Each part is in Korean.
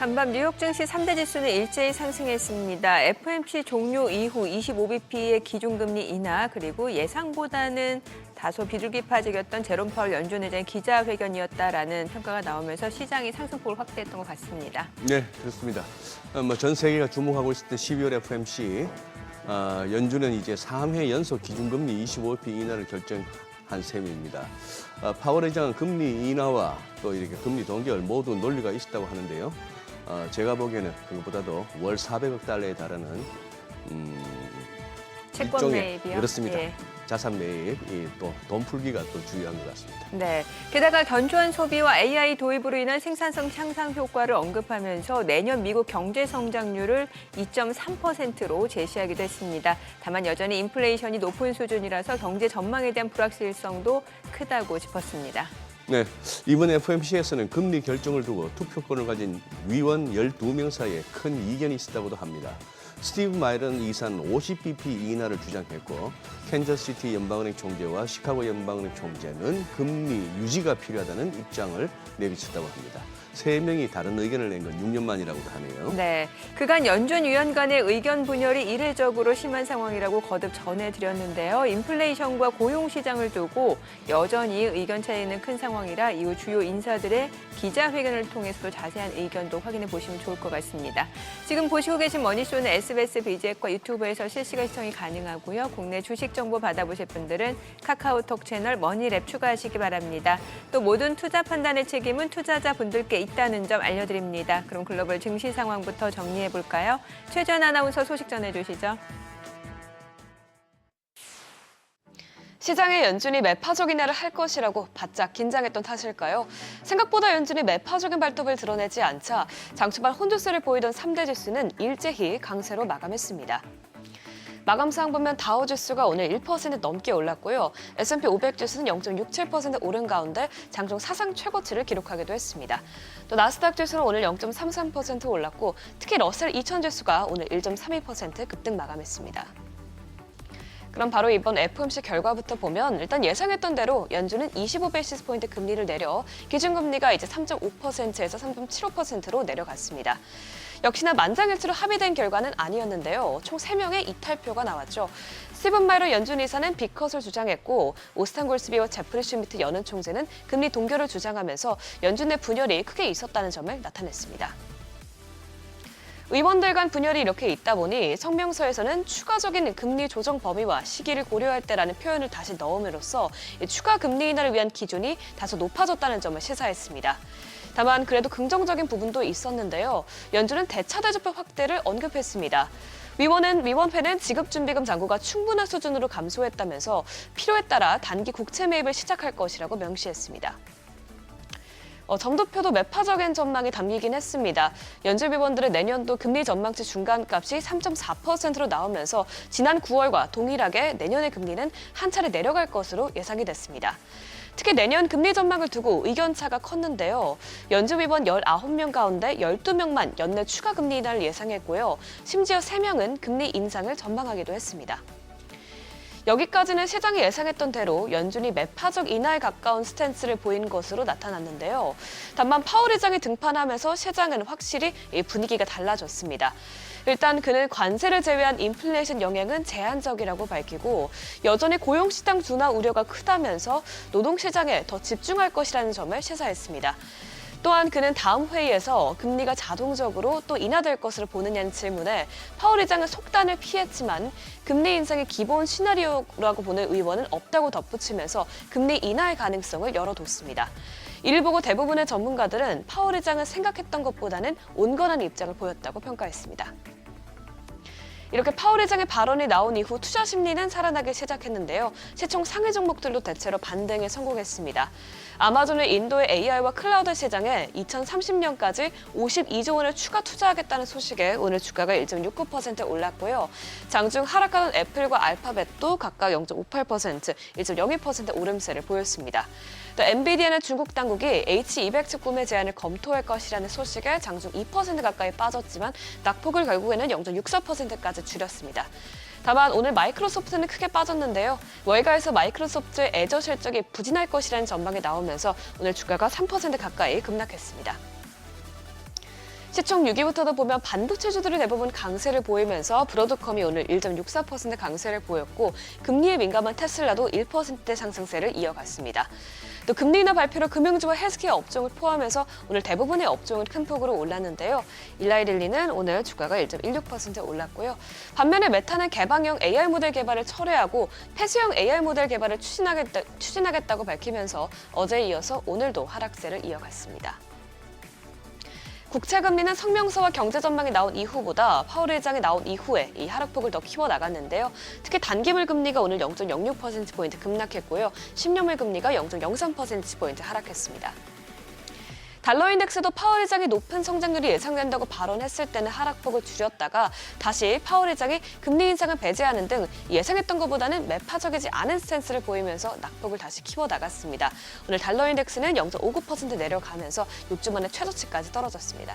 간밤 뉴욕 증시 3대 지수는 일제히 상승했습니다. FOMC 종료 이후 25bp의 기준금리 인하 그리고 예상보다는 다소 비둘기파적이었던 제롬 파월 연준 의장의 기자회견이었다라는 평가가 나오면서 시장이 상승폭을 확대했던 것 같습니다. 네, 그렇습니다. 전 세계가 주목하고 있을 때 12월 FOMC 연준은 이제 3회 연속 기준금리 25bp 인하를 결정한 셈입니다. 파월 의장은 금리 인하와 또 이렇게 금리 동결 모두 논리가 있었다고 하는데요. 제가 보기에는 그것보다도 월 400억 달러에 달하는 채권 매입이요? 그렇습니다. 예. 자산 매입, 또 돈 풀기가 또 중요한 것 같습니다. 네. 게다가 견조한 소비와 AI 도입으로 인한 생산성 향상 효과를 언급하면서 내년 미국 경제 성장률을 2.3%로 제시하기도 했습니다. 다만 여전히 인플레이션이 높은 수준이라서 경제 전망에 대한 불확실성도 크다고 짚었습니다. 네, 이번 FOMC에서는 금리 결정을 두고 투표권을 가진 위원 12명 사이에 큰 이견이 있었다고도 합니다. 스티브 마이런 이사는 50bp 인하를 주장했고 캔자스시티 연방은행 총재와 시카고 연방은행 총재는 금리 유지가 필요하다는 입장을 내비쳤다고 합니다. 세 명이 다른 의견을 낸 건 6년 만이라고도 하네요. 네, 그간 연준 위원 간의 의견 분열이 이례적으로 심한 상황이라고 거듭 전해드렸는데요. 인플레이션과 고용 시장을 두고 여전히 의견 차이는 큰 상황이라 이후 주요 인사들의 기자회견을 통해서도 자세한 의견도 확인해 보시면 좋을 것 같습니다. 지금 보시고 계신 머니쇼는 SBS BG앱과 유튜브에서 실시간 시청이 가능하고요. 국내 주식 정보 받아보실 분들은 카카오톡 채널 머니랩 추가하시기 바랍니다. 또 모든 투자 판단의 책임은 투자자분들께 있다는 점 알려드립니다. 그럼 글로벌 증시 상황부터 정리해 볼까요? 최전 아나운서 소식 전해주시죠. 시장의 연준이 매파적 인하를 할 것이라고 바짝 긴장했던 탓일까요? 생각보다 연준이 매파적인 발톱을 드러내지 않자 장초반 혼조세를 보이던 3대 지수는 일제히 강세로 마감했습니다. 마감상 보면 다우 지수가 오늘 1% 넘게 올랐고요. S&P 500 지수는 0.67% 오른 가운데 장중 사상 최고치를 기록하기도 했습니다. 또 나스닥 지수는 오늘 0.33% 올랐고 특히 러셀 2000 지수가 오늘 1.32% 급등 마감했습니다. 그럼 바로 이번 FOMC 결과부터 보면 일단 예상했던 대로 연준은 25베이시스 포인트 금리를 내려 기준금리가 이제 3.5%에서 3.75%로 내려갔습니다. 역시나 만장일치로 합의된 결과는 아니었는데요. 총 3명의 이탈표가 나왔죠. 스티븐 마이런 연준 이사는 B컷을 주장했고 오스탄 골스비와 제프리 슈미트 연은 총재는 금리 동결을 주장하면서 연준 내 분열이 크게 있었다는 점을 나타냈습니다. 의원들 간 분열이 이렇게 있다 보니 성명서에서는 추가적인 금리 조정 범위와 시기를 고려할 때라는 표현을 다시 넣음으로써 추가 금리 인하를 위한 기준이 다소 높아졌다는 점을 시사했습니다. 다만 그래도 긍정적인 부분도 있었는데요. 연준은 대차대조표 확대를 언급했습니다. 위원회는 지급준비금 잔고가 충분한 수준으로 감소했다면서 필요에 따라 단기 국채 매입을 시작할 것이라고 명시했습니다. 점도표도 매파적인 전망이 담기긴 했습니다. 연준 위원들의 내년도 금리 전망치 중간값이 3.4%로 나오면서 지난 9월과 동일하게 내년의 금리는 한 차례 내려갈 것으로 예상이 됐습니다. 특히 내년 금리 전망을 두고 의견차가 컸는데요. 연준 위원 19명 가운데 12명만 연내 추가 금리 인하를 예상했고요. 심지어 3명은 금리 인상을 전망하기도 했습니다. 여기까지는 시장이 예상했던 대로 연준이 매파적 인하에 가까운 스탠스를 보인 것으로 나타났는데요. 다만 파월 의장이 등판하면서 시장은 확실히 분위기가 달라졌습니다. 일단 그는 관세를 제외한 인플레이션 영향은 제한적이라고 밝히고 여전히 고용시장 둔화 우려가 크다면서 노동시장에 더 집중할 것이라는 점을 시사했습니다. 또한 그는 다음 회의에서 금리가 자동적으로 또 인하될 것으로 보느냐는 질문에 파월 의장은 속단을 피했지만 금리 인상의 기본 시나리오라고 보는 의원은 없다고 덧붙이면서 금리 인하의 가능성을 열어뒀습니다. 이를 보고 대부분의 전문가들은 파월 의장은 생각했던 것보다는 온건한 입장을 보였다고 평가했습니다. 이렇게 파월 의장의 발언이 나온 이후 투자 심리는 살아나기 시작했는데요. 시총 상위 종목들도 대체로 반등에 성공했습니다. 아마존은 인도의 AI와 클라우드 시장에 2030년까지 52조 원을 추가 투자하겠다는 소식에 오늘 주가가 1.69% 올랐고요. 장중 하락하던 애플과 알파벳도 각각 0.58%, 1.02% 오름세를 보였습니다. 또 엔비디아는 중국 당국이 H200칩 구매 제한을 검토할 것이라는 소식에 장중 2% 가까이 빠졌지만 낙폭을 결국에는 0.64%까지 줄였습니다. 다만 오늘 마이크로소프트는 크게 빠졌는데요. 월가에서 마이크로소프트의 애저 실적이 부진할 것이라는 전망이 나오면서 오늘 주가가 3% 가까이 급락했습니다. 시총 6위부터도 보면 반도체주들이 대부분 강세를 보이면서 브로드컴이 오늘 1.64% 강세를 보였고 금리에 민감한 테슬라도 1%대 상승세를 이어갔습니다. 또 금리 인하 발표로 금융주와 헬스케어 업종을 포함해서 오늘 대부분의 업종은 큰 폭으로 올랐는데요. 일라이릴리는 오늘 주가가 1.16% 올랐고요. 반면에 메타는 개방형 AR 모델 개발을 철회하고 폐쇄형 AR 모델 개발을 추진하겠다고 밝히면서 어제에 이어서 오늘도 하락세를 이어갔습니다. 국채금리는 성명서와 경제 전망이 나온 이후보다 파월 의장이 나온 이후에 이 하락폭을 더 키워나갔는데요. 특히 단기물 금리가 오늘 0.06%포인트 급락했고요. 10년물 금리가 0.03%포인트 하락했습니다. 달러 인덱스도 파월 의장이 높은 성장률이 예상된다고 발언했을 때는 하락폭을 줄였다가 다시 파월 의장이 금리 인상을 배제하는 등 예상했던 것보다는 매파적이지 않은 스탠스를 보이면서 낙폭을 다시 키워나갔습니다. 오늘 달러 인덱스는 0.59% 내려가면서 6주 만에 최저치까지 떨어졌습니다.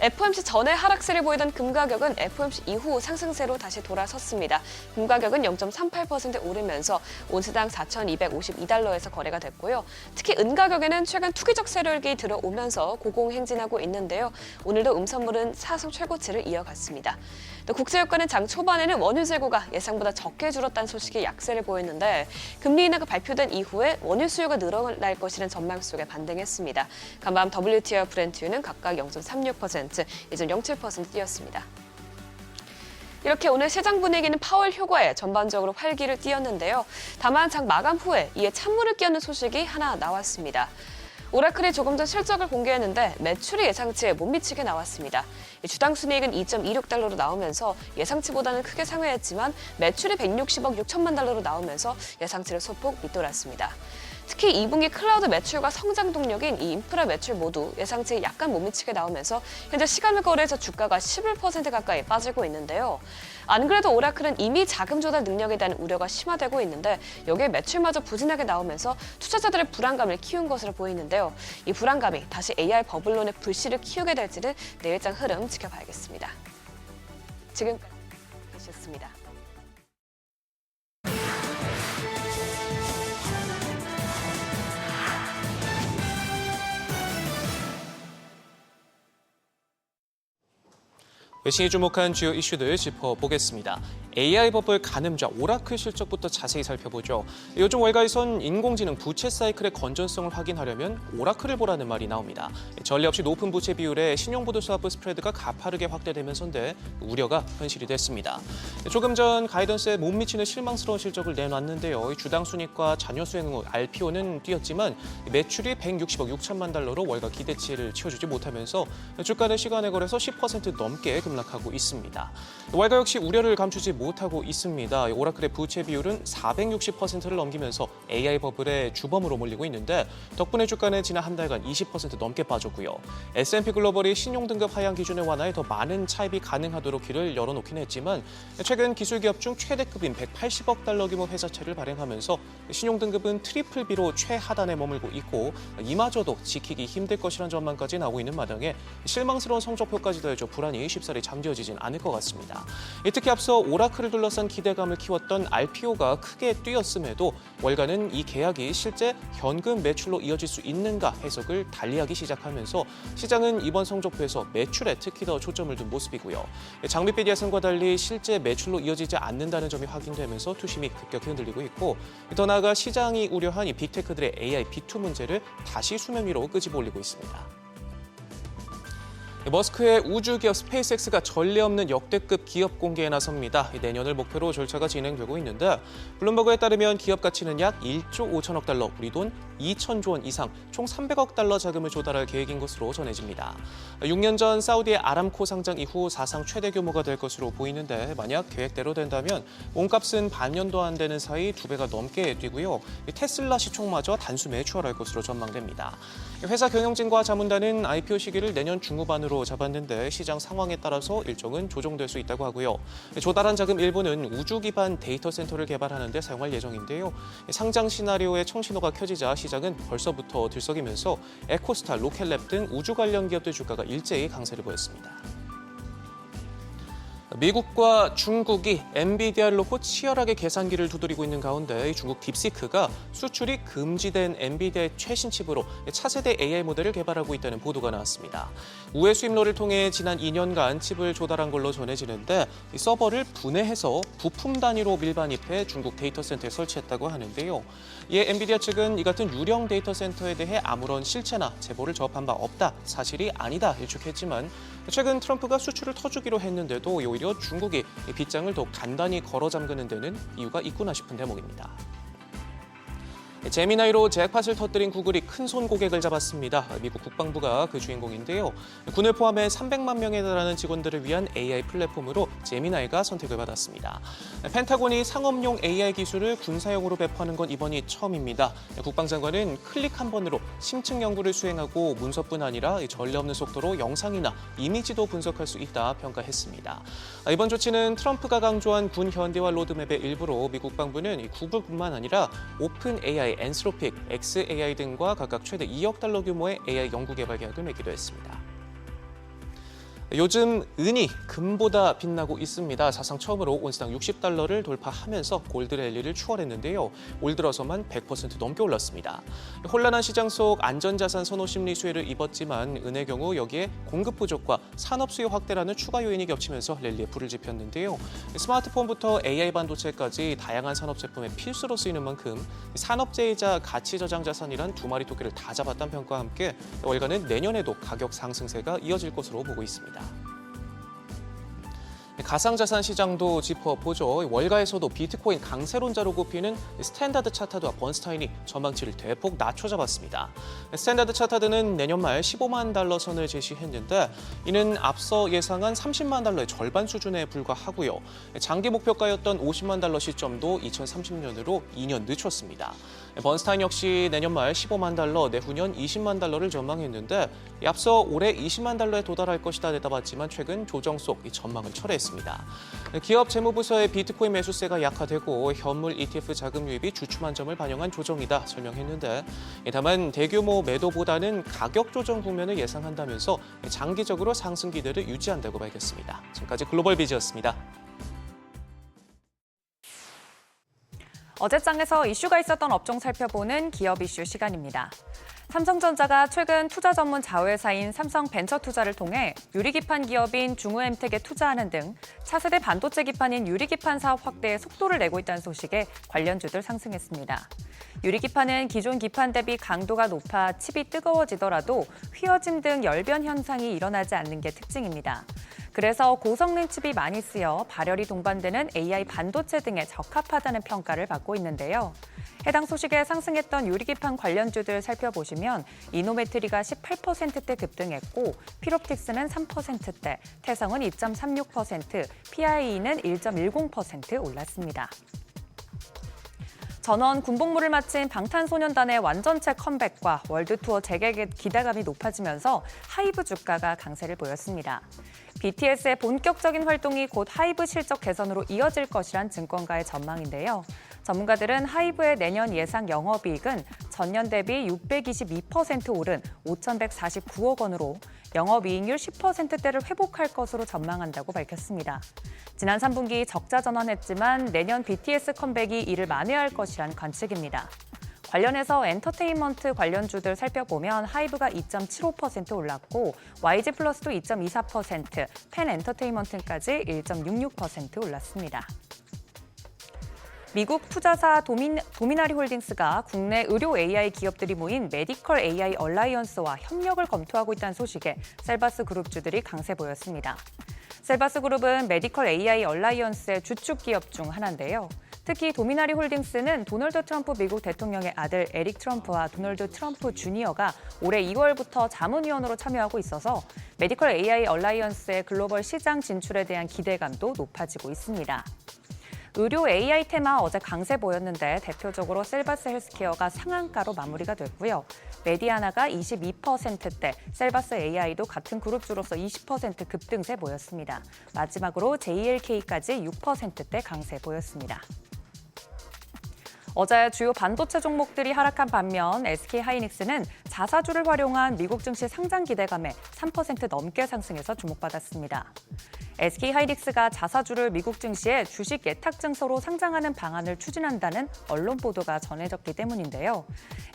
FOMC 전에 하락세를 보이던 금 가격은 FOMC 이후 상승세로 다시 돌아섰습니다. 금 가격은 0.38% 오르면서 온스당 4,252달러에서 거래가 됐고요. 특히 은 가격에는 최근 투기적 세력이 들어오면서 고공행진하고 있는데요. 오늘도 음선물은 사상 최고치를 이어갔습니다. 또 국제유가는 장 초반에는 원유 재고가 예상보다 적게 줄었다는 소식이 약세를 보였는데 금리 인하가 발표된 이후에 원유 수요가 늘어날 것이라는 전망 속에 반등했습니다. 간밤 WTI와 브렌트유는 각각 0.36%, 2.07% 뛰었습니다. 이렇게 오늘 시장 분위기는 파월 효과에 전반적으로 활기를 띄었는데요. 다만 장 마감 후에 이에 찬물을 끼얹는 소식이 하나 나왔습니다. 오라클이 조금 전 실적을 공개했는데 매출이 예상치에 못 미치게 나왔습니다. 주당 순이익은 2.26달러로 나오면서 예상치보다는 크게 상회했지만 매출이 160억 6천만 달러로 나오면서 예상치를 소폭 밑돌았습니다. 특히 2분기 클라우드 매출과 성장 동력인 이 인프라 매출 모두 예상치에 약간 못 미치게 나오면서 현재 시간을 거래해서 주가가 11% 가까이 빠지고 있는데요. 안 그래도 오라클은 이미 자금 조달 능력에 대한 우려가 심화되고 있는데 여기에 매출마저 부진하게 나오면서 투자자들의 불안감을 키운 것으로 보이는데요. 이 불안감이 다시 AI 버블론의 불씨를 키우게 될지는 내일장 흐름 지켜봐야겠습니다. 지금까지 계셨습니다. 외신이 주목한 주요 이슈들 짚어보겠습니다. AI 버블 가늠자 오라클 실적부터 자세히 살펴보죠. 요즘 월가에선 인공지능 부채 사이클의 건전성을 확인하려면 오라클을 보라는 말이 나옵니다. 전례 없이 높은 부채 비율에 신용보도스와프 스프레드가 가파르게 확대되면서인데 우려가 현실이 됐습니다. 조금 전 가이던스에 못 미치는 실망스러운 실적을 내놨는데요. 주당 순이익과 잔여 수행 후 RPO는 뛰었지만 매출이 160억 6천만 달러로 월가 기대치를 채워주지 못하면서 주가는 시간에 걸해서 10% 넘게 급락하고 있습니다. 월가 역시 우려를 감추지 못하고 있습니다. 오라클의 부채 비율은 460%를 넘기면서 AI 버블의 주범으로 몰리고 있는데 덕분에 주가는 지난 한 달간 20% 넘게 빠졌고요. S&P 글로벌이 신용등급 하향 기준의 완화에 더 많은 차입이 가능하도록 길을 열어놓긴 했지만 최근 기술기업 중 최대급인 180억 달러 규모 회사채를 발행하면서 신용등급은 트리플 B로 최하단에 머물고 있고 이마저도 지키기 힘들 것이라는 전망까지 나오고 있는 마당에 실망스러운 성적표까지 더해져 불안이 쉽사리 잠재워지진 않을 것 같습니다. 특히 앞서 오라클을 둘러싼 기대감을 키웠던 RPO가 크게 뛰었음에도 월가는 이 계약이 실제 현금 매출로 이어질 수 있는가 해석을 달리하기 시작하면서 시장은 이번 성적표에서 매출에 특히 더 초점을 둔 모습이고요. 장밋빛 예상과 달리 실제 매출로 이어지지 않는다는 점이 확인되면서 투심이 급격히 흔들리고 있고 더 나아가 시장이 우려한 이 빅테크들의 AI B2 문제를 다시 수면 위로 끄집어 올리고 있습니다. 머스크의 우주기업 스페이스X가 전례 없는 역대급 기업 공개에 나섭니다. 내년을 목표로 절차가 진행되고 있는데 블룸버그에 따르면 기업 가치는 약 1조 5천억 달러, 우리 돈 2천조 원 이상, 총 300억 달러 자금을 조달할 계획인 것으로 전해집니다. 6년 전 사우디의 아람코 상장 이후 사상 최대 규모가 될 것으로 보이는데 만약 계획대로 된다면 몸값은 반년도 안 되는 사이 2배가 넘게 뛰고요. 테슬라 시총마저 단숨에 추월할 것으로 전망됩니다. 회사 경영진과 자문단은 IPO 시기를 내년 중후반으로 잡았는데 시장 상황에 따라서 일정은 조정될 수 있다고 하고요. 조달한 자금 일부는 우주 기반 데이터 센터를 개발하는 데 사용할 예정인데요. 상장 시나리오에 청신호가 켜지자 시장은 벌써부터 들썩이면서 에코스타, 로켓랩 등 우주 관련 기업들 주가가 일제히 강세를 보였습니다. 미국과 중국이 엔비디아를 놓고 치열하게 계산기를 두드리고 있는 가운데 중국 딥시크가 수출이 금지된 엔비디아의 최신 칩으로 차세대 AI 모델을 개발하고 있다는 보도가 나왔습니다. 우회 수입로를 통해 지난 2년간 칩을 조달한 걸로 전해지는데 서버를 분해해서 부품 단위로 밀반입해 중국 데이터 센터에 설치했다고 하는데요. 이에 엔비디아 측은 이 같은 유령 데이터 센터에 대해 아무런 실체나 제보를 접한 바 없다, 사실이 아니다 일축했지만 최근 트럼프가 수출을 터주기로 했는데도 오히려 중국이 빗장을 더 단단히 걸어 잠그는 데는 이유가 있구나 싶은 대목입니다. 제미나이로 잭팟을 터뜨린 구글이 큰손 고객을 잡았습니다. 미국 국방부가 그 주인공인데요. 군을 포함해 300만 명에 달하는 직원들을 위한 AI 플랫폼으로 제미나이가 선택을 받았습니다. 펜타곤이 상업용 AI 기술을 군사용으로 배포하는 건 이번이 처음입니다. 국방장관은 클릭 한 번으로 심층 연구를 수행하고 문서뿐 아니라 전례 없는 속도로 영상이나 이미지도 분석할 수 있다 평가했습니다. 이번 조치는 트럼프가 강조한 군 현대화 로드맵의 일부로 미 국방부는 구글뿐만 아니라 오픈 AI, 엔스로픽, XAI 등과 각각 최대 2억 달러 규모의 AI 연구 개발 계약을 맺기도 했습니다. 요즘 은이 금보다 빛나고 있습니다. 사상 처음으로 온스당 60달러를 돌파하면서 골드 랠리를 추월했는데요. 올 들어서만 100% 넘게 올랐습니다. 혼란한 시장 속 안전자산 선호 심리 수혜를 입었지만 은의 경우 여기에 공급 부족과 산업 수요 확대라는 추가 요인이 겹치면서 랠리에 불을 지폈는데요. 스마트폰부터 AI 반도체까지 다양한 산업 제품에 필수로 쓰이는 만큼 산업재이자 가치 저장 자산이란 두 마리 토끼를 다 잡았다는 평가와 함께 월가는 내년에도 가격 상승세가 이어질 것으로 보고 있습니다. 가상자산 시장도 짚어보죠. 월가에서도 비트코인 강세론자로 꼽히는 스탠다드 차타드와 번스타인이 전망치를 대폭 낮춰잡았습니다. 스탠다드 차타드는 내년 말 15만 달러 선을 제시했는데 이는 앞서 예상한 30만 달러의 절반 수준에 불과하고요. 장기 목표가였던 50만 달러 시점도 2030년으로 2년 늦췄습니다. 번스타인 역시 내년 말 15만 달러, 내후년 20만 달러를 전망했는데 앞서 올해 20만 달러에 도달할 것이다 내다봤지만 최근 조정 속 이 전망을 철회했습니다. 기업 재무부서의 비트코인 매수세가 약화되고 현물 ETF 자금 유입이 주춤한 점을 반영한 조정이다 설명했는데 다만 대규모 매도보다는 가격 조정 국면을 예상한다면서 장기적으로 상승 기대를 유지한다고 밝혔습니다. 지금까지 글로벌 비즈였습니다. 어제장에서 이슈가 있었던 업종 살펴보는 기업 이슈 시간입니다. 삼성전자가 최근 투자 전문 자회사인 삼성벤처투자를 통해 유리기판 기업인 중우엠텍에 투자하는 등 차세대 반도체 기판인 유리기판 사업 확대에 속도를 내고 있다는 소식에 관련주들 상승했습니다. 유리기판은 기존 기판 대비 강도가 높아 칩이 뜨거워지더라도 휘어짐 등 열변 현상이 일어나지 않는 게 특징입니다. 그래서 고성능 칩이 많이 쓰여 발열이 동반되는 AI 반도체 등에 적합하다는 평가를 받고 있는데요. 해당 소식에 상승했던 유리기판 관련주들 살펴보시면 이노메트리가 18%대 급등했고 피롭틱스는 3%대, 태성은 2.36%, PIE는 1.10% 올랐습니다. 전원 군복무를 마친 방탄소년단의 완전체 컴백과 월드투어 재개에 기대감이 높아지면서 하이브 주가가 강세를 보였습니다. BTS의 본격적인 활동이 곧 하이브 실적 개선으로 이어질 것이란 증권가의 전망인데요. 전문가들은 하이브의 내년 예상 영업이익은 전년 대비 622% 오른 5,149억 원으로 영업이익률 10%대를 회복할 것으로 전망한다고 밝혔습니다. 지난 3분기 적자 전환했지만 내년 BTS 컴백이 이를 만회할 것이란 관측입니다. 관련해서 엔터테인먼트 관련주들 살펴보면 하이브가 2.75% 올랐고 YG플러스도 2.24%, 펜 엔터테인먼트까지 1.66% 올랐습니다. 미국 투자사 도미나리 홀딩스가 국내 의료 AI 기업들이 모인 메디컬 AI 얼라이언스와 협력을 검토하고 있다는 소식에 셀바스 그룹주들이 강세 보였습니다. 셀바스 그룹은 메디컬 AI 얼라이언스의 주축 기업 중 하나인데요. 특히 도미나리 홀딩스는 도널드 트럼프 미국 대통령의 아들 에릭 트럼프와 도널드 트럼프 주니어가 올해 2월부터 자문위원으로 참여하고 있어서 메디컬 AI 얼라이언스의 글로벌 시장 진출에 대한 기대감도 높아지고 있습니다. 의료 AI 테마 어제 강세 보였는데 대표적으로 셀바스 헬스케어가 상한가로 마무리가 됐고요. 메디아나가 22%대, 셀바스 AI도 같은 그룹주로서 20% 급등세 보였습니다. 마지막으로 JLK까지 6%대 강세 보였습니다. 어제 주요 반도체 종목들이 하락한 반면 SK하이닉스는 자사주를 활용한 미국 증시 상장 기대감에 3% 넘게 상승해서 주목받았습니다. SK하이닉스가 자사주를 미국 증시에 주식 예탁 증서로 상장하는 방안을 추진한다는 언론 보도가 전해졌기 때문인데요.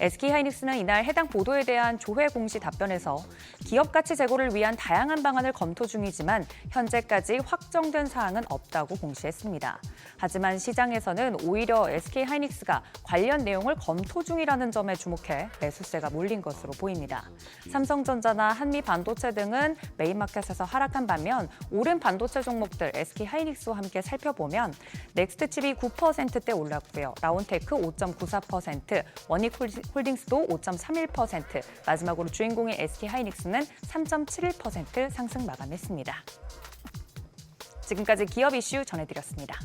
SK하이닉스는 이날 해당 보도에 대한 조회 공시 답변에서 기업 가치 제고를 위한 다양한 방안을 검토 중이지만 현재까지 확정된 사항은 없다고 공시했습니다. 하지만 시장에서는 오히려 SK하이닉스가 관련 내용을 검토 중이라는 점에 주목해 매수세가 몰린 것으로 보입니다. 삼성전자나 한미반도체 등은 메인마켓에서 하락한 반면 오른 반도체 종목들 SK하이닉스와 함께 살펴보면 넥스트칩이 9%대 올랐고요. 라온테크 5.94%, 원익홀딩스도 5.31%, 마지막으로 주인공인 SK하이닉스는 3.71% 상승 마감했습니다. 지금까지 기업 이슈 전해드렸습니다.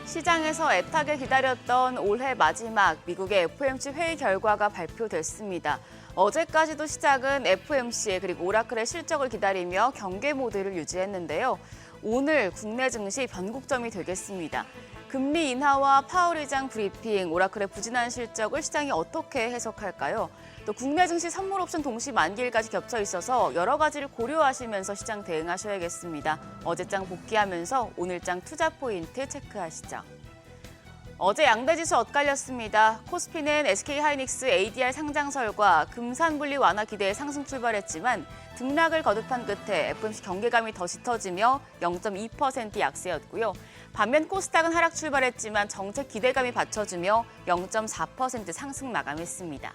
시장에서 애타게 기다렸던 올해 마지막 미국의 FOMC 회의 결과가 발표됐습니다. 어제까지도 시장은 FOMC의 그리고 오라클의 실적을 기다리며 경계 모드를 유지했는데요. 오늘 국내 증시 변곡점이 되겠습니다. 금리 인하와 파월 의장 브리핑, 오라클의 부진한 실적을 시장이 어떻게 해석할까요? 또 국내 증시 선물 옵션 동시 만기일까지 겹쳐 있어서 여러 가지를 고려하시면서 시장 대응하셔야겠습니다. 어제장 복귀하면서 오늘장 투자 포인트 체크하시죠. 어제 양대지수 엇갈렸습니다. 코스피는 SK하이닉스 ADR 상장설과 금산분리 완화 기대에 상승 출발했지만 등락을 거듭한 끝에 FOMC 경계감이 더 짙어지며 0.2% 약세였고요. 반면 코스닥은 하락 출발했지만 정책 기대감이 받쳐주며 0.4% 상승 마감했습니다.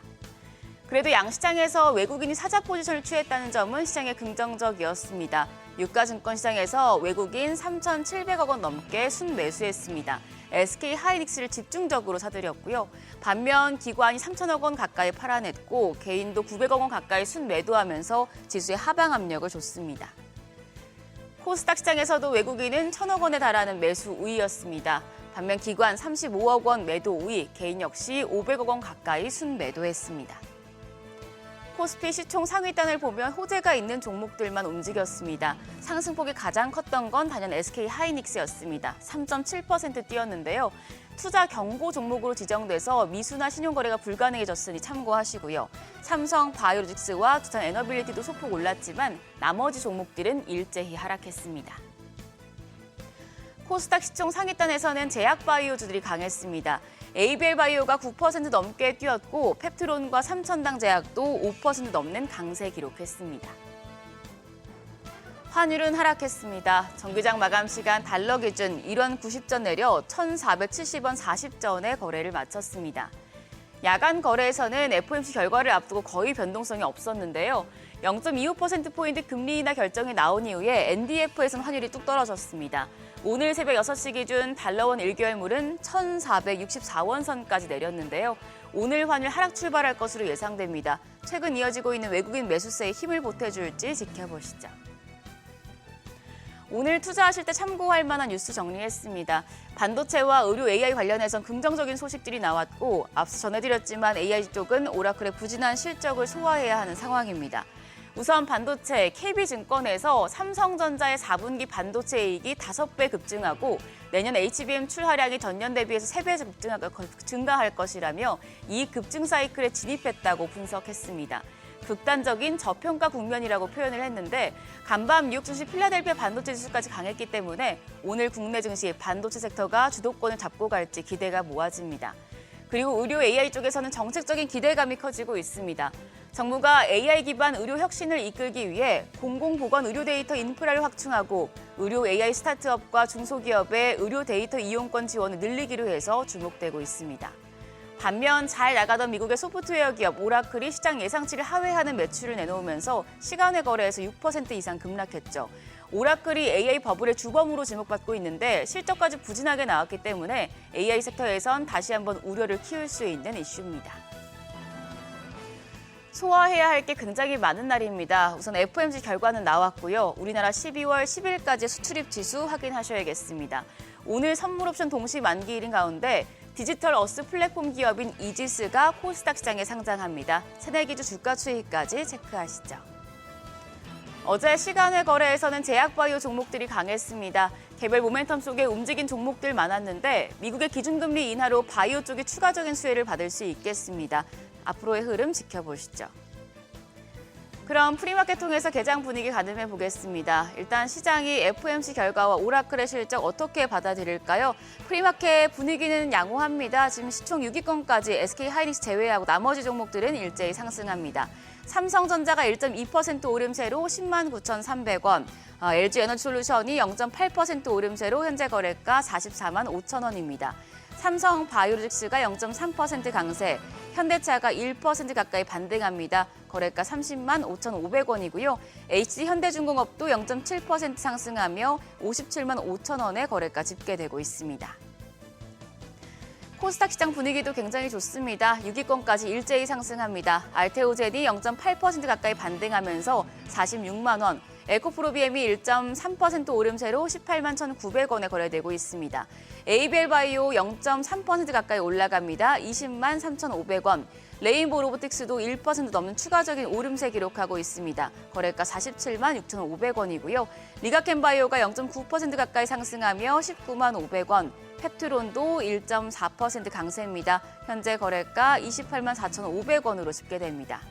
그래도 양시장에서 외국인이 사자 포지션을 취했다는 점은 시장에 긍정적이었습니다. 유가증권 시장에서 외국인 3,700억 원 넘게 순매수했습니다. SK하이닉스를 집중적으로 사들였고요. 반면 기관이 3,000억 원 가까이 팔아냈고 개인도 900억 원 가까이 순매도하면서 지수에 하방 압력을 줬습니다. 코스닥 시장에서도 외국인은 1,000억 원에 달하는 매수 우위였습니다. 반면 기관 35억 원 매도 우위, 개인 역시 500억 원 가까이 순매도했습니다. 코스피 시총 상위단을 보면 호재가 있는 종목들만 움직였습니다. 상승폭이 가장 컸던 건 단연 SK하이닉스였습니다. 3.7% 뛰었는데요. 투자 경고 종목으로 지정돼서 미수나 신용거래가 불가능해졌으니 참고하시고요. 삼성 바이오로직스와 두산 에너빌리티도 소폭 올랐지만 나머지 종목들은 일제히 하락했습니다. 코스닥 시총 상위단에서는 제약바이오주들이 강했습니다. ABL바이오가 9% 넘게 뛰었고 펩트론과 삼천당 제약도 5% 넘는 강세 기록했습니다. 환율은 하락했습니다. 정기장 마감 시간 달러 기준 1원 90전 내려 1,470원 40전에 거래를 마쳤습니다. 야간 거래에서는 FOMC 결과를 앞두고 거의 변동성이 없었는데요. 0.25%포인트 금리 인하 결정이 나온 이후에 NDF에서는 환율이 뚝 떨어졌습니다. 오늘 새벽 6시 기준 달러원 1개월물은 1,464원 선까지 내렸는데요. 오늘 환율 하락 출발할 것으로 예상됩니다. 최근 이어지고 있는 외국인 매수세에 힘을 보태줄지 지켜보시죠. 오늘 투자하실 때 참고할 만한 뉴스 정리했습니다. 반도체와 의료 AI 관련해선 긍정적인 소식들이 나왔고 앞서 전해드렸지만 AI 쪽은 오라클의 부진한 실적을 소화해야 하는 상황입니다. 우선 반도체 KB증권에서 삼성전자의 4분기 반도체 이익이 5배 급증하고 내년 HBM 출하량이 전년 대비해서 3배 증가할 것이라며 이익 급증 사이클에 진입했다고 분석했습니다. 극단적인 저평가 국면이라고 표현을 했는데 간밤 뉴욕 증시 필라델피아 반도체 지수까지 강했기 때문에 오늘 국내 증시 반도체 섹터가 주도권을 잡고 갈지 기대가 모아집니다. 그리고 의료 AI 쪽에서는 정책적인 기대감이 커지고 있습니다. 정부가 AI 기반 의료 혁신을 이끌기 위해 공공보건 의료 데이터 인프라를 확충하고 의료 AI 스타트업과 중소기업의 의료 데이터 이용권 지원을 늘리기로 해서 주목되고 있습니다. 반면 잘 나가던 미국의 소프트웨어 기업 오라클이 시장 예상치를 하회하는 매출을 내놓으면서 시간외 거래에서 6% 이상 급락했죠. 오라클이 AI 버블의 주범으로 지목받고 있는데 실적까지 부진하게 나왔기 때문에 AI 섹터에선 다시 한번 우려를 키울 수 있는 이슈입니다. 소화해야 할 게 굉장히 많은 날입니다. 우선 FOMC 결과는 나왔고요. 우리나라 12월 10일까지 수출입 지수 확인하셔야겠습니다. 오늘 선물 옵션 동시 만기일인 가운데 디지털 어스 플랫폼 기업인 이지스가 코스닥 시장에 상장합니다. 새내기주 주가 추이까지 체크하시죠. 어제 시간외 거래에서는 제약바이오 종목들이 강했습니다. 개별 모멘텀 속에 움직인 종목들 많았는데 미국의 기준금리 인하로 바이오 쪽이 추가적인 수혜를 받을 수 있겠습니다. 앞으로의 흐름 지켜보시죠. 그럼 프리마켓 통해서 개장 분위기 가늠해 보겠습니다. 일단 시장이 FOMC 결과와 오라클의 실적 어떻게 받아들일까요? 프리마켓 분위기는 양호합니다. 지금 시총 6위권까지 SK하이닉스 제외하고 나머지 종목들은 일제히 상승합니다. 삼성전자가 1.2% 오름세로 10만 9,300원, LG에너지솔루션이 0.8% 오름세로 현재 거래가 44만 5천 원입니다. 삼성 바이오로직스가 0.3% 강세, 현대차가 1% 가까이 반등합니다. 거래가 30만 5,500원이고요. HD현대중공업도 0.7% 상승하며 57만 5천 원의 거래가 집계되고 있습니다. 코스닥 시장 분위기도 굉장히 좋습니다. 6위권까지 일제히 상승합니다. 알테오젠이 0.8% 가까이 반등하면서 46만 원, 에코프로비엠이 1.3% 오름세로 18만 1,900원에 거래되고 있습니다. ABL바이오 0.3% 가까이 올라갑니다. 20만 3,500원. 레인보우 로보틱스도 1% 넘는 추가적인 오름세 기록하고 있습니다. 거래가 47만 6,500원이고요. 리가켄바이오가 0.9% 가까이 상승하며 19만 500원. 펩트론도 1.4% 강세입니다. 현재 거래가 28만 4,500원으로 집계됩니다.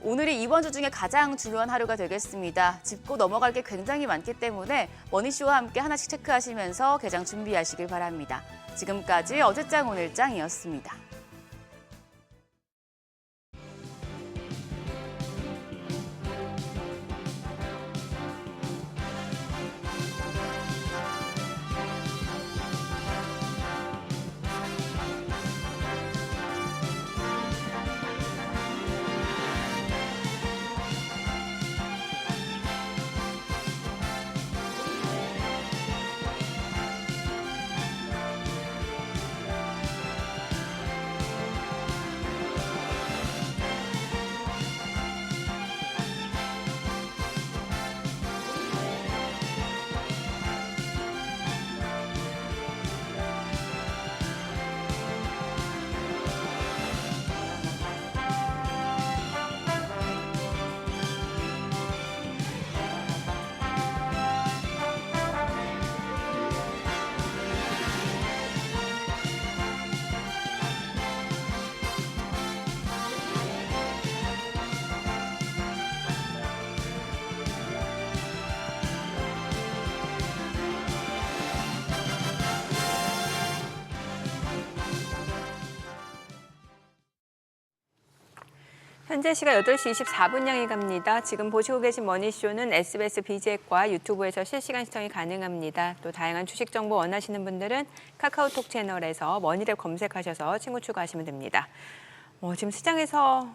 오늘이 이번 주 중에 가장 중요한 하루가 되겠습니다. 짚고 넘어갈 게 굉장히 많기 때문에 머니쇼와 함께 하나씩 체크하시면서 개장 준비하시길 바랍니다. 지금까지 어제장 오늘장이었습니다. 현재 시각 8시 24분 향해 갑니다. 지금 보시고 계신 머니쇼는 SBS BG과 유튜브에서 실시간 시청이 가능합니다. 또 다양한 주식 정보 원하시는 분들은 카카오톡 채널에서 머니랩 검색하셔서 친구 추가하시면 됩니다. 지금 시장에서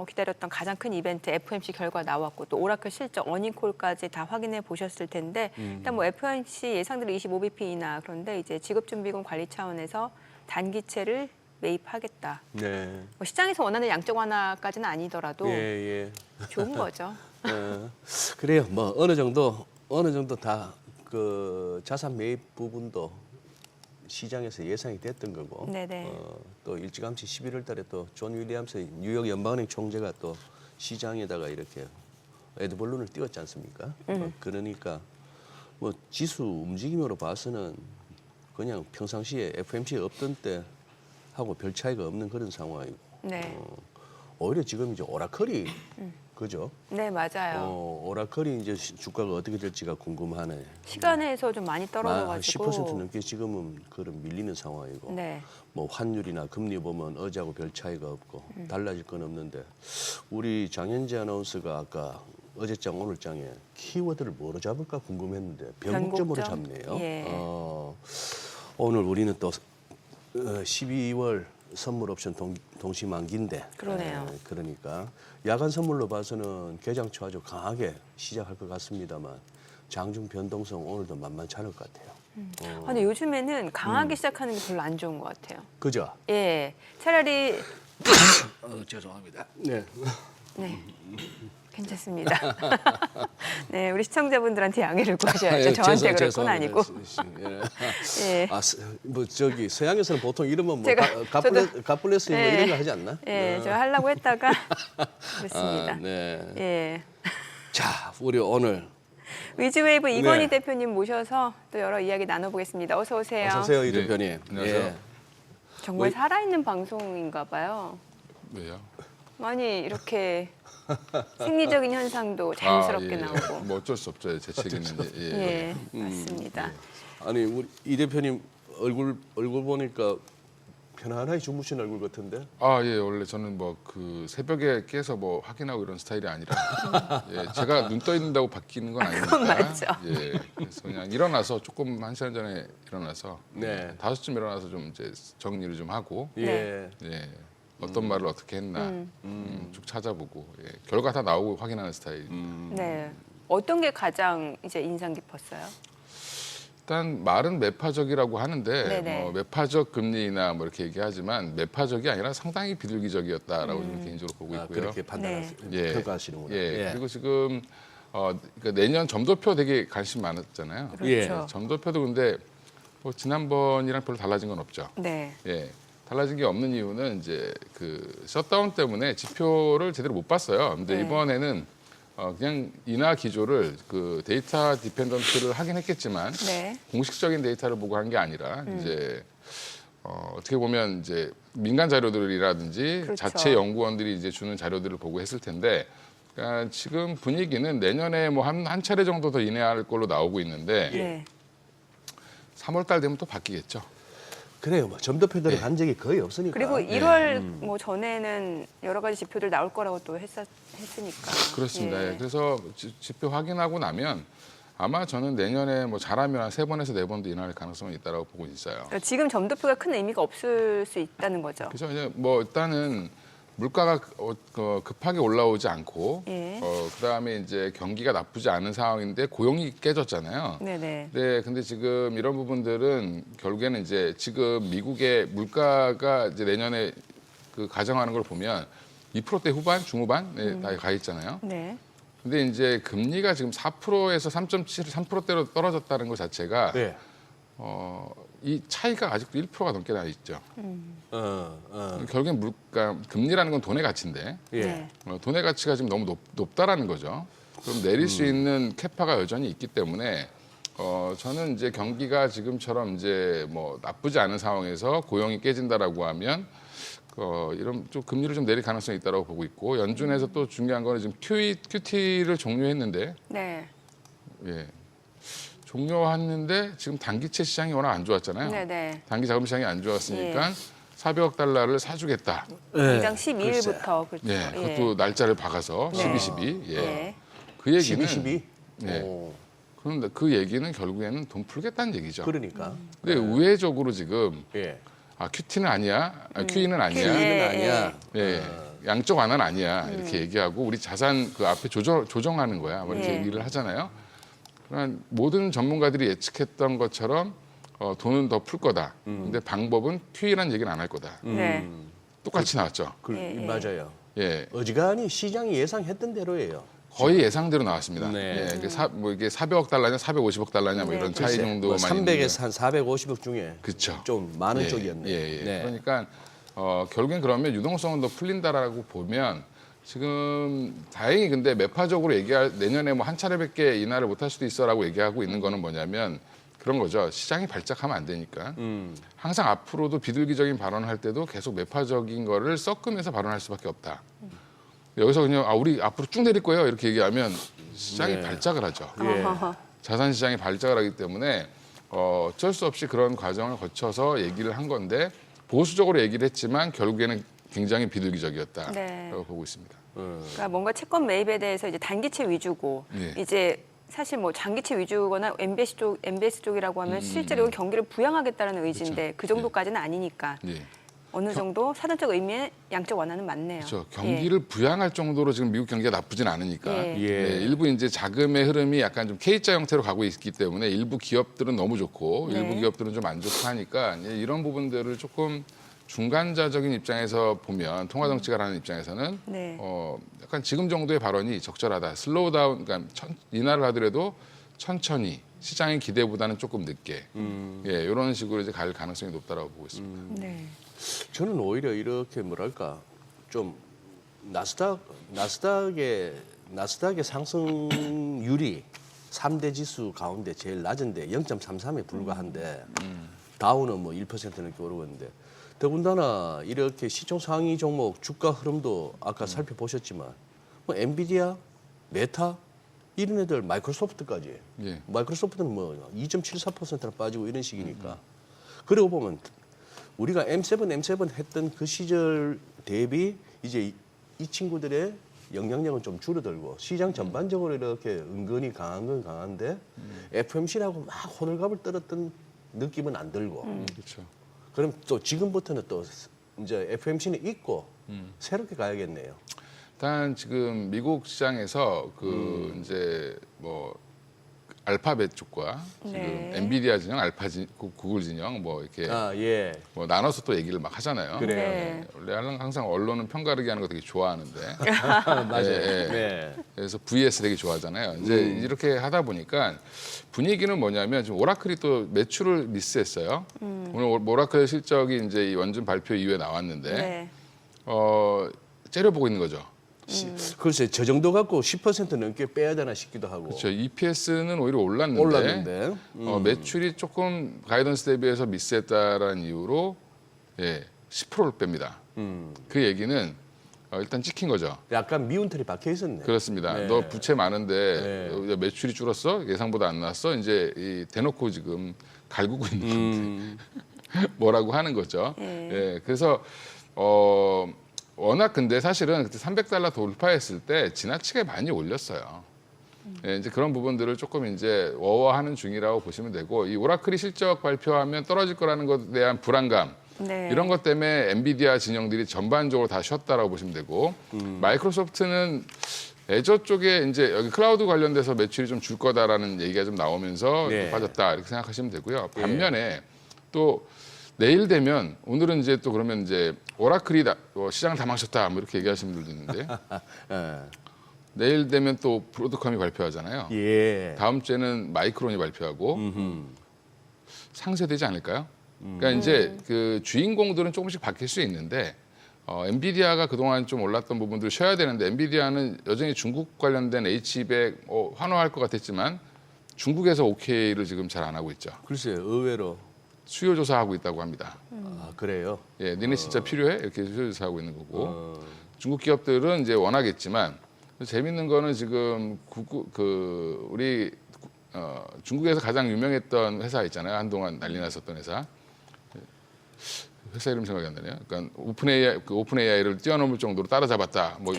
기다렸던 가장 큰 이벤트 FOMC 결과 나왔고 또 오라클 실적 어닝콜까지 다 확인해 보셨을 텐데 일단 FOMC 예상대로 25bp 인하 그런데 이제 지급준비금 관리 차원에서 단기채를 매입하겠다. 네. 시장에서 원하는 양적 완화까지는 아니더라도 예. 좋은 거죠. 그래요. 어느 정도 다 그 자산 매입 부분도 시장에서 예상이 됐던 거고. 네네. 또 일찌감치 11월 달에 또 존 윌리엄스 뉴욕 연방은행 총재가 또 시장에다가 이렇게 애드벌룬을 띄웠지 않습니까? 그러니까 지수 움직임으로 봐서는 그냥 평상시에 FOMC 없던 때 하고 별 차이가 없는 그런 상황이고. 네. 오히려 지금 이제 오라클이 그죠? 네, 맞아요. 오라클이 이제 주가가 어떻게 될지가 궁금하네. 시간에서 좀 많이 한 떨어져가지고. 10% 넘게 지금은 그런 밀리는 상황이고. 네. 뭐 환율이나 금리 보면 어제하고 별 차이가 없고 달라질 건 없는데 우리 장현지 아나운서가 아까 어제장 오늘장에 키워드를 뭐로 잡을까 궁금했는데 변곡점으로 변곡점? 잡네요. 예. 오늘 우리는 또 12월 선물 옵션 동시 만기인데 그러네요. 그러니까 야간 선물로 봐서는 개장초 아주 강하게 시작할 것 같습니다만 장중 변동성 오늘도 만만치 않을 것 같아요. 아, 근데 요즘에는 강하게 시작하는 게 별로 안 좋은 것 같아요. 그죠? 예, 차라리 죄송합니다. 네. 네, 괜찮습니다. 네, 우리 시청자분들한테 양해를 구하셔야죠. 저한테 그럴 건 아니고. 예. 뭐 저기 서양에서는 보통 이러면 뭐 제가- 갓블레스 뭐 예. 이런 거 하지 않나? 예, 저 하려고 했다가 그렇습니다. 네. 예. 자, 우리 오늘 위즈웨이브 이건희 네. 대표님 모셔서 또 여러 이야기 나눠보겠습니다. 어서 오세요. 어서 오세요, 이 네. 대표님. 안녕하세요. 정말 살아있는 방송인가 봐요. 왜요? 많이 이렇게 생리적인 현상도 자연스럽게 아, 예. 나오고. 뭐 어쩔 수 없죠. 제 책임인데. 예. 예, 맞습니다. 아니 우리 이 대표님 얼굴 보니까 편안하게 주무신 얼굴 같은데. 아, 예. 원래 저는 뭐 그 새벽에 깨서 뭐 확인하고 이런 스타일이 아니라 예, 제가 눈 떠 있는다고 바뀌는 건 아니니까. 그건 맞죠. 예. 그래서 그냥 일어나서 조금 한 시간 전에 일어나서 네. 5쯤 일어나서 좀 이제 정리를 좀 하고 예. 예. 어떤 말을 어떻게 했나 쭉 찾아보고 예. 결과 다 나오고 확인하는 스타일. 네. 어떤 게 가장 이제 인상 깊었어요? 일단 말은 매파적이라고 하는데 네네. 뭐 매파적 금리나 뭐 이렇게 얘기하지만 매파적이 아니라 상당히 비둘기적이었다라고 저는 개인적으로 보고 있고요. 그렇게 예. 평가하시는구나. 예. 그리고 지금 그러니까 내년 점도표 되게 관심 많았잖아요. 그렇죠. 예. 점도표도 근데 뭐 지난번이랑 별로 달라진 건 없죠. 네. 예. 달라진 게 없는 이유는 이제 그 셧다운 때문에 지표를 제대로 못 봤어요. 근데 네. 이번에는 그냥 인하 기조를 그 데이터 디펜던트를 하긴 했겠지만 네. 공식적인 데이터를 보고 한 게 아니라 이제 어떻게 보면 이제 민간 자료들이라든지 그렇죠. 자체 연구원들이 이제 주는 자료들을 보고 했을 텐데 그러니까 지금 분위기는 내년에 뭐 한 차례 정도 더 인하할 걸로 나오고 있는데 네. 3월 달 되면 또 바뀌겠죠. 그래요. 뭐 점도표들을 간 적이 거의 없으니까. 그리고 1월 뭐 전에는 여러 가지 지표들 나올 거라고 또 했으니까. 그렇습니다. 예. 예. 그래서 지표 확인하고 나면 아마 저는 내년에 뭐 잘하면 한 3번에서 4번도 인하할 가능성이 있다고 보고 있어요. 그러니까 지금 점도표가 큰 의미가 없을 수 있다는 거죠. 그래서 이제 뭐 일단은 물가가 급하게 올라오지 않고 예. 그다음에 이제 경기가 나쁘지 않은 상황인데 고용이 깨졌잖아요. 네네. 네, 근데 지금 이런 부분들은 결국에는 이제 지금 미국의 물가가 이제 내년에 그 가정하는 걸 보면 2%대 후반, 중후반에 다 가 있잖아요. 네. 근데 이제 금리가 지금 4%에서 3.7, 3%대로 떨어졌다는 것 자체가 네. 이 차이가 아직도 1%가 넘게 나 있죠. 어. 결국엔 물가 금리라는 건 돈의 가치인데 예. 네. 돈의 가치가 지금 너무 높다라는 거죠. 그럼 내릴 수 있는 캐파가 여전히 있기 때문에 저는 이제 경기가 지금처럼 이제 뭐 나쁘지 않은 상황에서 고용이 깨진다라고 하면 이런 좀 금리를 좀 내릴 가능성이 있다고 보고 있고 연준에서 또 중요한 거는 지금 QT를 종료했는데 네. 예. 종료했는데 지금 단기채 시장이 워낙 안 좋았잖아요. 네네. 단기 자금 시장이 안 좋았으니까 400억 달러를 사주겠다. 당장 12일부터 그렇죠. 예, 그것도 날짜를 박아서 12. 예. 예. 그 얘기는 12. 예. 오, 그런데 그 얘기는 결국에는 돈 풀겠다는 얘기죠. 그러니까. 근데 우회적으로 지금 예. QT는 아니야, QE는 아니야, 예. 이는 아니야. 예, 양적 완화는 아니야 이렇게 얘기하고 우리 자산 그 앞에 조정하는 거야. 뭐 이렇게 예. 얘기를 하잖아요. 그러니까 모든 전문가들이 예측했던 것처럼 돈은 더 풀 거다. 근데 방법은 QE라는 얘기는 안 할 거다. 네. 똑같이 나왔죠. 예. 맞아요. 예, 어지간히 시장이 예상했던 대로예요. 거의 예상대로 나왔습니다. 네. 예, 이게 400억 달러냐, 450억 달러냐 뭐 이런 차이 정도만 뭐 300에서 한 450억 중에 그렇죠. 좀 많은 쪽이었네. 예. 네. 그러니까 결국엔 그러면 유동성은 더 풀린다라고 보면 지금 다행히 근데 매파적으로 내년에 뭐 한 차례밖에 인하를 못할 수도 있어라고 얘기하고 있는 거는 뭐냐면 그런 거죠. 시장이 발작하면 안 되니까 항상 앞으로도 비둘기적인 발언을 할 때도 계속 매파적인 거를 섞으면서 발언할 수밖에 없다. 여기서 그냥 우리 앞으로 쭉 내릴 거예요 이렇게 얘기하면 시장이 발작을 하죠. 예. 자산 시장이 발작을 하기 때문에 어쩔 수 없이 그런 과정을 거쳐서 얘기를 한 건데 보수적으로 얘기를 했지만 결국에는 굉장히 비둘기적이었다라고 네. 보고 있습니다. 그러니까 뭔가 채권 매입에 대해서 이제 단기채 위주고 예. 이제 사실 뭐 장기채 위주거나 MBS 쪽이라고 하면 실제로 경기를 부양하겠다는 의지인데 그 정도까지는 아니니까 예. 어느 정도 사전적 의미의 양적 완화는 맞네요. 그렇죠. 경기를 부양할 정도로 지금 미국 경기가 나쁘진 않으니까 예. 예. 네, 일부 이제 자금의 흐름이 약간 좀 K자 형태로 가고 있기 때문에 일부 기업들은 너무 좋고 네. 일부 기업들은 좀 안 좋고 하니까 이런 부분들을 조금 중간자적인 입장에서 보면 통화 정치가라는 입장에서는 네. 약간 지금 정도의 발언이 적절하다. 슬로우 다운, 그러니까 인하를 하더라도 천천히 시장의 기대보다는 조금 늦게 예, 이런 식으로 이제 갈 가능성이 높다라고 보고 있습니다. 네. 저는 오히려 이렇게 뭐랄까 좀 나스닥의 상승률이 3대 지수 가운데 제일 낮은데 0.33에 불과한데 다우는 뭐 1% 넘게 오르고 있는데 더군다나 이렇게 시총 상위 종목 주가 흐름도 아까 살펴보셨지만 뭐 엔비디아, 메타 이런 애들 마이크로소프트까지 예. 마이크로소프트는 뭐 2.74%나 빠지고 이런 식이니까 그러고 보면 우리가 M7 했던 그 시절 대비 이제 이 친구들의 영향력은 좀 줄어들고 시장 전반적으로 이렇게 은근히 강한 건 강한데 FMC라고 막 호들갑을 떨었던 느낌은 안 들고 그렇죠. 그럼 또 지금부터는 또 이제 FMC는 있고 새롭게 가야겠네요. 일단 지금 미국 시장에서 이제 뭐 알파벳 쪽과 지금 네. 엔비디아 진영, 구글 진영 뭐 이렇게 예. 뭐 나눠서 또 얘기를 막 하잖아요. 그래요. 네. 원래 항상 언론은 편가르기 하는 거 되게 좋아하는데 맞아요. 예. 네. 그래서 VS 되게 좋아하잖아요. 이제 이렇게 하다 보니까 분위기는 뭐냐면 지금 오라클이 또 매출을 미스했어요. 오늘 오라클 실적이 이제 이 원준 발표 이후에 나왔는데 네. 째려보고 있는 거죠. 글쎄 저 정도 갖고 10% 넘게 빼야 되나 싶기도 하고. 그렇죠. EPS는 오히려 올랐는데, 올랐는데. 매출이 조금 가이던스 대비해서 미스했다라는 이유로 10%를 뺍니다. 그 얘기는 일단 찍힌 거죠. 약간 미운 털이 박혀 있었네. 그렇습니다. 네. 너 부채 많은데 매출이 줄었어? 예상보다 안 나왔어? 이제 대놓고 지금 갈구고 있는 건데 뭐라고 하는 거죠. 그래서 워낙 근데 사실은 그때 $300 돌파했을 때 지나치게 많이 올렸어요. 이제 그런 부분들을 조금 이제 워워하는 중이라고 보시면 되고 이 오라클이 실적 발표하면 떨어질 거라는 것에 대한 불안감 네. 이런 것 때문에 엔비디아 진영들이 전반적으로 다 쉬었다라고 보시면 되고 마이크로소프트는 애저 쪽에 이제 여기 클라우드 관련돼서 매출이 좀 줄 거다라는 얘기가 좀 나오면서 네. 빠졌다 이렇게 생각하시면 되고요. 반면에 또 내일 되면 오늘은 이제 또 그러면 이제 오라클이 시장을 다 망쳤다 뭐 이렇게 얘기하시는 분들도 있는데 내일 되면 또 브로드컴이 발표하잖아요. 예. 다음 주에는 마이크론이 발표하고 상쇄되지 않을까요? 그러니까 이제 그 주인공들은 조금씩 바뀔 수 있는데 엔비디아가 그동안 좀 올랐던 부분들을 쉬어야 되는데 엔비디아는 여전히 중국 관련된 H200 환호할 것 같았지만 중국에서 OK를 지금 잘 안 하고 있죠. 글쎄 의외로 수요 조사하고 있다고 합니다. 아 그래요. 예, 니네 진짜 필요해? 이렇게 수요 조사하고 있는 거고 중국 기업들은 이제 원하겠지만 재밌는 거는 지금 우리 중국에서 가장 유명했던 회사 있잖아요. 한동안 난리 났었던 회사. 회사 이름 생각이 안 나네요. 그러니까 오픈AI를 뛰어넘을 정도로 따라잡았다. 뭐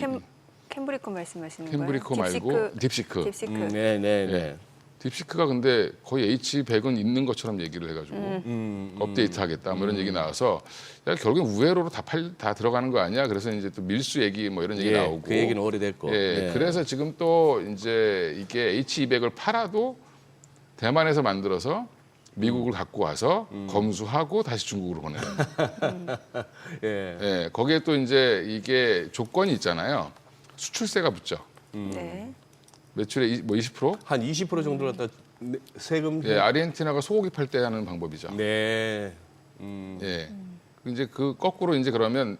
캠브리코 말씀하시는 캠브리코 거예요? 말고 딥시크. 딥시크. 네네네. 딥시크가 근데 거의 H100은 있는 것처럼 얘기를 해가지고 업데이트하겠다 뭐 이런 얘기 나와서 야, 결국엔 우회로로 다 들어가는 거 아니야? 그래서 이제 또 밀수 얘기 뭐 이런 얘기 예, 나오고 그 얘기는 오래됐고. 네. 그래서 지금 또 이제 이게 H200을 팔아도 대만에서 만들어서 미국을 갖고 와서 검수하고 다시 중국으로 보내는. 예. 거기에 또 이제 이게 조건이 있잖아요. 수출세가 붙죠. 네. 매출의 뭐 20%? 한 20% 정도 갖다 세금. 아르헨티나가 소고기 팔 때 하는 방법이죠. 네. 이제 그 거꾸로 이제 그러면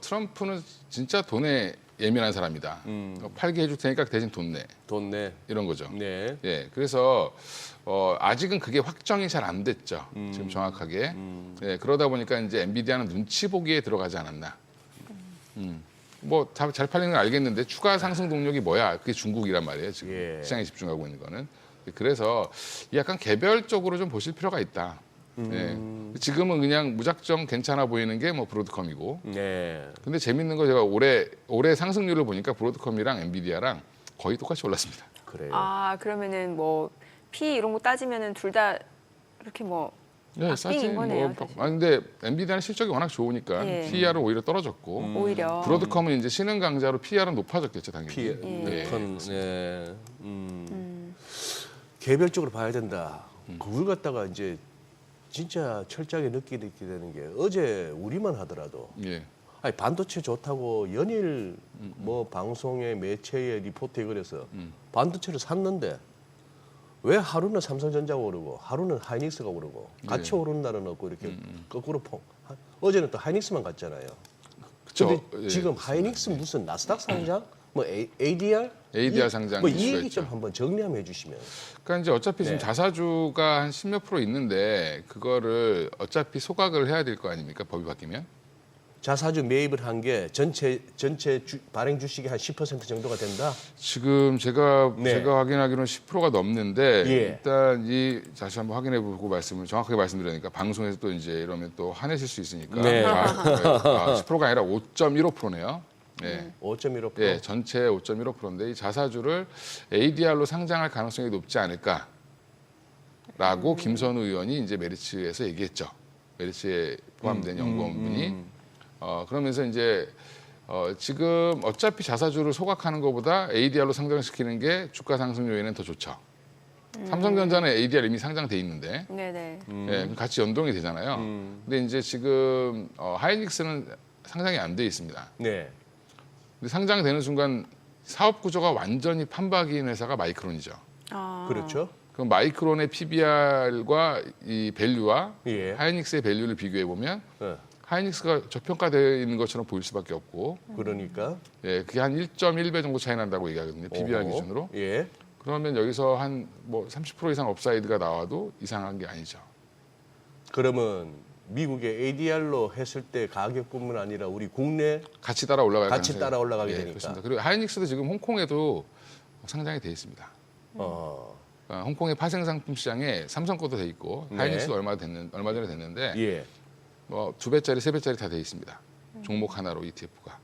트럼프는 진짜 돈에 예민한 사람이다. 팔게 해줄 테니까 대신 돈 내. 돈 내. 이런 거죠. 네. 그래서 아직은 그게 확정이 잘 안 됐죠. 지금 정확하게. 그러다 보니까 이제 엔비디아는 눈치 보기에 들어가지 않았나. 뭐 잘 팔리는 건 알겠는데 추가 상승 동력이 뭐야? 그게 중국이란 말이에요. 지금 예. 시장에 집중하고 있는 거는. 그래서 약간 개별적으로 좀 보실 필요가 있다. 예. 지금은 그냥 무작정 괜찮아 보이는 게 뭐 브로드컴이고. 네. 근데 재밌는 거 제가 올해 상승률을 보니까 브로드컴이랑 엔비디아랑 거의 똑같이 올랐습니다. 그래요. 아, 그러면은 뭐 P 이런 거 따지면은 둘 다 이렇게 뭐 악빙인 거네요, 사실. 근데 엔비디아는 실적이 워낙 좋으니까 예. PER은 오히려 떨어졌고 오히려. 브로드컴은 이제 신흥 강자로 PER은 높아졌겠죠, 당연히. 피해 예. 네. 개별적으로 봐야 된다. 그걸 갖다가 이제 진짜 철저하게 느끼게 되는 게 어제 우리만 하더라도 예. 아니 반도체 좋다고 연일 뭐 방송에 매체에 리포트에 그래서 반도체를 샀는데 왜 하루는 삼성전자가 오르고 하루는 하이닉스가 오르고 같이 네. 오르는 날은 없고 이렇게 거꾸로 어제는 또 하이닉스만 갔잖아요. 그렇죠. 근데 지금 하이닉스 무슨 나스닥 상장? 뭐 ADR? ADR 상장 뭐이 이슈가 얘기 있죠. 좀 한번 정리하면 해주시면. 그러니까 이제 어차피 지금 네. 자사주가 한 10몇 프로 있는데 그거를 어차피 소각을 해야 될 거 아닙니까? 법이 바뀌면. 자사주 매입을 한 게 전체 발행 주식의 한 10% 정도가 된다. 지금 제가 네. 확인하기로는 10%가 넘는데 예. 일단 다시 한번 확인해 보고 정확하게 말씀드리니까 방송에서 또 이제 이러면 또 화내실 수 있으니까 네. 10%가 아니라 5.15%네요. 네. 5.15%. 예, 전체 5.15%인데 이 자사주를 ADR로 상장할 가능성이 높지 않을까라고 김선우 의원이 이제 메리츠에서 얘기했죠. 메리츠에 포함된 연구원분이 그러면서 이제 지금 어차피 자사주를 소각하는 것보다 ADR로 상장시키는 게 주가 상승 요인은 더 좋죠. 삼성전자는 ADR 이미 상장돼 있는데 네네. 예, 그럼 같이 연동이 되잖아요. 근데 이제 지금 하이닉스는 상장이 안 돼 있습니다. 네. 근데 상장되는 순간 사업 구조가 완전히 판박이인 회사가 마이크론이죠. 아. 그렇죠. 그럼 마이크론의 PBR과 이 밸류와 예. 하이닉스의 밸류를 비교해 보면 네. 하이닉스가 저평가되어 있는 것처럼 보일 수밖에 없고, 그러니까. 예, 그게 한 1.1배 정도 차이 난다고 얘기하거든요. PBR 어허. 기준으로. 예. 그러면 여기서 한 뭐 30% 이상 업사이드가 나와도 이상한 게 아니죠. 그러면 미국의 ADR로 했을 때 가격뿐만 아니라 우리 국내 같이 따라 올라갈 같이 가능성이- 따라 올라가게 예, 되니까. 그렇습니다. 그리고 하이닉스도 지금 홍콩에도 상장이 돼 있습니다. 홍콩의 파생 상품 시장에 삼성 것도 돼 있고 네. 하이닉스도 얼마 전에 됐는데 예. 뭐 2배짜리, 3배짜리 다 돼 있습니다. 종목 하나로 ETF가.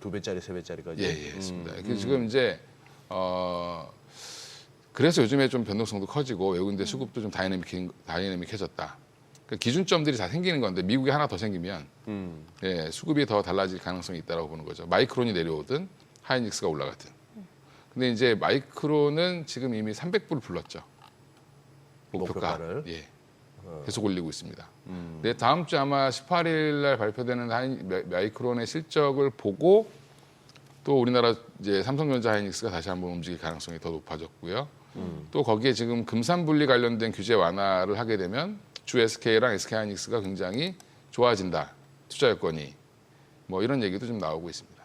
2배짜리, 3배짜리까지. 예, 있습니다. 지금 이제 그래서 요즘에 좀 변동성도 커지고 외국인들 수급도 좀 다이내믹해졌다. 그 기준점들이 다 생기는 건데 미국에 하나 더 생기면 예, 수급이 더 달라질 가능성이 있다고 보는 거죠. 마이크론이 내려오든 하이닉스가 올라가든. 근데 이제 마이크론은 지금 이미 300불 불렀죠. 목표가. 목표가를. 예. 계속 올리고 있습니다. 근데 다음 주 아마 18일 날 발표되는 마이크론의 실적을 보고 또 우리나라 이제 삼성전자 하이닉스가 다시 한번 움직일 가능성이 더 높아졌고요. 또 거기에 지금 금산분리 관련된 규제 완화를 하게 되면 주 SK랑 SK 하이닉스가 굉장히 좋아진다. 투자 여건이. 뭐 이런 얘기도 좀 나오고 있습니다.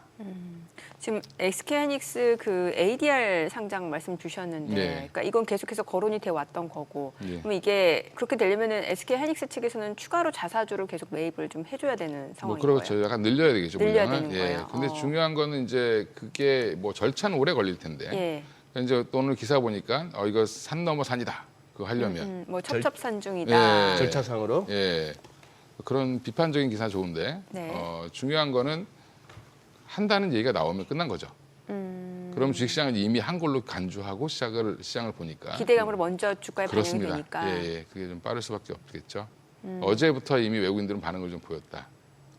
지금 SK하이닉스 그 ADR 상장 말씀 주셨는데, 네. 그러니까 이건 계속해서 거론이 돼 왔던 거고, 예. 그럼 이게 그렇게 되려면은 SK하이닉스 측에서는 추가로 자사주를 계속 매입을 좀 해줘야 되는 뭐 상황인 그렇죠. 거예요. 약간 늘려야 되겠죠. 늘려야 물량을. 되는 거예요. 근데 어. 중요한 거는 이제 그게 뭐 절차는 오래 걸릴 텐데. 예. 이제 또 오늘 기사 보니까 이거 산 넘어 산이다. 그거 하려면. 뭐 첩첩산중이다. 예. 절차상으로. 예. 그런 비판적인 기사 좋은데 네. 중요한 거는 한다는 얘기가 나오면 끝난 거죠. 그럼 주식시장은 이미 한 걸로 간주하고 시장을 보니까 기대감으로 먼저 주가에 반영이 그렇습니다. 되니까. 예, 그게 좀 빠를 수밖에 없겠죠. 어제부터 이미 외국인들은 반응을 좀 보였다.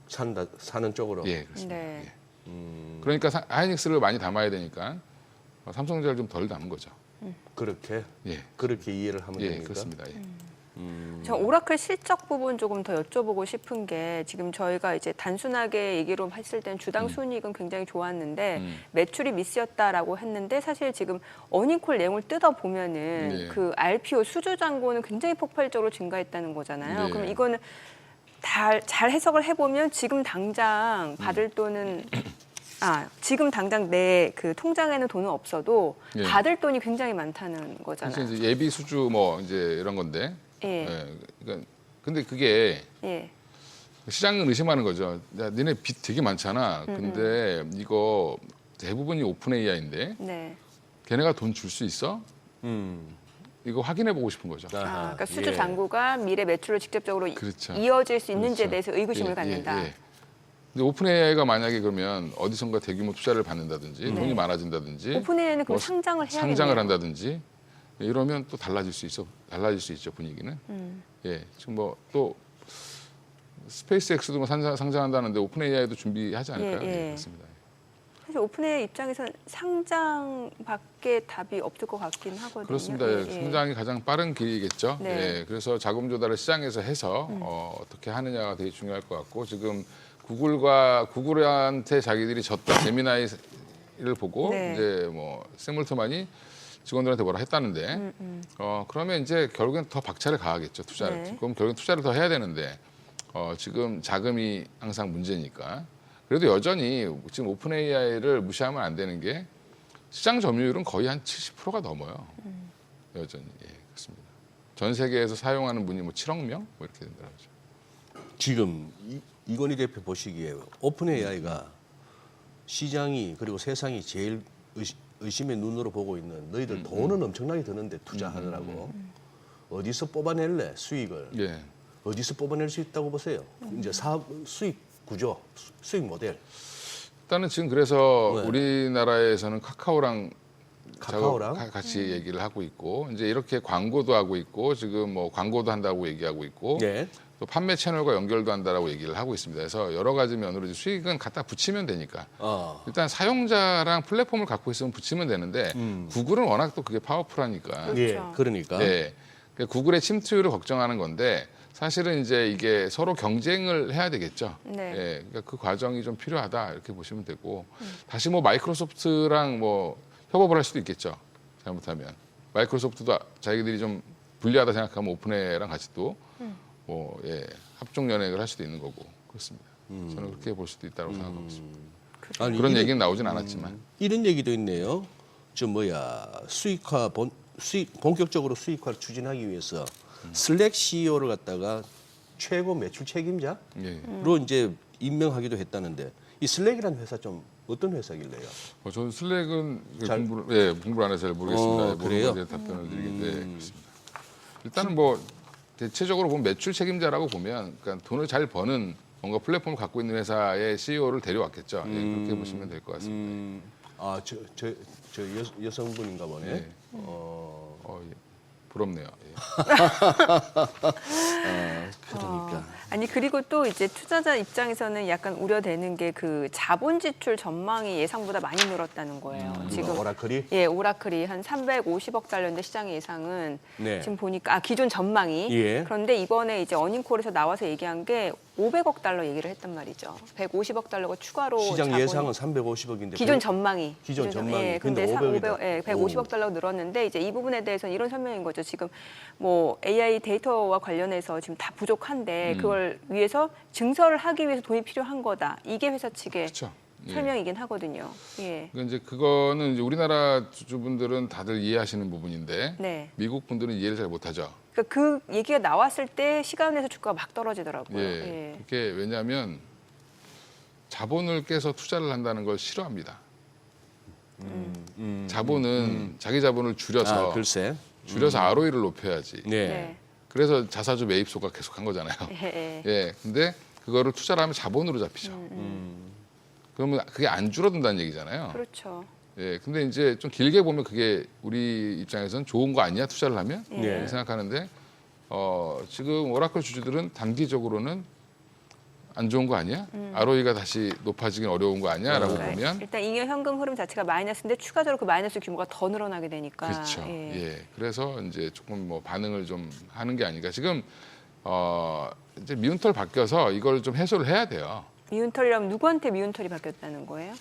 사는 쪽으로. 예, 그렇습니다. 네. 예. 그러니까 하이닉스를 많이 담아야 되니까 삼성전자를 좀 덜 담은 거죠. 그렇게 예, 그렇게 이해를 하면 예, 됩니까? 그렇습니다. 예. 저 오라클 실적 부분 조금 더 여쭤보고 싶은 게 지금 저희가 이제 단순하게 얘기로 했을 때는 주당 순이익은 굉장히 좋았는데 매출이 미스였다라고 했는데 사실 지금 어닝콜 내용을 뜯어 보면은 네. 그 RPO 수주 잔고는 굉장히 폭발적으로 증가했다는 거잖아요. 네. 그럼 이거는 잘 해석을 해보면 지금 당장 받을 돈은 지금 당장 내 그 통장에는 돈은 없어도 예. 받을 돈이 굉장히 많다는 거잖아요. 그래서 이제 예비 수주 뭐 이제 이런 건데. 예. 예. 그러니까 근데 그게 예. 시장은 의심하는 거죠. 야, 니네 빚 되게 많잖아. 근데 이거 대부분이 오픈 AI인데 네. 걔네가 돈 줄 수 있어? 이거 확인해 보고 싶은 거죠. 그러니까 수주 잔고가 미래 매출을 직접적으로 그렇죠. 이어질 수 있는지에 그렇죠. 대해서 의구심을 예, 갖는다. 예, 예. 근데 오픈 AI가 만약에 그러면 어디선가 대규모 투자를 받는다든지 돈이 많아진다든지 오픈 AI는 그럼 뭐 상장을 해야겠네요. 상장을 한다든지 이러면 또 달라질 수 있죠 분위기는. 예, 지금 뭐 또 스페이스X도 뭐 상장한다는데 오픈 AI도 준비하지 않을까요? 예, 예. 예, 그렇습니다. 사실 오픈 AI 입장에서는 상장밖에 답이 없을 것 같긴 하거든요. 그렇습니다. 예, 예. 상장이 가장 빠른 길이겠죠. 네. 예, 그래서 자금 조달을 시장에서 해서 어떻게 하느냐가 되게 중요할 것 같고 지금 구글한테 자기들이 졌다 제미나이를 보고 네. 이제 뭐 세물트만이 직원들한테 뭐라 했다는데 그러면 이제 결국엔 더 박차를 가하겠죠 투자를. 네. 그럼 결국엔 투자를 더 해야 되는데 지금 자금이 항상 문제니까. 그래도 여전히 지금 오픈 AI를 무시하면 안 되는 게 시장 점유율은 거의 한 70%가 넘어요. 여전히. 예, 그렇습니다. 전 세계에서 사용하는 분이 뭐 7억 명? 뭐 이렇게 된다고 하죠. 지금 이건희 대표 보시기에 오픈 AI가 시장이 그리고 세상이 제일 의심의 눈으로 보고 있는 너희들 돈은 엄청나게 드는데 투자하느라고 어디서 뽑아낼래 수익을 예. 어디서 뽑아낼 수 있다고 보세요. 이제 사업 수익 구조, 수익 모델. 일단은 지금 그래서 네. 우리나라에서는 카카오랑 같이 음. 얘기를 하고 있고 이제 이렇게 광고도 하고 있고 지금 뭐 광고도 한다고 얘기하고 있고 네. 또 판매 채널과 연결도 한다라고 얘기를 하고 있습니다. 그래서 여러 가지 면으로 이제 수익은 갖다 붙이면 되니까 일단 사용자랑 플랫폼을 갖고 있으면 붙이면 되는데 구글은 워낙 또 그게 파워풀하니까 그렇죠. 예, 그러니까. 네. 그러니까 구글의 침투율을 걱정하는 건데 사실은 이제 이게 서로 경쟁을 해야 되겠죠. 네. 예, 그러니까 그 과정이 좀 필요하다 이렇게 보시면 되고 다시 뭐 마이크로소프트랑 뭐 협업을 할 수도 있겠죠. 잘못하면 마이크로소프트도 자기들이 좀 불리하다 생각하면 오픈AI랑 같이 또 뭐 합종 연행을 할 수도 있는 거고 그렇습니다. 저는 그렇게 볼 수도 있다고 생각하고 있습니다. 아니, 그런 이런- 얘기는 나오진 않았지만 이런 얘기도 있네요. 본격적으로 수익화를 추진하기 위해서 슬랙 CEO를 갖다가 최고 매출 책임자로 예. 이제 임명하기도 했다는데 이 슬랙이라는 회사 좀 어떤 회사길래요? 저는 슬랙은 잘- 공부를 안 해서 잘 모르겠습니다. 그래요? 모르고 이제 답변을 드리겠는데 그렇습니다. 일단은 뭐 대체적으로 보면 매출 책임자라고 보면 그러니까 돈을 잘 버는 뭔가 플랫폼을 갖고 있는 회사의 CEO를 데려왔겠죠. 예, 그렇게 보시면 될 것 같습니다. 저 여성분인가 보네. 예. 예. 부럽네요. 예. 그러니까. 아니 그리고 또 이제 투자자 입장에서는 약간 우려되는 게 그 자본 지출 전망이 예상보다 많이 늘었다는 거예요. 지금 오라클이? 예, 오라클이 한 350억 달러인데 시장 예상은 네. 지금 보니까 기존 전망이 예. 그런데 이번에 이제 어닝콜에서 나와서 얘기한 게 500억 달러 얘기를 했단 말이죠. 150억 달러가 추가로 시장 자본이- 예상은 350억인데 기존 전망이 기존 전망이. 예, 근데 근데 500억 이다. 150억 달러 늘었는데 이제 이 부분에 대해서는 이런 설명인 거죠. 지금 뭐 AI 데이터와 관련해서 지금 다 부족한데 그걸 위해서 증설을 하기 위해서 돈이 필요한 거다. 이게 회사 측의 그렇죠. 예. 설명이긴 하거든요. 예. 그러니까 이제 그거는 이제 우리나라 주주분들은 다들 이해하시는 부분인데 네. 미국 분들은 이해를 잘 못하죠. 그러니까 그 얘기가 나왔을 때 시간에서 주가가 막 떨어지더라고요. 예. 예. 그게 왜냐하면 자본을 깨서 투자를 한다는 걸 싫어합니다. 자본은 자기 자본을 줄여서 글쎄. ROE를 높여야지. 네. 네. 그래서 자사주 매입소가 계속 한 거잖아요. 예. 예. 예. 근데 그거를 투자를 하면 자본으로 잡히죠. 그러면 그게 안 줄어든다는 얘기잖아요. 그렇죠. 예. 근데 이제 좀 길게 보면 그게 우리 입장에서는 좋은 거 아니야? 투자를 하면? 예. 네. 생각하는데 지금 오라클 주주들은 단기적으로는 안 좋은 거 아니야? ROE가 다시 높아지긴 어려운 거 아니야? 라고 그러니까 보면 일단 잉여 현금 흐름 자체가 마이너스인데 추가적으로 그 마이너스 규모가 더 늘어나게 되니까. 그렇죠. 예. 예. 그래서 이제 조금 뭐 반응을 좀 하는 게 아닌가. 지금 이제 미운털 바뀌어서 이걸 좀 해소를 해야 돼요. 미운털이라면 누구한테 미운털이 바뀌었다는 거예요?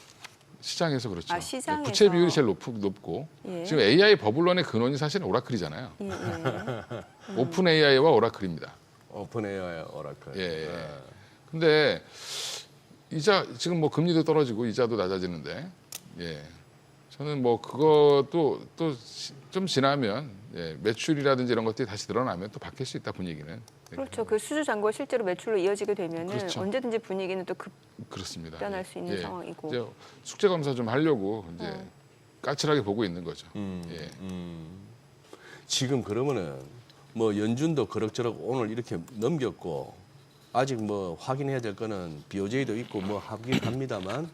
시장에서 그렇죠. 아, 시장에서. 부채 비율이 제일 높고 예. 지금 AI 버블런의 근원이 사실은 오라클이잖아요. 예, 예. 오픈 AI와 오라클입니다. 오픈 AI 오라클. 예. 근데 이자 지금 뭐 금리도 떨어지고 이자도 낮아지는데 예. 저는 뭐 그것도 또 좀 지나면 예, 매출이라든지 이런 것들이 다시 늘어나면 또 바뀔 수 있다 분위기는. 네, 그렇죠. 그 수주 잔고가 실제로 매출로 이어지게 되면은 그렇죠. 언제든지 분위기는 또 그렇습니다. 급변할 수 있는 예. 상황이고. 이제 숙제 검사 좀 하려고 이제 까칠하게 보고 있는 거죠. 예. 지금 그러면은 뭐 연준도 그럭저럭 오늘 이렇게 넘겼고 아직 뭐 확인해야 될 거는 BOJ도 있고 뭐 하긴 합니다만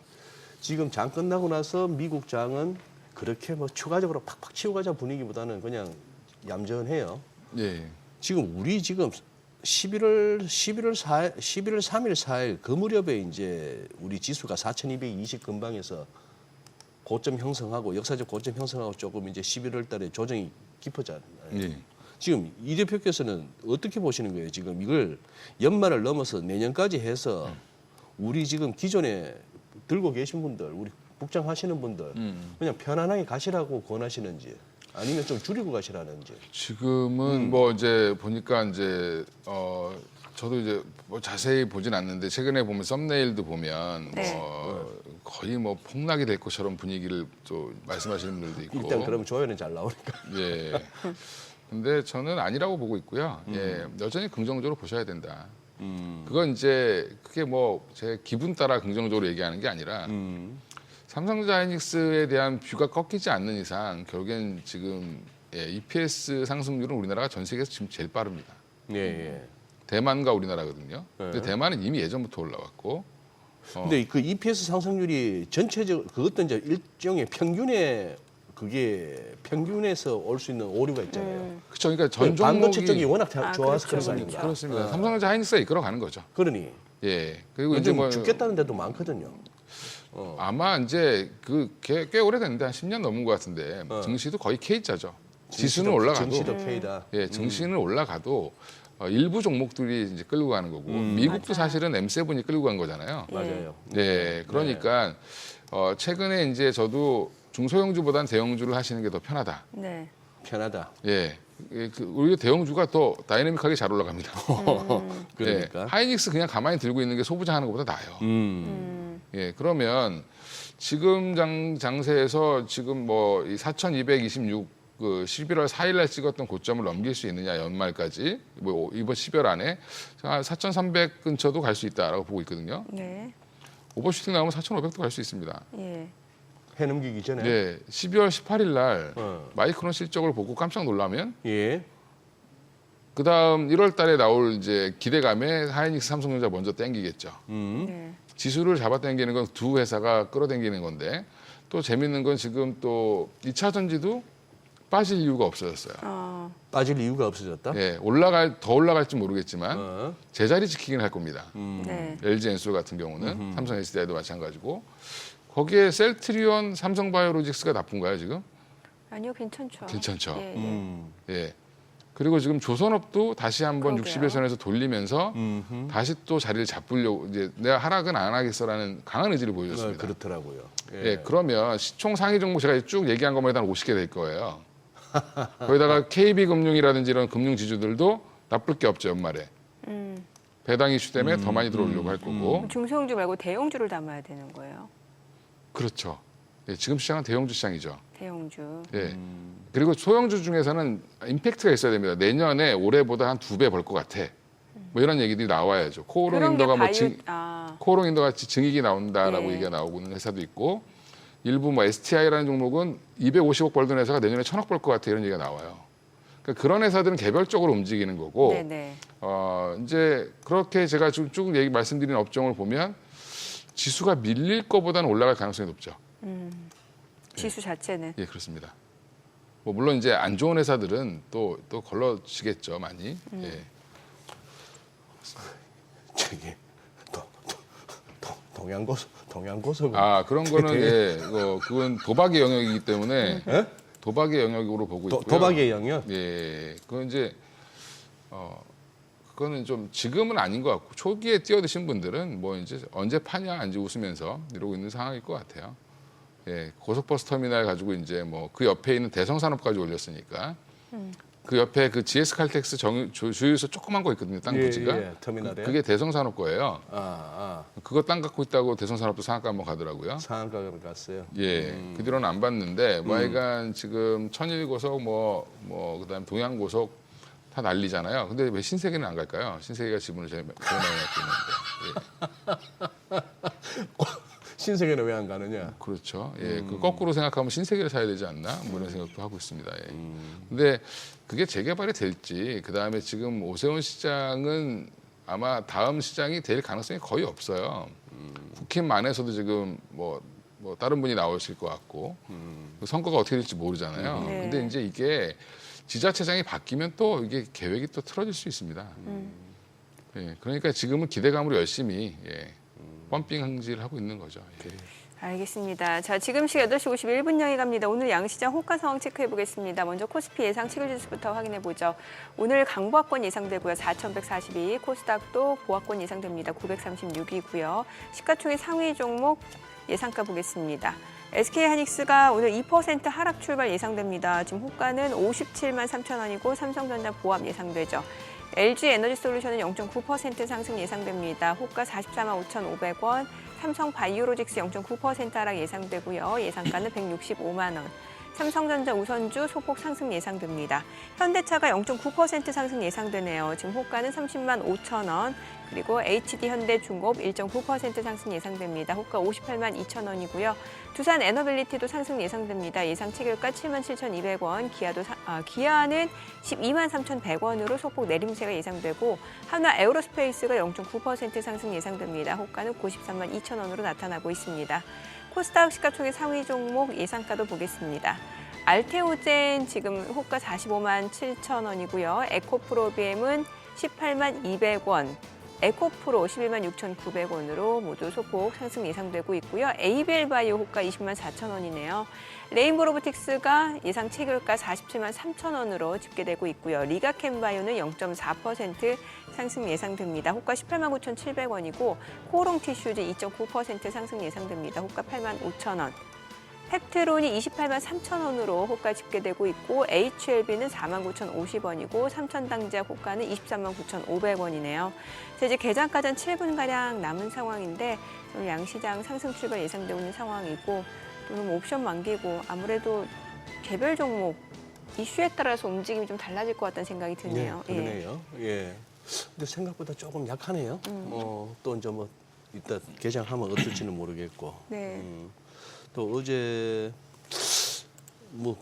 지금 장 끝나고 나서 미국 장은 그렇게 뭐 추가적으로 팍팍 치고 가자 분위기보다는 그냥 얌전해요. 예. 지금 우리 지금 11월 3일 4일 그 무렵에 이제 우리 지수가 4,220 근방에서 고점 형성하고 역사적 고점 형성하고 조금 이제 11월 달에 조정이 깊어졌잖아요. 예. 지금 이 대표께서는 어떻게 보시는 거예요? 지금 이걸 연말을 넘어서 내년까지 해서 우리 지금 기존에 들고 계신 분들, 우리 복장하시는 분들 그냥 편안하게 가시라고 권하시는지 아니면 좀 줄이고 가시라는지. 지금은 뭐 이제 보니까 이제 저도 이제 뭐 자세히 보진 않는데 최근에 보면 썸네일도 보면 네. 거의 뭐 폭락이 될 것처럼 분위기를 또 말씀하시는 분들도 있고. 일단 그럼 조회는 잘 나오니까. 예. 근데 저는 아니라고 보고 있고요. 예. 여전히 긍정적으로 보셔야 된다. 그건 이제 그게 뭐 제 기분 따라 긍정적으로 얘기하는 게 아니라 삼성전자 하이닉스에 대한 뷰가 꺾이지 않는 이상 결국엔 지금 예, EPS 상승률은 우리나라가 전 세계에서 지금 제일 빠릅니다. 예, 예. 대만과 우리나라거든요. 근데 대만은 이미 예전부터 올라왔고. 근데 그 EPS 상승률이 전체적 그것도 이제 일종의 평균에서 올 수 있는 오류가 있잖아요. 그렇죠. 그러니까 전 반도체 쪽이 종목이 워낙 좋아서 그런 거 그렇죠. 아닌가? 그렇습니다. 삼성전자 하이닉스가 이끌어가는 거죠. 그러니 예. 그리고 이제 요즘 뭐 죽겠다는 데도 많거든요. 아마 이제 꽤 오래됐는데 한 10년 넘은 것 같은데 증시도 거의 K자죠. 지수는 올라가도 증시도 K다. 예, 증시는 올라가도 일부 종목들이 이제 끌고 가는 거고 미국도 사실은 M7이 끌고 간 거잖아요. 맞아요. 네, 그러니까 최근에 이제 저도 중소형주보다는 대형주를 하시는 게 더 편하다. 네. 편하다. 예, 오히려 대형주가 더 다이내믹하게 잘 올라갑니다. 그러니까. 예, 하이닉스 그냥 가만히 들고 있는 게 소부장하는 것보다 나아요. 예, 그러면 지금 장세에서 지금 뭐 이 4,226 그 11월 4일 날 찍었던 고점을 넘길 수 있느냐 연말까지 뭐 이번 10월 안에 4,300 근처도 갈 수 있다라고 보고 있거든요. 네. 오버슈팅 나오면 4,500도 갈 수 있습니다. 예. 해 넘기기 전에. 네, 12월 18일 날 마이크론 실적을 보고 깜짝 놀라면 예. 그다음 1월 달에 나올 이제 기대감에 하이닉스, 삼성전자 먼저 땡기겠죠. 네. 지수를 잡아당기는 건 두 회사가 끌어당기는 건데 또 재밌는 건 지금 또 2차 전지도 빠질 이유가 없어졌어요. 빠질 이유가 없어졌다. 예, 더 올라갈지 모르겠지만 제자리 지키긴 할 겁니다. 네. LG 엔솔 같은 경우는 삼성 SDI도 마찬가지고 거기에 셀트리온, 삼성바이오로직스가 나쁜가요 지금? 아니요, 괜찮죠. 괜찮죠. 예, 예. 예. 그리고 지금 조선업도 다시 한번 그러게요. 60일선에서 돌리면서 다시 또 자리를 잡으려고 이제 내가 하락은 안 하겠어라는 강한 의지를 보여줬습니다. 그렇더라고요. 예, 그러면 시총 상위 종목 제가 쭉 얘기한 것만 해도 한 50개 될 거예요. 거기다가 KB금융이라든지 이런 금융 지주들도 나쁠 게 없죠 연말에. 배당 이슈 때문에 더 많이 들어오려고 할 거고. 중소형주 말고 대형주를 담아야 되는 거예요. 그렇죠. 예, 지금 시장은 대형주 시장이죠. 대형주. 예. 그리고 소형주 중에서는 임팩트가 있어야 됩니다. 내년에 올해보다 한 2배 벌 것 같아. 뭐 이런 얘기들이 나와야죠. 그런 게 코오롱인더가 바이오. 코오롱인더 같이 증익이 나온다라고 네. 얘기가 나오고 있는 회사도 있고 일부 뭐 STI라는 종목은 250억 벌던 회사가 내년에 1,000억 벌 것 같아 이런 얘기가 나와요. 그러니까 그런 회사들은 개별적으로 움직이는 거고 네네. 이제 그렇게 제가 쭉 말씀드린 업종을 보면 지수가 밀릴 거보다는 올라갈 가능성이 높죠. 지수 자체는. 예, 그렇습니다. 뭐 물론 이제 안 좋은 회사들은 또 걸러지겠죠 많이. 예. 저기 동양고속. 아 그런 거는 예, 그건 도박의 영역이기 때문에 도박의 영역으로 보고 있고요. 도박의 영역. 예, 그건 이제 그거는 좀 지금은 아닌 것 같고 초기에 뛰어드신 분들은 뭐 이제 언제 파냐 이제 웃으면서 이러고 있는 상황일 것 같아요. 예, 고속버스 터미널 가지고 이제 뭐 그 옆에 있는 대성산업까지 올렸으니까. 그 옆에 그 GS 칼텍스 주유소 조그만 거 있거든요. 땅 부지가. 예, 터미널에. 그게 대성산업 거예요. 아, 그거 땅 갖고 있다고 대성산업도 상한가 한번 가더라고요. 상한가를 갔어요. 예, 그 뒤로는 안 봤는데 뭐 하여간 지금 천일고속 그다음 동양고속 다 난리잖아요. 근데 왜 신세계는 안 갈까요? 신세계가 지분을 제일 많이 갖고 있는데. 신세계는 왜 안 가느냐? 그렇죠. 예, 그 거꾸로 생각하면 신세계를 사야 되지 않나? 뭐 이런 생각도 하고 있습니다. 예. 근데 그게 재개발이 될지, 그 다음에 지금 오세훈 시장은 아마 다음 시장이 될 가능성이 거의 없어요. 국힘 안에서도 지금 뭐 다른 분이 나오실 것 같고, 선거가 어떻게 될지 모르잖아요. 네. 근데 이제 이게 지자체장이 바뀌면 또 이게 계획이 또 틀어질 수 있습니다. 예, 그러니까 지금은 기대감으로 열심히 펌핑 항지를 하고 있는 거죠. 예. 알겠습니다. 자, 지금 시각 8시 51분 향해 갑니다. 오늘 양시장 호가 상황 체크해 보겠습니다. 먼저 코스피 예상 치료지수부터 확인해 보죠. 오늘 강보합권 예상되고요. 4,142. 코스닥도 보합권 예상됩니다. 936이고요. 시가총액 상위 종목 예상가 보겠습니다. SK하이닉스가 오늘 2% 하락 출발 예상됩니다. 지금 호가는 57만 3천 원이고 삼성전자 보합 예상되죠. LG에너지솔루션은 0.9% 상승 예상됩니다. 호가 44만 5,500원, 삼성바이오로직스 0.9% 하락 예상되고요. 예상가는 165만 원. 삼성전자 우선주 소폭 상승 예상됩니다. 현대차가 0.9% 상승 예상되네요. 지금 호가는 30만 5천 원. 그리고 HD현대중공업 1.9% 상승 예상됩니다. 호가 58만 2천 원이고요. 두산 에너빌리티도 상승 예상됩니다. 예상 체결가 7만 7,200원, 기아는 12만 3,100원으로 소폭 내림세가 예상되고 한화 에어로스페이스가 0.9% 상승 예상됩니다. 호가는 93만 2천 원으로 나타나고 있습니다. 코스닥 시가총액 상위 종목 예상가도 보겠습니다. 알테오젠 지금 호가 45만 7천 원이고요. 에코프로비엠은 18만 200원. 에코프로 11만 6,900원으로 모두 소폭 상승 예상되고 있고요. ABL바이오 호가 20만 4천 원이네요. 레인보로보틱스가 예상 체결가 47만 3천 원으로 집계되고 있고요. 리가캠바이오는 0.4% 상승 예상됩니다. 호가 18만 9,700원이고 코오롱티슈즈 2.9% 상승 예상됩니다. 호가 8만 5천 원. 펩트론이 28만 3천 원으로 호가 집계되고 있고 HLB는 4만 9,050원이고 삼천당제약 호가는 23만 9,500원이네요. 이제 개장까지 한 7분가량 남은 상황인데 오늘 양시장 상승 출발 예상되고 있는 상황이고 오늘 옵션 만기고 아무래도 개별 종목 이슈에 따라서 움직임이 좀 달라질 것 같다는 생각이 드네요. 네, 그러네요. 예. 근데 생각보다 조금 약하네요. 또 이제 뭐 이따 개장하면 어떨지는 모르겠고. 네. 또 어제 뭐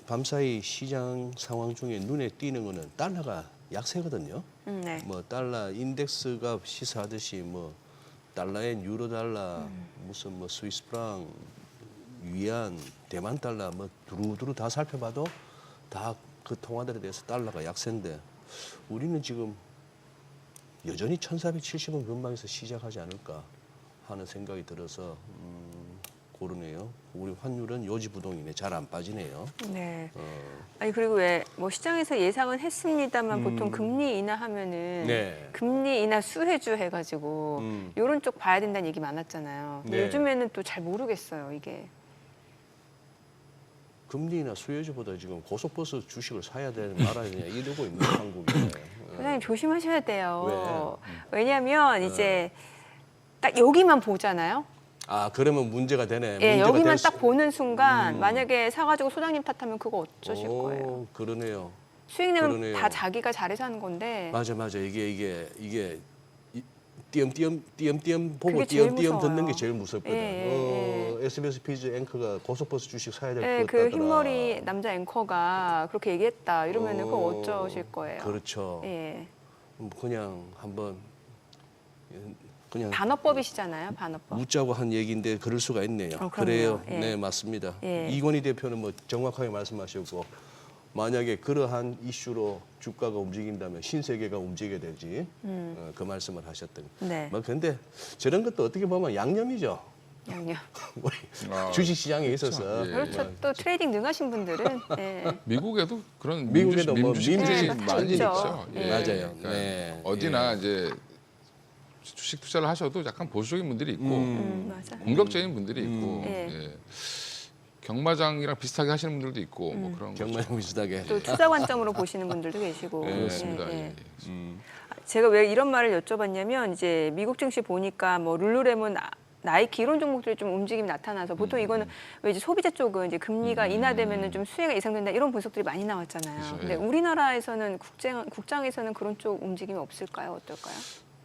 밤사이 시장 상황 중에 눈에 띄는 거는 달러가 약세거든요. 네. 뭐 달러 인덱스가 시사하듯이 뭐 달러엔 유로 달러, 무슨 뭐 스위스 프랑, 위안, 대만 달러 뭐 두루두루 다 살펴봐도 다 그 통화들에 대해서 달러가 약세인데 우리는 지금 여전히 1470원 근방에서 시작하지 않을까 하는 생각이 들어서 고르네요. 우리 환율은 요지부동이네. 잘 안 빠지네요. 네. 아니 그리고 왜 뭐 시장에서 예상은 했습니다만 보통 금리 인하하면은 네. 금리 인하 수혜주 해가지고 이런 쪽 봐야 된다는 얘기 많았잖아요. 근데 네. 요즘에는 또 잘 모르겠어요 이게. 금리나 수혜주보다 지금 고속버스 주식을 사야 되는 말아야 되냐 이러고 있는 한국에. 소장님 조심하셔야 돼요. 왜? 왜냐하면 이제 딱 여기만 보잖아요. 아 그러면 문제가 되네. 예, 문제가 여기만 될 수- 딱 보는 순간 만약에 사가지고 소장님 탓하면 그거 어쩌실 거예요. 그러네요. 수익 내면 그러네요. 다 자기가 잘해서 하는 건데. 맞아. 이게 띄엄띄엄 보고 그게 제일 띄엄띄엄 듣는 게 무서워요. 제일 무섭거든. 예. SBS 피즈 앵커가 고속버스 주식 사야 될 네, 것 그 같다더라. 흰머리 남자 앵커가 그렇게 얘기했다 이러면은 그거 어쩌실 거예요. 그렇죠. 예. 그냥 한번 그냥 반어법이시잖아요, 반어법. 묻자고 한 얘기인데 그럴 수가 있네요. 그럼요. 그래요. 예. 네, 맞습니다. 예. 이건희 대표는 뭐 정확하게 말씀하셨고 만약에 그러한 이슈로 주가가 움직인다면 신세계가 움직여야 되지. 그 말씀을 하셨던. 네. 뭐 근데 저런 것도 어떻게 보면 양념이죠. 양념. 우리 아, 주식 시장에 있어서. 예. 그렇죠. 또 트레이딩 능하신 분들은 예. 미국에도 그런 미국에도 뭐 민주주의 민주주의 네, 많이 있죠. 있죠. 예. 맞아요. 그러니까 네. 어디나 이제 주식 투자를 하셔도 약간 보수적인 분들이 있고 맞아. 공격적인 분들이 있고 예. 예. 경마장이랑 비슷하게 하시는 분들도 있고 뭐 그런 거죠. 정말 비슷하게. 또 투자 관점으로 보시는 분들도 계시고. 그렇습니다. 예, 예. 예. 제가 왜 이런 말을 여쭤봤냐면 이제 미국 증시 보니까 뭐 룰루레몬, 나이키 이런 종목들이 좀 움직임이 나타나서 보통 이거는 왜 이제 소비자 쪽은 이제 금리가 인하되면은 좀 수혜가 예상된다 이런 분석들이 많이 나왔잖아요. 그렇죠, 근데 예. 우리나라에서는 국장에서는 그런 쪽 움직임이 없을까요? 어떨까요?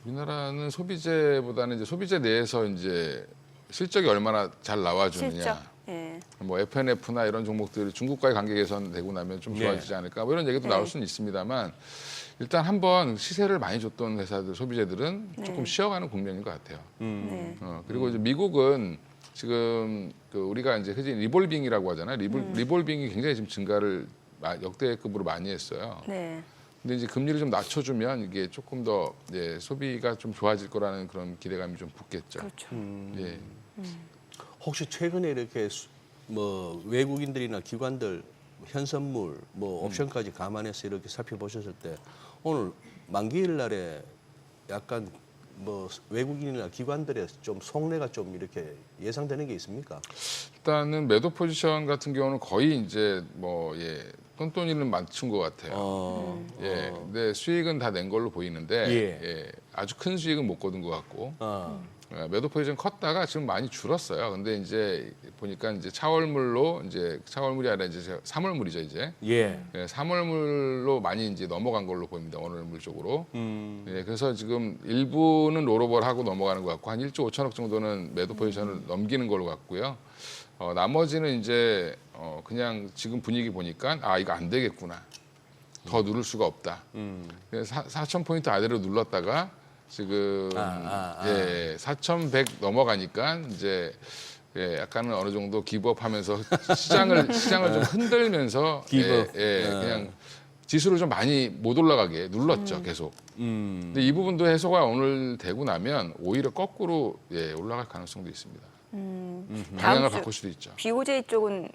우리나라는 소비재보다는 이제 소비재 내에서 이제 실적이 얼마나 잘 나와주느냐. 실적. 예. 뭐 FNF나 이런 종목들이 중국과의 관계 개선되고 나면 좀 좋아지지 않을까 뭐 이런 얘기도 네. 나올 수는 있습니다만 일단 한번 시세를 많이 줬던 회사들 소비재들은 조금 쉬어가는 국면인 것 같아요. 네. 그리고 이제 미국은 지금 그 우리가 이제 흔히 리볼빙이라고 하잖아요. 리볼빙이 굉장히 지금 증가를 역대급으로 많이 했어요. 네. 근데 이제 금리를 좀 낮춰주면 이게 조금 더 이제 소비가 좀 좋아질 거라는 그런 기대감이 좀 붙겠죠. 그렇죠. 예. 혹시 최근에 이렇게 뭐 외국인들이나 기관들 현선물, 뭐 옵션까지 감안해서 이렇게 살펴보셨을 때 오늘 만기일 날에 약간 뭐 외국인이나 기관들의 좀 속내가 좀 이렇게 예상되는 게 있습니까? 일단은 매도 포지션 같은 경우는 거의 이제 뭐 똔똔이는 맞춘 것 같아요. 예, 근데 수익은 다 낸 걸로 보이는데 예. 아주 큰 수익은 못 거둔 것 같고 매도 포지션 컸다가 지금 많이 줄었어요. 근데 이제 보니까 이제 차월물로 이제 차월물이 아니라 이제 사물물이죠 이제. 예. 예, 사물물로 많이 이제 넘어간 걸로 보입니다. 오늘물 쪽으로. 예, 그래서 지금 일부는 롤오버하고 넘어가는 것 같고 한 1조 5천억 정도는 매도 포지션을 넘기는 걸로 같고요. 나머지는 이제 그냥 지금 분위기 보니까 아 이거 안 되겠구나. 더 누를 수가 없다. 4,000포인트 아래로 눌렀다가 지금 4,100 넘어가니까 이제 약간은 어느 정도 기부업하면서 시장을 좀 흔들면서 기부업. 그냥 지수를 좀 많이 못 올라가게 눌렀죠 계속. 근데 이 부분도 해소가 오늘 되고 나면 오히려 거꾸로 올라갈 가능성도 있습니다. 방향을 바꿀 수도 있죠. BOJ 쪽은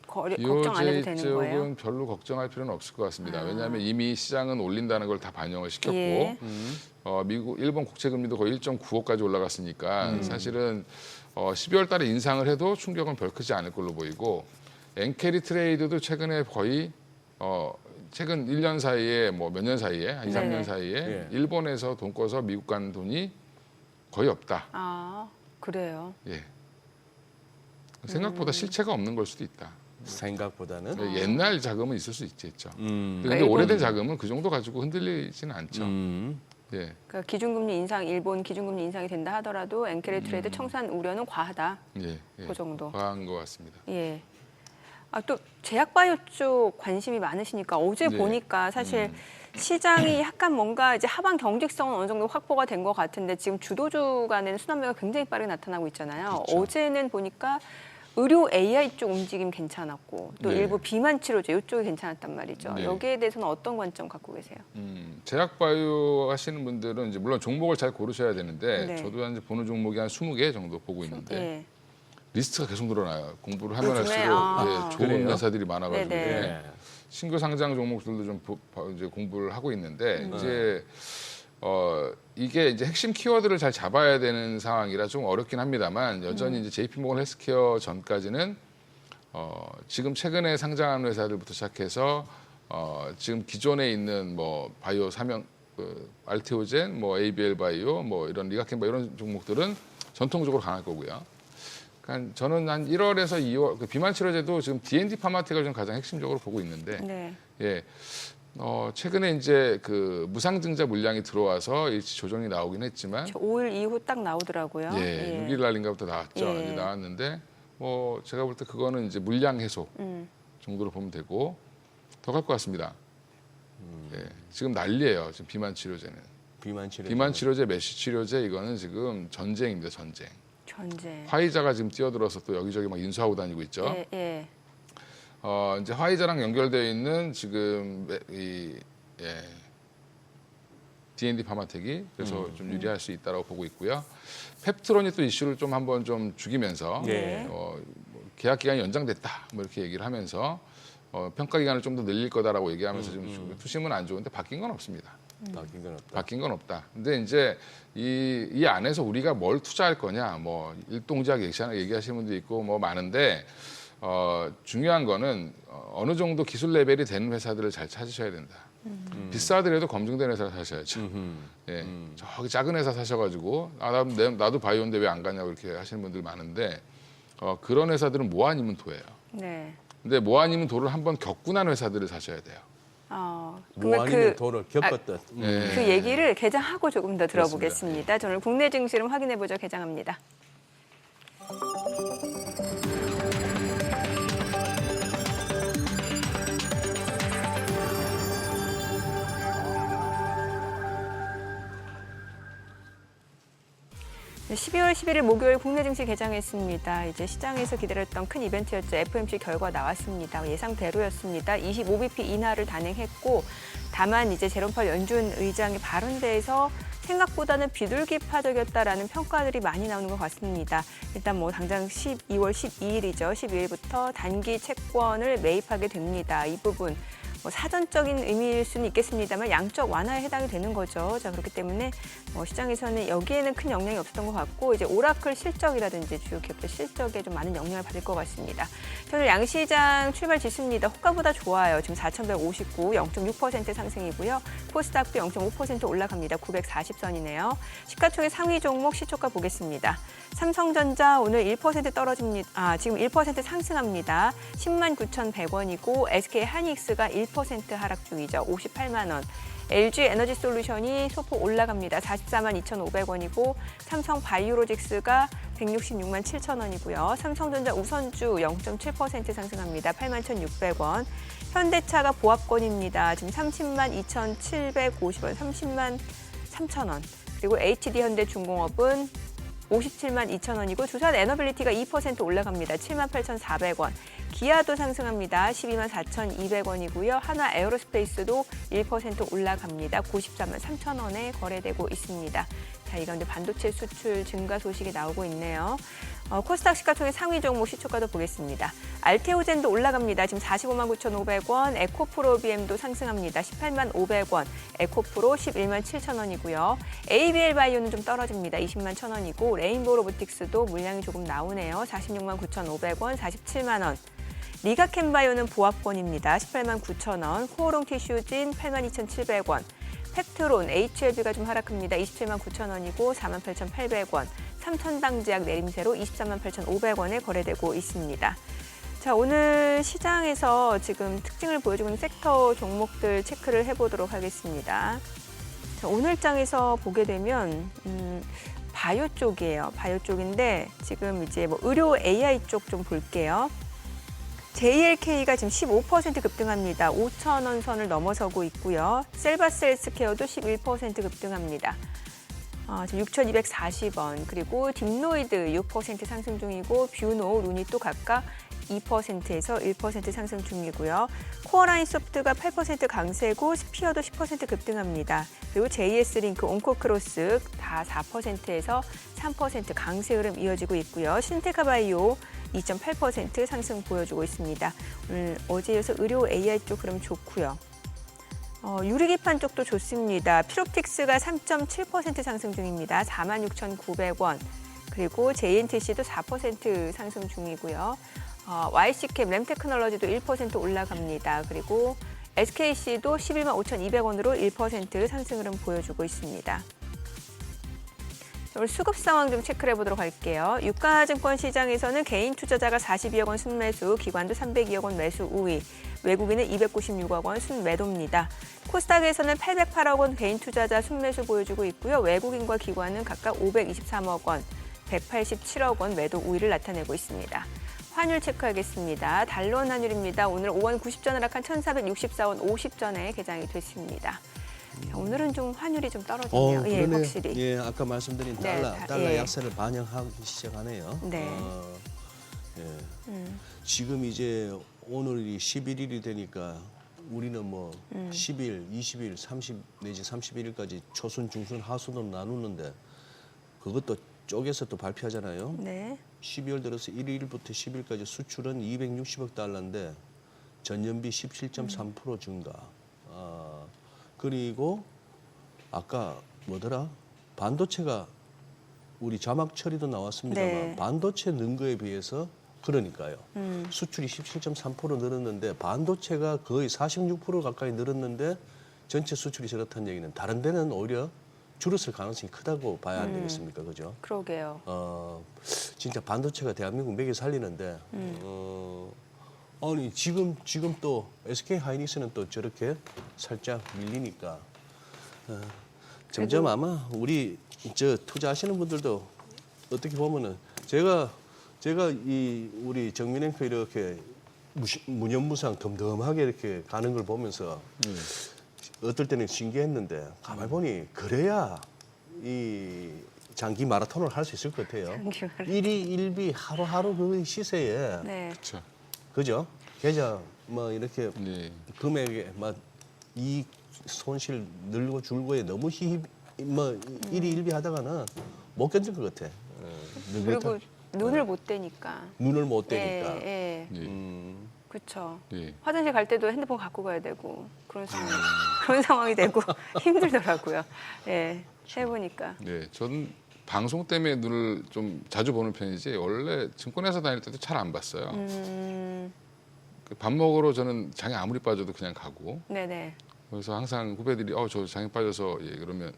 걱정 안 해도 되는 거예요? 쪽은 별로 걱정할 필요는 없을 것 같습니다. 왜냐하면 이미 시장은 올린다는 걸 다 반영을 시켰고 예. 일본 국채 금리도 거의 1.95까지 올라갔으니까 사실은 12월 달에 인상을 해도 충격은 별 크지 않을 걸로 보이고 엔캐리 트레이드도 최근에 거의 최근 1년 사이에 뭐 몇 년 사이에 한 2, 3년 사이에 예. 일본에서 돈 꺼서 미국 간 돈이 거의 없다. 아, 그래요. 예. 생각보다 실체가 없는 걸 수도 있다. 생각보다는. 옛날 자금은 있을 수 있겠죠. 근데 그러니까 오래된 자금은 그 정도 가지고 흔들리지는 않죠. 예. 그러니까 기준금리 인상, 일본 기준금리 인상이 된다 하더라도 엔캐리 트레이드 청산 우려는 과하다. 예. 그 정도. 과한 것 같습니다. 예. 또 제약바이오 쪽 관심이 많으시니까 어제 네. 보니까 사실 시장이 약간 뭔가 이제 하반 경직성은 어느 정도 확보가 된 것 같은데 지금 주도주 간에는 순환매가 굉장히 빠르게 나타나고 있잖아요. 그렇죠. 어제는 보니까 의료 AI 쪽 움직임 괜찮았고 또 네. 일부 비만 치료제 이쪽이 괜찮았단 말이죠. 네. 여기에 대해서는 어떤 관점 갖고 계세요? 제약 바이오 하시는 분들은 이제 물론 종목을 잘 고르셔야 되는데 네. 저도 이제 보는 종목이 한 20개 정도 보고 있는데 예. 리스트가 계속 늘어나요. 공부를 하면 요즘에? 할수록 아. 좋은 그래요? 회사들이 많아가지고 네네. 신규 상장 종목들도 좀 이제 공부를 하고 있는데 이제 이게 이제 핵심 키워드를 잘 잡아야 되는 상황이라 좀 어렵긴 합니다만 여전히 이제 JP모건 헬스케어 전까지는 지금 최근에 상장한 회사들부터 시작해서 지금 기존에 있는 뭐 바이오 사명 알테오젠, 뭐 ABL 바이오, 뭐 이런 리가켄 바이오 이런 종목들은 전통적으로 강할 거고요. 그러니까 저는 한 1월에서 2월 그 비만 치료제도 지금 D&D 파마텍을 좀 가장 핵심적으로 보고 있는데 네. 예. 최근에 이제 그 무상증자 물량이 들어와서 일시 조정이 나오긴 했지만 5일 이후 딱 나오더라고요. 예, 6일 날인가부터 나왔죠. 예. 이제 나왔는데 뭐 제가 볼 때 그거는 이제 물량 해소 정도로 보면 되고 더 갈 것 같습니다. 예, 지금 난리예요. 지금 비만 치료제는. 비만 치료제, 메쉬 치료제 이거는 지금 전쟁입니다. 전쟁. 전제. 화이자가 지금 뛰어들어서 또 여기저기 막 인수하고 다니고 있죠. 예, 예. 이제 화이자랑 연결되어 있는 지금 D&D 파마텍이 그래서 좀 유리할 수 있다고 보고 있고요. 펩트론이 또 이슈를 좀 한번 좀 죽이면서 네. 뭐 계약 기간이 연장됐다 뭐 이렇게 얘기를 하면서 평가 기간을 좀 더 늘릴 거다라고 얘기하면서 지금 투심은 안 좋은데 바뀐 건 없습니다. 바뀐 건 없다. 바뀐 건 없다. 근데 이제 이 안에서 우리가 뭘 투자할 거냐, 뭐 일동작 얘기하시는 분도 있고 뭐 많은데 중요한 거는 어느 정도 기술 레벨이 되는 회사들을 잘 찾으셔야 된다. 비싸더라도 검증된 회사를 사셔야죠. 예, 저기 작은 회사 사셔가지고 나도 바이오인데 왜 안 가냐고 이렇게 하시는 분들 많은데 그런 회사들은 뭐 아니면 도예요. 네. 근데 뭐 아니면 도를 한번 겪고 난 회사들을 사셔야 돼요. 뭐 그러면 아니면 도를 겪었던. 네. 그 얘기를 개장하고 조금 더 그렇습니다. 들어보겠습니다. 저는 국내 증시를 확인해보죠. 개장합니다. 네, 12월 11일 목요일 국내 증시 개장했습니다. 이제 시장에서 기다렸던 큰 이벤트였죠. FOMC 결과 나왔습니다. 예상대로였습니다. 25bp 인하를 단행했고, 다만 이제 제롬 파월 연준 의장의 발언대에서 생각보다는 비둘기파적이었다라는 평가들이 많이 나오는 것 같습니다. 일단 뭐 당장 12월 12일이죠. 12일부터 단기 채권을 매입하게 됩니다. 이 부분. 뭐 사전적인 의미일 수는 있겠습니다만 양적 완화에 해당이 되는 거죠. 자, 그렇기 때문에 시장에서는 여기에는 큰 영향이 없었던 것 같고 이제 오라클 실적이라든지 주요 기업들 실적에 좀 많은 영향을 받을 것 같습니다. 오늘 양시장 출발 지수입니다. 호가보다 좋아요. 지금 4,159, 0.6% 상승이고요. 코스닥도 0.5% 올라갑니다. 940선이네요. 시가총액 상위 종목 시초가 보겠습니다. 삼성전자 오늘 1% 떨어집니다. 지금 1% 상승합니다. 109,100원이고 SK 하이닉스가 1% 하락 중이죠. 58만 원. LG 에너지 솔루션이 소폭 올라갑니다. 442,500원이고 삼성 바이오로직스가 166만 7천 원이고요. 삼성전자 우선주 0.7% 상승합니다. 81,600원. 현대차가 보합권입니다. 지금 30만 2,750원, 30만 3천 원. 그리고 HD현대중공업은 57만 2천 원이고 두산 에너빌리티가 2% 올라갑니다. 7만 8,400원. 기아도 상승합니다. 12만 4,200원이고요. 하나 에어로스페이스도 1% 올라갑니다. 94만 3천 원에 거래되고 있습니다. 자, 이 가운데 반도체 수출 증가 소식이 나오고 있네요. 코스닥 시가총액 상위 종목 시초가도 보겠습니다. 알테오젠도 올라갑니다. 지금 45만 9,500원, 에코프로비엠도 상승합니다. 18만 500원, 에코프로 11만 7천 원이고요. ABL 바이오는 좀 떨어집니다. 20만 1천 원이고 레인보우 로보틱스도 물량이 조금 나오네요. 46만 9,500원, 47만 원. 리가캠바이오는 보합권입니다. 18만 9천 원, 코오롱 티슈진 8만 2,700원. 팩트론, HLB가 좀 하락합니다. 27만 9천 원이고 4만 8,800원. 삼천당제약 내림세로 23만 8,500원에 거래되고 있습니다. 자, 오늘 시장에서 지금 특징을 보여주고 있는 섹터 종목들 체크를 해보도록 하겠습니다. 자, 오늘 장에서 보게 되면 바이오 쪽이에요. 바이오 쪽인데 지금 이제 뭐 의료 AI 쪽 좀 볼게요. JLK가 지금 15% 급등합니다. 5천 원 선을 넘어서고 있고요. 셀바스 헬스케어도 11% 급등합니다. 지금 6,240원. 그리고 딥노이드 6% 상승 중이고 뷰노, 루니 또 각각 2%에서 1% 상승 중이고요. 코어라인 소프트가 8% 강세고 스피어도 10% 급등합니다. 그리고 JS링크, 온코크로스 다 4%에서 3% 강세 흐름 이어지고 있고요. 신테카바이오 2.8% 상승 보여주고 있습니다. 오늘 어제에 이어서 의료 AI 쪽 흐름 좋고요. 유리기판 쪽도 좋습니다. 피롭틱스가 3.7% 상승 중입니다. 46,900원. 그리고 JNTC도 4% 상승 중이고요. YC캡 램테크놀로지도 1% 올라갑니다. 그리고 SKC도 11만 5,200원으로 1% 상승 흐름 보여주고 있습니다. 오늘 수급 상황 좀 체크를 해보도록 할게요. 유가증권 시장에서는 개인 투자자가 42억 원 순매수, 기관도 302억 원 매수 우위, 외국인은 296억 원 순매도입니다. 코스닥에서는 808억 원 개인 투자자 순매수 보여주고 있고요. 외국인과 기관은 각각 523억 원, 187억 원 매도 우위를 나타내고 있습니다. 환율 체크하겠습니다. 달러원 환율입니다. 오늘 5원 90전을 하락한 1,464원 50전에 개장이 됐습니다. 자, 오늘은 좀 환율이 좀 떨어지네요. 예, 그러네요. 확실히. 예, 아까 말씀드린 달러 예. 약세를 반영하기 시작하네요. 네. 예. 지금 이제 오늘이 11일이 되니까 우리는 뭐 10일, 20일, 30 내지 31일까지 초순, 중순, 하순으로 나누는데 그것도 쪼개서 또 발표하잖아요. 네. 12월 들어서 1일부터 10일까지 수출은 260억 달러인데 전년비 17.3% 증가. 그리고 아까 뭐더라? 반도체가 우리 자막 처리도 나왔습니다만 네. 반도체 는 거에 비해서 그러니까요. 음. 수출이 17.3% 늘었는데 반도체가 거의 46% 가까이 늘었는데 전체 수출이 저렇다는 얘기는 다른 데는 오히려 줄었을 가능성이 크다고 봐야 안 되겠습니까? 그죠? 그러게요. 진짜 반도체가 대한민국 먹여 살리는데 아니 지금 또 SK 하이닉스는 또 저렇게 살짝 밀리니까 점점 아마 우리 저 투자하시는 분들도 어떻게 보면은 제가 이 우리 정민 앵커 이렇게 무념무상 덤덤하게 이렇게 가는 걸 보면서 어떨 때는 신기했는데 가만히 보니 그래야 이 장기 마라톤을 할 수 있을 것 같아요. 장기 마라톤. 일희일비 하루하루 그 시세에 네. 그렇죠. 그죠? 계좌 뭐 이렇게 네. 금액에 막 이 손실 늘고 줄고에 너무 뭐 일희일비 하다가는 못 견딜 것 같아. 그리고 눈을 못 떼니까. 눈을 못 떼니까. 예, 예. 네. 그렇죠. 네. 화장실 갈 때도 핸드폰 갖고 가야 되고 그런 상황이 되고 힘들더라고요. 예, 해보니까. 네, 저는 방송 때문에 눈을 좀 자주 보는 편이지 원래 증권회사 다닐 때도 잘 안 봤어요. 그밥 먹으러 저는 장에 아무리 빠져도 그냥 가고 네네. 그래서 항상 후배들이 저 장에 빠져서 그러면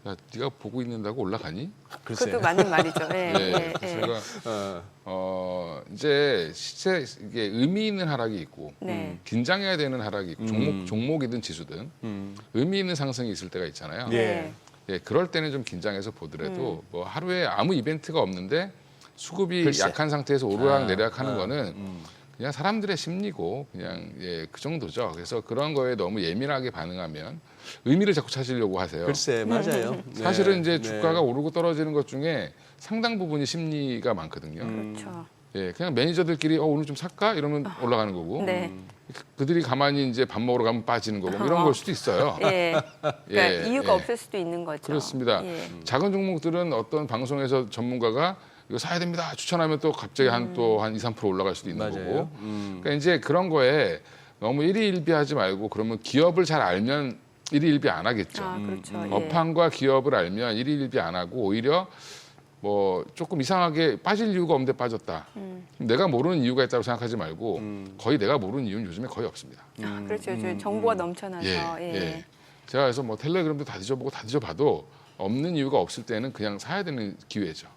야 네가 보고 있는다고 올라가니? 글쎄. 그것도 맞는 말이죠. 예, 네, 예, 그래서 예. 제가 이제 실제 이게 의미 있는 하락이 있고 네. 긴장해야 되는 하락이 있고 종목이든 지수든 의미 있는 상승이 있을 때가 있잖아요. 예. 예, 그럴 때는 좀 긴장해서 보더라도 뭐 하루에 아무 이벤트가 없는데 수급이 글쎄. 약한 상태에서 오르락 내리락하는 거는 그냥 사람들의 심리고 그냥 그 정도죠. 그래서 그런 거에 너무 예민하게 반응하면 의미를 자꾸 찾으려고 하세요. 글쎄 맞아요. 네. 사실은 이제 네. 주가가 오르고 떨어지는 것 중에 상당 부분이 심리가 많거든요. 그렇죠. 예, 그냥 매니저들끼리 오늘 좀 살까 이러면 올라가는 거고 네. 그들이 가만히 이제 밥 먹으러 가면 빠지는 거고 뭐 이런 걸 수도 있어요. 예. 그러니까 예, 이유가 예. 없을 수도 있는 거죠. 그렇습니다. 예. 작은 종목들은 어떤 방송에서 전문가가 이거 사야 됩니다. 추천하면 또 갑자기 한 2, 3% 올라갈 수도 있는 맞아요. 거고. 그러니까 이제 그런 거에 너무 일희일비하지 말고 그러면 기업을 잘 알면 일희일비 안 하겠죠. 아, 그렇죠. 예. 업황과 기업을 알면 일희일비 안 하고 오히려 뭐 조금 이상하게 빠질 이유가 없는데 빠졌다. 내가 모르는 이유가 있다고 생각하지 말고 거의 내가 모르는 이유는 요즘에 거의 없습니다. 아, 그렇죠. 요즘 정보가 넘쳐나서. 예. 제가 그래서 뭐 텔레그램도 다 뒤져보고 다 뒤져봐도 없는 이유가 없을 때는 그냥 사야 되는 기회죠.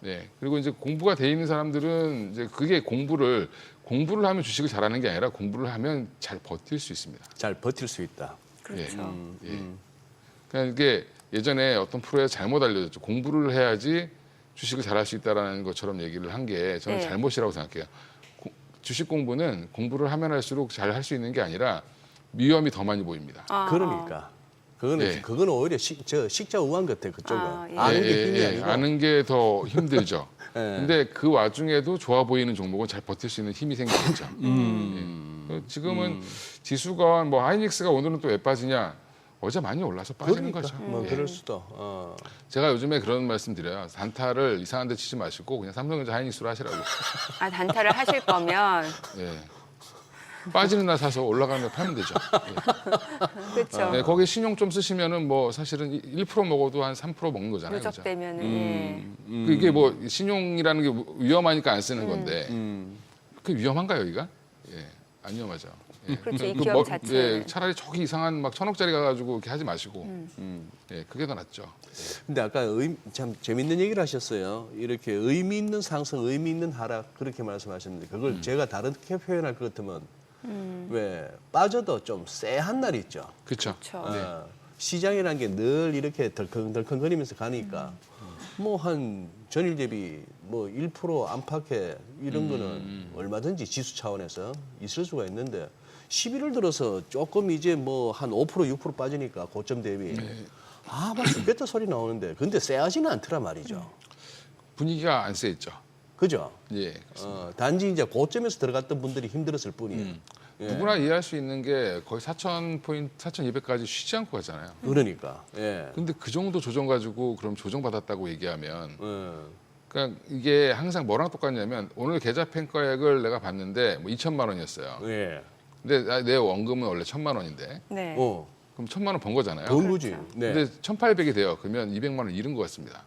네. 그리고 이제 공부가 돼 있는 사람들은 이제 그게 공부를 하면 주식을 잘하는 게 아니라 공부를 하면 잘 버틸 수 있습니다. 잘 버틸 수 있다. 그렇죠. 예. 그러니까 이게 예전에 어떤 프로에 잘못 알려졌죠. 공부를 해야지 주식을 잘할 수 있다라는 것처럼 얘기를 한 게 저는 네. 잘못이라고 생각해요. 주식 공부는 공부를 하면 할수록 잘 할 수 있는 게 아니라 위험이 더 많이 보입니다. 아, 그러니까 그거는 오히려 식자 우한 같아 그쪽은. 아, 예. 아는 게 힘이 아니고. 아는 게 더 힘들죠. 예. 근데 그 와중에도 좋아 보이는 종목은 잘 버틸 수 있는 힘이 생기겠죠. 예. 지금은 지수가 뭐 하이닉스가 오늘은 또 왜 빠지냐? 어제 많이 올라서 빠지는 그러니까 거죠. 뭐 예. 그럴 수도. 제가 요즘에 그런 말씀 드려요. 단타를 이상한 데 치지 마시고 그냥 삼성전자 하이닉스로 하시라고. 아, 단타를 하실 거면 예. 빠지는 날 사서 올라가는 날 팔면 되죠. 그렇죠. 네, 거기 신용 좀 쓰시면은 뭐 사실은 1% 먹어도 한 3% 먹는 거잖아요. 그죠? 누적되면은 이게 뭐 신용이라는 게 위험하니까 안 쓰는 건데 그 위험한가요, 여기가? 예, 안 위험하죠. 예. 그렇죠. 이 그 기업 자체. 예, 차라리 저기 이상한 막 1,000억짜리 가가지고 이렇게 하지 마시고, 예, 그게 더 낫죠. 근데 아까 참 재밌는 얘기를 하셨어요. 이렇게 의미 있는 상승, 의미 있는 하락 그렇게 말씀하셨는데 그걸 제가 다르게 표현할 것 같으면 왜 빠져도 좀 쎄한 날이 있죠. 그렇죠. 그렇죠. 시장이라는 게 늘 이렇게 덜컹덜컹거리면서 가니까 뭐 한 전일 대비 뭐 1% 안팎에 이런 거는 얼마든지 지수 차원에서 있을 수가 있는데 11월 들어서 조금 이제 뭐 한 5% 6% 빠지니까 고점 대비 막 죽겠다 소리 나오는데 근데 쎄하지는 않더라 말이죠. 분위기가 안 세있죠. 그죠? 예. 단지 이제 고점에서 들어갔던 분들이 힘들었을 뿐이에요. 예. 누구나 이해할 수 있는 게 거의 4,000포인트, 4,200까지 쉬지 않고 가잖아요. 그러니까. 예. 근데 그 정도 조정 가지고 그럼 조정받았다고 얘기하면 예. 그러니까 이게 항상 뭐랑 똑같냐면 오늘 계좌 평가액을 내가 봤는데 뭐 2천만 원이었어요. 예. 근데 내 원금은 원래 1,000만 원인데 네. 그럼 1,000만 원 번 거잖아요. 번 거지. 네. 근데 1,800이 돼요. 그러면 200만 원 잃은 것 같습니다.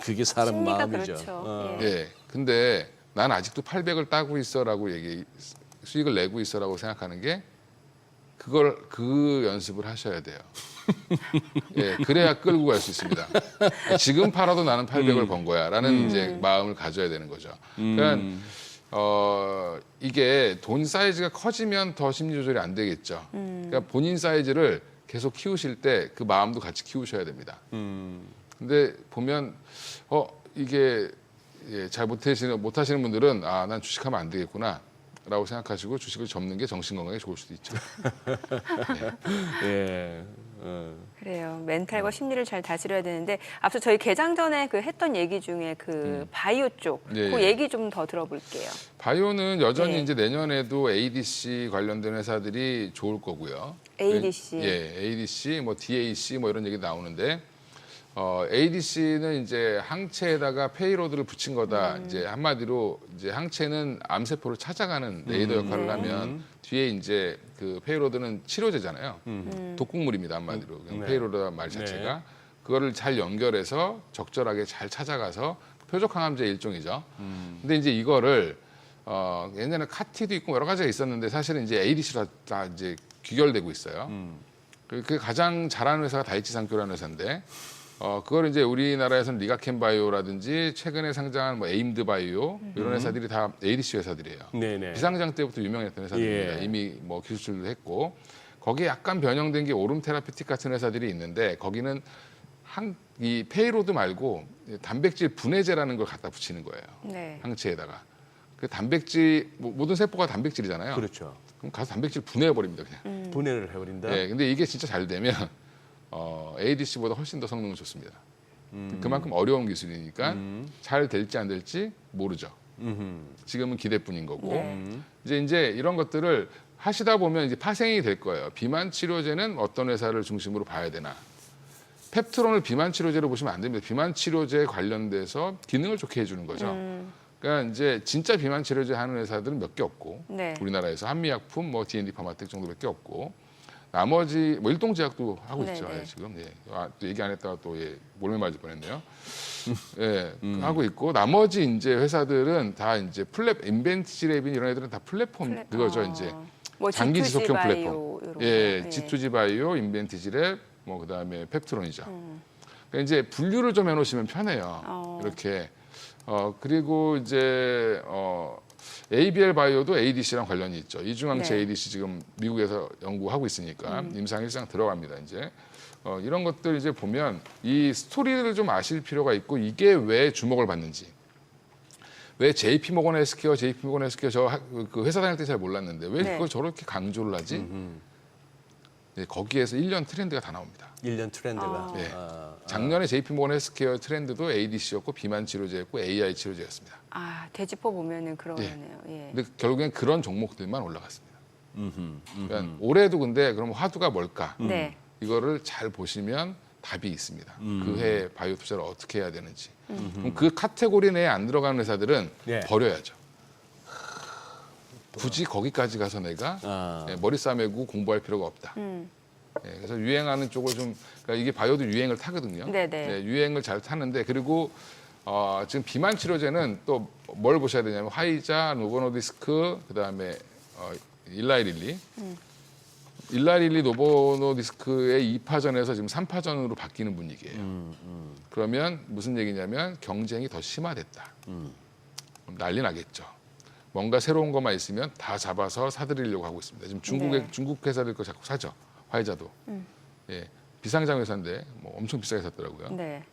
그게 사람 심리가 마음이죠. 그렇죠. 예. 근데 난 아직도 800을 따고 있어라고 수익을 내고 있어라고 생각하는 게 그 연습을 하셔야 돼요. 예, 그래야 끌고 갈 수 있습니다. 지금 팔아도 나는 800을 번 거야라는 이제 마음을 가져야 되는 거죠. 그러니까 이게 돈 사이즈가 커지면 더 심리 조절이 안 되겠죠. 그러니까 본인 사이즈를 계속 키우실 때 그 마음도 같이 키우셔야 됩니다. 근데 보면 이게 잘 못하시는 분들은 난 주식하면 안 되겠구나. 라고 생각하시고 주식을 접는 게 정신 건강에 좋을 수도 있죠. 예. 그래요. 멘탈과 심리를 잘 다스려야 되는데 앞서 저희 개장 전에 그 했던 얘기 중에 그 바이오 쪽, 예, 그 예. 얘기 좀 더 들어볼게요. 바이오는 여전히 네. 이제 내년에도 ADC 관련된 회사들이 좋을 거고요. ADC. 예, ADC, 뭐 DAC 뭐 이런 얘기 나오는데 ADC는 이제 항체에다가 페이로드를 붙인 거다. 이제 한마디로 이제 항체는 암세포를 찾아가는 레이더 역할을 하면 뒤에 이제 그 페이로드는 치료제잖아요. 독극물입니다. 한마디로. 그냥 네. 페이로드 말 자체가 그거를 잘 연결해서 적절하게 잘 찾아가서 표적 항암제 일종이죠. 근데 이제 이거를 옛날에 카티도 있고 여러 가지가 있었는데 사실은 이제 ADC로 다 이제 귀결되고 있어요. 그 가장 잘하는 회사가 다이치상교라는 회사인데 그걸 이제 우리나라에서는 리가켄 바이오라든지 최근에 상장한 뭐 에임드 바이오 이런 회사들이 다 ADC 회사들이에요. 네네. 비상장 때부터 유명했던 회사들입니다. 예. 이미 뭐 기술도 했고 거기에 약간 변형된 게 오름 테라피틱 같은 회사들이 있는데 거기는 이 페이로드 말고 단백질 분해제라는 걸 갖다 붙이는 거예요. 네. 항체에다가 그 단백질 모든 세포가 단백질이잖아요. 그렇죠. 그럼 가서 단백질 분해해 버립니다 그냥. 분해를 해버린다. 네, 근데 이게 진짜 잘 되면 ADC보다 훨씬 더 성능은 좋습니다. 그만큼 어려운 기술이니까 잘 될지 안 될지 모르죠. 지금은 기대뿐인 거고 네. 이제 이런 것들을 하시다 보면 이제 파생이 될 거예요. 비만 치료제는 어떤 회사를 중심으로 봐야 되나? 펩트론을 비만 치료제로 보시면 안 됩니다. 비만 치료제 관련돼서 기능을 좋게 해주는 거죠. 그러니까 이제 진짜 비만 치료제 하는 회사들은 몇 개 없고 네. 우리나라에서 한미약품, 뭐 D&D 파마텍 정도밖에 없고 나머지 뭐 일동제약도 하고 있죠. 네네. 지금 또 얘기 안 했다가 또 몰매 맞을 뻔했네요. 하고 있고 나머지 이제 회사들은 다 이제 인벤티지랩인 이런 애들은 다 플랫폼 그거죠 이제 뭐 장기 G2G 지속형 바이오 플랫폼. 이런 거. 예, 네. G2G 바이오, 인벤티지랩, 뭐 그다음에 펩트론이죠. 그러니까 이제 분류를 좀 해놓으시면 편해요. 이렇게 그리고 이제 ABL 바이오도 ADC랑 관련이 있죠. 이중항체 네. ADC 지금 미국에서 연구하고 있으니까 임상 1상 들어갑니다. 이제 이런 것들 이제 보면 이 스토리를 좀 아실 필요가 있고 이게 왜 주목을 받는지. 왜 JP 모건 헬스케어 그 회사 다닐 때 잘 몰랐는데 왜 네. 그걸 저렇게 강조를 하지? 네, 거기에서 1년 트렌드가 다 나옵니다. 1년 트렌드가. 네. 아, 작년에 JP 모건 헬스케어 트렌드도 ADC였고 비만 치료제였고 AI 치료제였습니다. 되짚어 보면은 그러네요. 예. 근데 결국엔 그런 종목들만 올라갔습니다. 그러니까 올해도 근데 그럼 화두가 뭘까? 네. 이거를 잘 보시면 답이 있습니다. 그 해 바이오 투자를 어떻게 해야 되는지. 그럼 그 카테고리 내에 안 들어가는 회사들은 예. 버려야죠. 굳이 거기까지 가서 내가 머리 싸매고 공부할 필요가 없다. 그래서 유행하는 쪽을 그러니까 이게 바이오도 유행을 타거든요. 네네. 유행을 잘 타는데 그리고 지금 비만 치료제는 또 뭘 보셔야 되냐면 화이자, 노보노디스크, 그다음에 일라이릴리. 일라이릴리, 노보노디스크의 2파전에서 지금 3파전으로 바뀌는 분위기예요. 그러면 무슨 얘기냐면 경쟁이 더 심화됐다. 그럼 난리 나겠죠. 뭔가 새로운 것만 있으면 다 잡아서 사들이려고 하고 있습니다. 지금 중국 회사들 거 자꾸 사죠. 화이자도. 예, 비상장 회사인데 뭐 엄청 비싸게 샀더라고요. 네.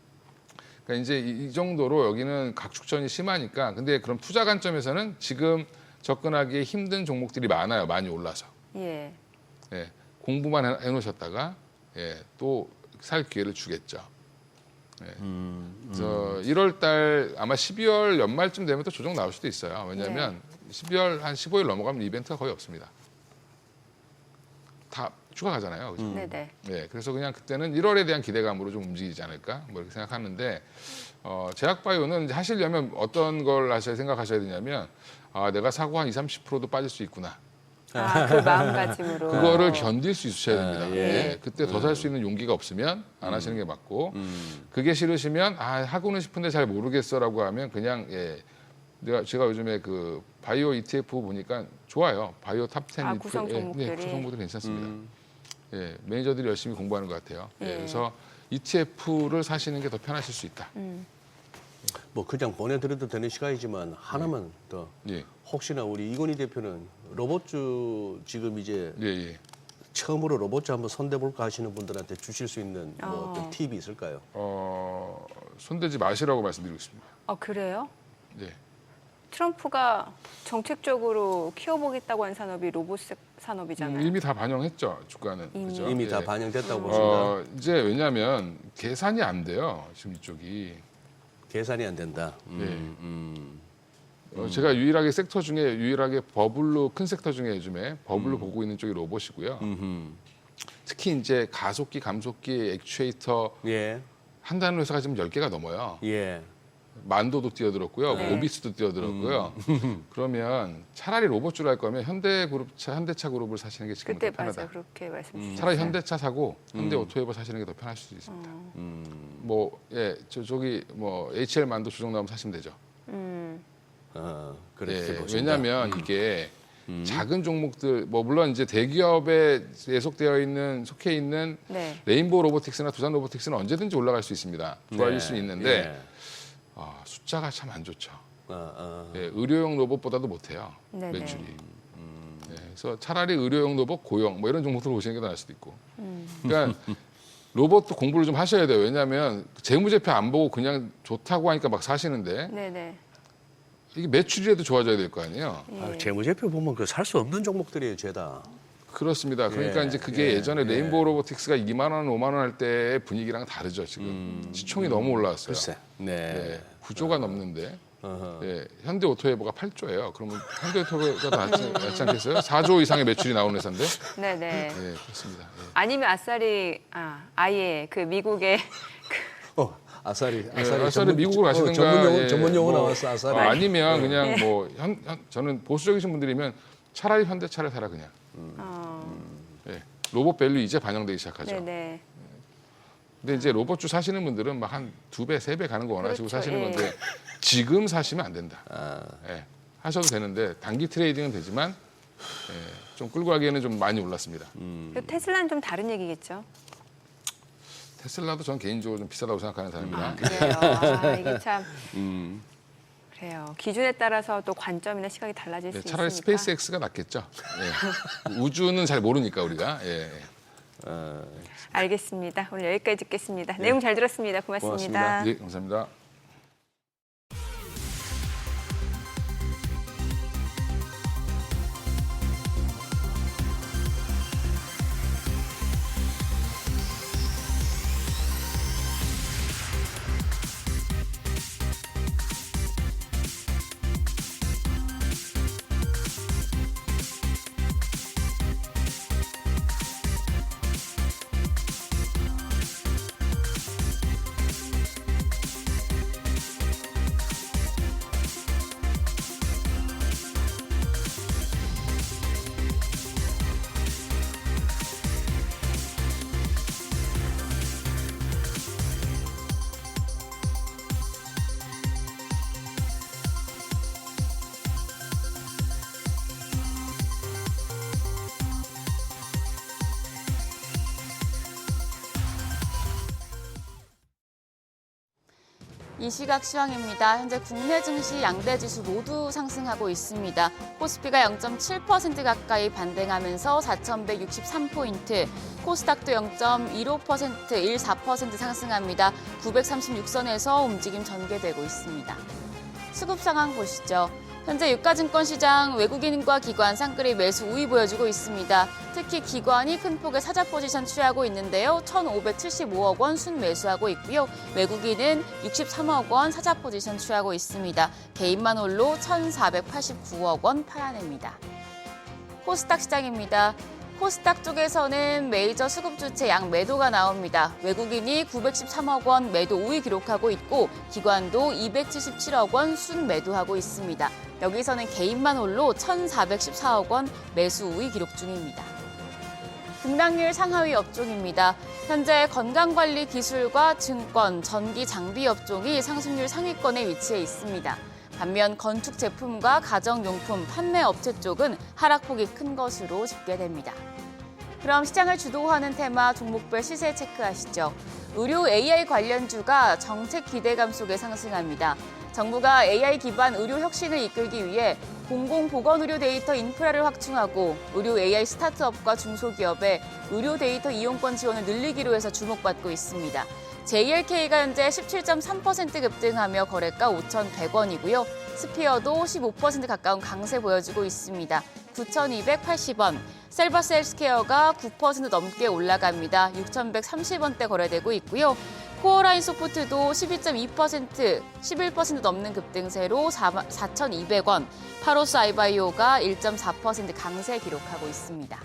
그러니까 이제 이 정도로 여기는 각축전이 심하니까 근데 그런 투자 관점에서는 지금 접근하기 힘든 종목들이 많아요. 많이 올라서. 예. 예, 공부만 해놓으셨다가 또 살 기회를 주겠죠. 그래서 1월 달 아마 12월 연말쯤 되면 또 조정 나올 수도 있어요. 왜냐하면 12월 한 15일 넘어가면 이벤트가 거의 없습니다. 다 휴가 가잖아요. 그죠? 네네. 네, 그래서 그냥 그때는 1월에 대한 기대감으로 좀 움직이지 않을까 뭐 이렇게 생각하는데 제약바이오는 이제 하시려면 어떤 걸 생각하셔야 되냐면 내가 사고 한 20-30%도 빠질 수 있구나. 그 마음가짐으로. 그거를 견딜 수 있으셔야 됩니다. 예. 그때 더 살 수 있는 용기가 없으면 안 하시는 게 맞고 그게 싫으시면 하고는 싶은데 잘 모르겠어라고 하면 그냥 제가 요즘에 그 바이오 ETF 보니까 좋아요. 바이오 탑 10. 아, 구성 종목들이. 네, 구성 종목들이 괜찮습니다. 음. 예, 매니저들이 열심히 공부하는 것 같아요. 예, 예. 그래서 ETF를 사시는 게 더 편하실 수 있다. 뭐 그냥 보내드려도 되는 시간이지만 하나만 더. 예, 혹시나 우리 이건희 대표는 로봇주 지금 이제 예, 예. 처음으로 로봇주 한번 손대볼까 하시는 분들한테 주실 수 있는 뭐 어떤 팁이 있을까요? 손대지 마시라고 말씀드리고 있습니다. 그래요? 네. 트럼프가 정책적으로 키워보겠다고 한 산업이 로봇 산업이잖아요. 이미 다 반영했죠, 주가는. 그죠? 이미 예. 다 반영됐다고 보신다. 이제 왜냐하면 계산이 안 돼요, 지금 이쪽이. 계산이 안 된다. 제가 유일하게 섹터 중에 유일하게 버블로 큰 섹터 중에 요즘에 버블로 보고 있는 쪽이 로봇이고요. 특히 이제 가속기, 감속기, 액추에이터 예, 한다는 회사가 지금 10개가 넘어요. 예. 만도도 뛰어들었고요, 네. 모비스도 뛰어들었고요. 그러면 차라리 로봇주를 할 거면 현대차 그룹을 사시는 게 지금 그때 더 편하다. 맞아 그렇게 말씀 주셨어요. 차라리 현대차 사고 현대 오토웨버 사시는 게 더 편할 수도 있습니다. 뭐 예, 저기 뭐 HL 만도 주정 나오면 사시면 되죠. 그렇게 예, 보신다. 왜냐하면 이게 작은 종목들 뭐 물론 이제 대기업에 속해 있는 네. 레인보우 로보틱스나 두산 로보틱스는 언제든지 올라갈 수 있습니다. 좋아질 네, 수는 있는데 예. 숫자가 참 안 좋죠. 어. 예, 의료용 로봇보다도 못해요. 네네. 매출이. 예, 그래서 차라리 의료용 로봇, 고용 뭐 이런 종목들을 보시는 게 더 나을 수도 있고. 그러니까 로봇도 공부를 좀 하셔야 돼요. 왜냐하면 재무제표 안 보고 그냥 좋다고 하니까 막 사시는데 네네. 이게 매출이라도 좋아져야 될 거 아니에요. 예. 재무제표 보면 그 살 수 없는 종목들이에요, 죄다. 그렇습니다. 그러니까 예, 이제 그게 예, 예전에 레인보우 로보틱스가 2만 원, 5만 원 할 때의 분위기랑 다르죠. 지금 시총이 너무 올라왔어요. 글쎄. 네. 예, 9조가 넘는데 어허. 예, 현대 오토웨버가 8조예요. 그러면 현대 오토웨버가 더 낫지 않겠어요? 4조 이상의 매출이 나오는 회사인데. 네네. 예, 그렇습니다. 예. 아니면 아예 그 미국의 아사리 아사리 미국으로 가시든가 전문 용어 뭐, 나왔어, 아사리. 아니면 그냥 뭐 저는 보수적이신 분들이면 차라리 현대차를 사라 그냥. 예, 로봇 밸류 이제 반영되기 시작하죠. 네네. 근데 이제 로봇주 사시는 분들은 막 한 2배, 3배 가는 거 원하시고 그렇죠, 사시는 예. 건데 지금 사시면 안 된다. 예, 하셔도 되는데 단기 트레이딩은 되지만 예, 좀 끌고 가기에는 좀 많이 올랐습니다. 그 테슬라는 좀 다른 얘기겠죠. 테슬라도 전 개인적으로 좀 비싸다고 생각하는 사람이라 그래요. 이게 참 그래요. 기준에 따라서 또 관점이나 시각이 달라질 수 차라리 있으니까. 스페이스X가 낫겠죠. 예. 우주는 잘 모르니까 우리가. 예. 알겠습니다. 오늘 여기까지 듣겠습니다. 내용 잘 들었습니다. 고맙습니다. 예, 감사합니다. 이 시각 시황입니다. 현재 국내 증시 양대 지수 모두 상승하고 있습니다. 코스피가 0.7% 가까이 반등하면서 4,163포인트, 코스닥도 0.15%, 14% 상승합니다. 936선에서 움직임 전개되고 있습니다. 수급 상황 보시죠. 현재 유가증권 시장 외국인과 기관 쌍끌이 매수 우위 보여주고 있습니다. 특히 기관이 큰 폭의 사자 포지션 취하고 있는데요. 1,575억 원 순매수하고 있고요. 외국인은 63억 원 사자 포지션 취하고 있습니다. 개인만 홀로 1,489억 원 팔아냅니다. 코스닥 시장입니다. 코스닥 쪽에서는 메이저 수급 주체 양 매도가 나옵니다. 외국인이 913억 원 매도 우위 기록하고 있고 기관도 277억 원 순매도하고 있습니다. 여기서는 개인만 홀로 1,414억 원 매수 우위 기록 중입니다. 등락률 상하위 업종입니다. 현재 건강관리 기술과 증권, 전기 장비 업종이 상승률 상위권에 위치해 있습니다. 반면 건축 제품과 가정용품, 판매업체 쪽은 하락폭이 큰 것으로 집계됩니다. 그럼 시장을 주도하는 테마 종목별 시세 체크하시죠. 의료 AI 관련주가 정책 기대감 속에 상승합니다. 정부가 AI 기반 의료 혁신을 이끌기 위해 공공보건의료 데이터 인프라를 확충하고 의료 AI 스타트업과 중소기업의 의료 데이터 이용권 지원을 늘리기로 해서 주목받고 있습니다. JLK가 현재 17.3% 급등하며 거래가 5,100원이고요. 스피어도 15% 가까운 강세 보여주고 있습니다. 9,280원. 셀바스 헬스케어가 9% 넘게 올라갑니다. 6,130원대 거래되고 있고요. 코어라인 소프트도 12.2%, 11% 넘는 급등세로 4,200원. 파로스 아이바이오가 1.4% 강세 기록하고 있습니다.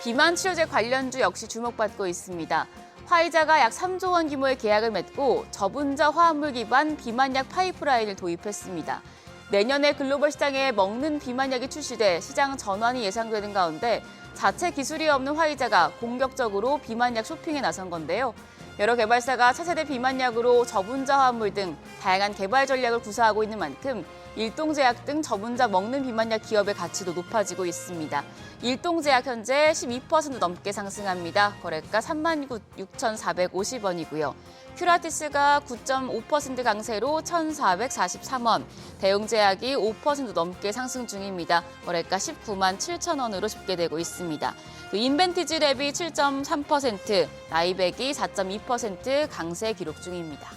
비만 치료제 관련주 역시 주목받고 있습니다. 화이자가 약 3조 원 규모의 계약을 맺고 저분자 화합물 기반 비만약 파이프라인을 도입했습니다. 내년에 글로벌 시장에 먹는 비만약이 출시돼 시장 전환이 예상되는 가운데 자체 기술이 없는 화이자가 공격적으로 비만약 쇼핑에 나선 건데요. 여러 개발사가 차세대 비만약으로 저분자 화합물 등 다양한 개발 전략을 구사하고 있는 만큼 일동제약 등 저분자 먹는 비만약 기업의 가치도 높아지고 있습니다. 일동제약 현재 12% 넘게 상승합니다. 거래가 36,450원이고요. 큐라티스가 9.5% 강세로 1,443원, 대웅제약이 5% 넘게 상승 중입니다. 거래가 19만 7천원으로 집계되고 있습니다. 인벤티지 랩이 7.3%, 나이백이 4.2% 강세 기록 중입니다.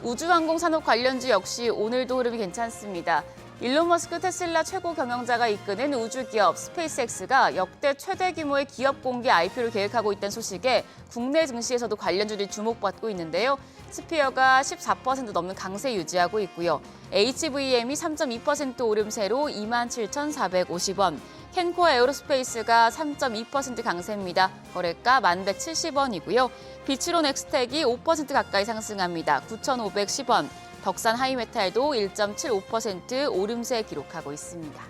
우주항공 산업 관련주 역시 오늘도 흐름이 괜찮습니다. 일론 머스크 테슬라 최고 경영자가 이끄는 우주기업 스페이스X가 역대 최대 규모의 기업 공개 IPO를 계획하고 있다는 소식에 국내 증시에서도 관련주들이 주목받고 있는데요. 스피어가 14% 넘는 강세 유지하고 있고요. HVM이 3.2% 오름세로 27,450원, 켄코아 에어로스페이스가 3.2% 강세입니다. 거래가 1,170원이고요. 비츠론 엑스텍이 5% 가까이 상승합니다. 9,510원. 덕산 하이메탈도 1.75% 오름세 기록하고 있습니다.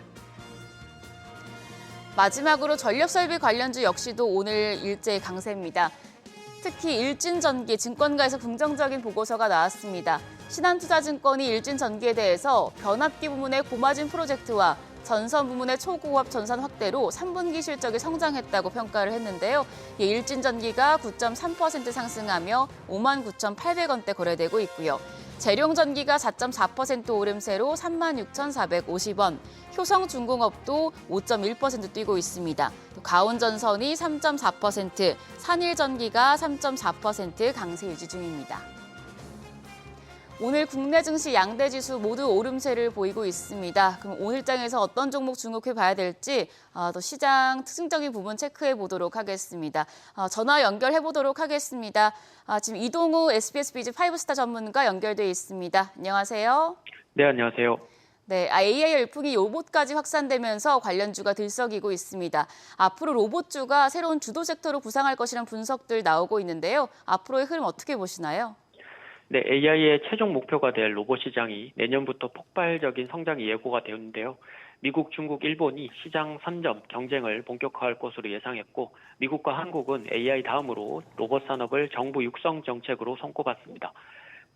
마지막으로 전력설비 관련주 역시도 오늘 일제히 강세입니다. 특히 일진전기 증권가에서 긍정적인 보고서가 나왔습니다. 신한투자증권이 일진전기에 대해서 변압기 부문의 고마진 프로젝트와 전선 부문의 초고압 전선 확대로 3분기 실적이 성장했다고 평가를 했는데요. 일진전기가 9.3% 상승하며 59,800원대 거래되고 있고요. 재룡전기가 4.4% 오름세로 36,450원, 효성중공업도 5.1% 뛰고 있습니다. 또 가온전선이 3.4%, 산일전기가 3.4% 강세 유지 중입니다. 오늘 국내 증시 양대 지수 모두 오름세를 보이고 있습니다. 그럼 오늘장에서 어떤 종목 주목해 봐야 될지 또 시장 특징적인 부분 체크해 보도록 하겠습니다. 전화 연결해 보도록 하겠습니다. 지금 이동우 SBS 비즈 5스타 전문가 연결돼 있습니다. 안녕하세요. 네, 안녕하세요. 네, AI 열풍이 로봇까지 확산되면서 관련주가 들썩이고 있습니다. 앞으로 로봇주가 새로운 주도 섹터로 부상할 것이라는 분석들 나오고 있는데요. 앞으로의 흐름 어떻게 보시나요? 네, AI의 최종 목표가 될 로봇 시장이 내년부터 폭발적인 성장이 예고가 되었는데요. 미국, 중국, 일본이 시장 선점, 경쟁을 본격화할 것으로 예상했고 미국과 한국은 AI 다음으로 로봇 산업을 정부 육성 정책으로 손꼽았습니다.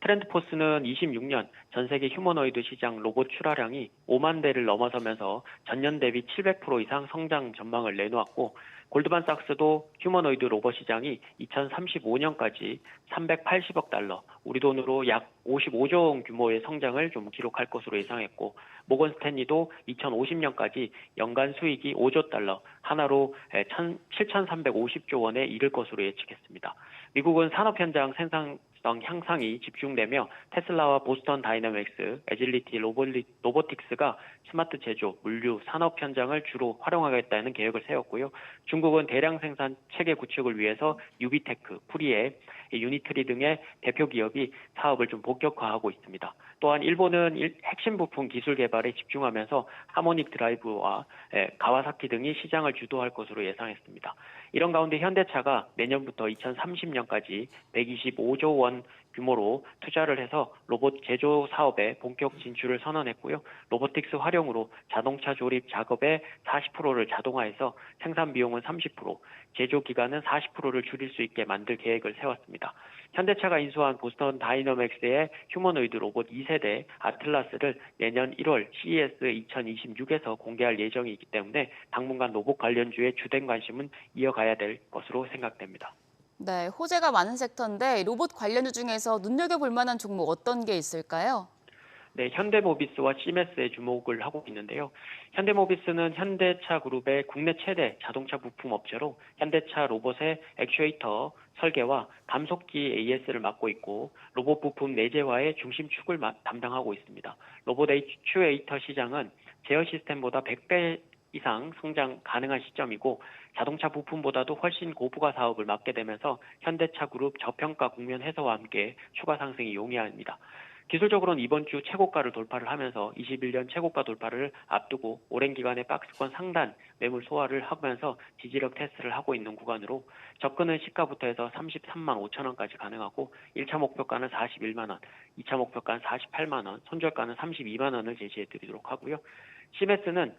트렌드포스는 26년 전 세계 휴머노이드 시장 로봇 출하량이 5만 대를 넘어서면서 전년 대비 700% 이상 성장 전망을 내놓았고 골드만삭스도 휴머노이드 로봇 시장이 2035년까지 380억 달러, 우리 돈으로 약 55조 원 규모의 성장을 좀 기록할 것으로 예상했고 모건 스탠리도 2050년까지 연간 수익이 5조 달러, 하나로 7,350조 원에 이를 것으로 예측했습니다. 미국은 산업 현장 생산성 향상이 집중되며 테슬라와 보스턴 다이내믹스, 애질리티 로보틱스가 스마트 제조, 물류, 산업 현장을 주로 활용하겠다는 계획을 세웠고요. 중국은 대량 생산 체계 구축을 위해서 유비테크, 프리에, 유니트리 등의 대표 기업이 사업을 좀 본격화하고 있습니다. 또한 일본은 핵심 부품 기술 개발에 집중하면서 하모닉 드라이브와 가와사키 등이 시장을 주도할 것으로 예상했습니다. 이런 가운데 현대차가 내년부터 2030년까지 125조 원 규모로 투자를 해서 로봇 제조 사업에 본격 진출을 선언했고요. 로보틱스 활용으로 자동차 조립 작업의 40%를 자동화해서 생산 비용은 30%, 제조 기간은 40%를 줄일 수 있게 만들 계획을 세웠습니다. 현대차가 인수한 보스턴 다이너믹스의 휴머노이드 로봇 2세대 아틀라스를 내년 1월 CES 2026에서 공개할 예정이기 때문에 당분간 로봇 관련주의 주된 관심은 이어가야 될 것으로 생각됩니다. 네, 호재가 많은 섹터인데 로봇 관련주 중에서 눈여겨볼 만한 종목 어떤 게 있을까요? 네, 현대모비스와 시메스에 주목을 하고 있는데요. 현대모비스는 현대차 그룹의 국내 최대 자동차 부품 업체로 현대차 로봇의 액추에이터 설계와 감속기 AS를 맡고 있고 로봇 부품 내재화의 중심축을 담당하고 있습니다. 로봇 액추에이터 시장은 제어 시스템보다 100배 이상 성장 가능한 시점이고 자동차 부품보다도 훨씬 고부가 사업을 맡게 되면서 현대차 그룹 저평가 국면 해소와 함께 추가 상승이 용이합니다. 기술적으로는 이번 주 최고가를 돌파를 하면서 21년 최고가 돌파를 앞두고 오랜 기간의 박스권 상단 매물 소화를 하면서 지지력 테스트를 하고 있는 구간으로 접근은 시가부터 해서 33만 5천 원까지 가능하고 1차 목표가는 41만 원, 2차 목표가는 48만 원, 손절가는 32만 원을 제시해 드리도록 하고요. 시메스는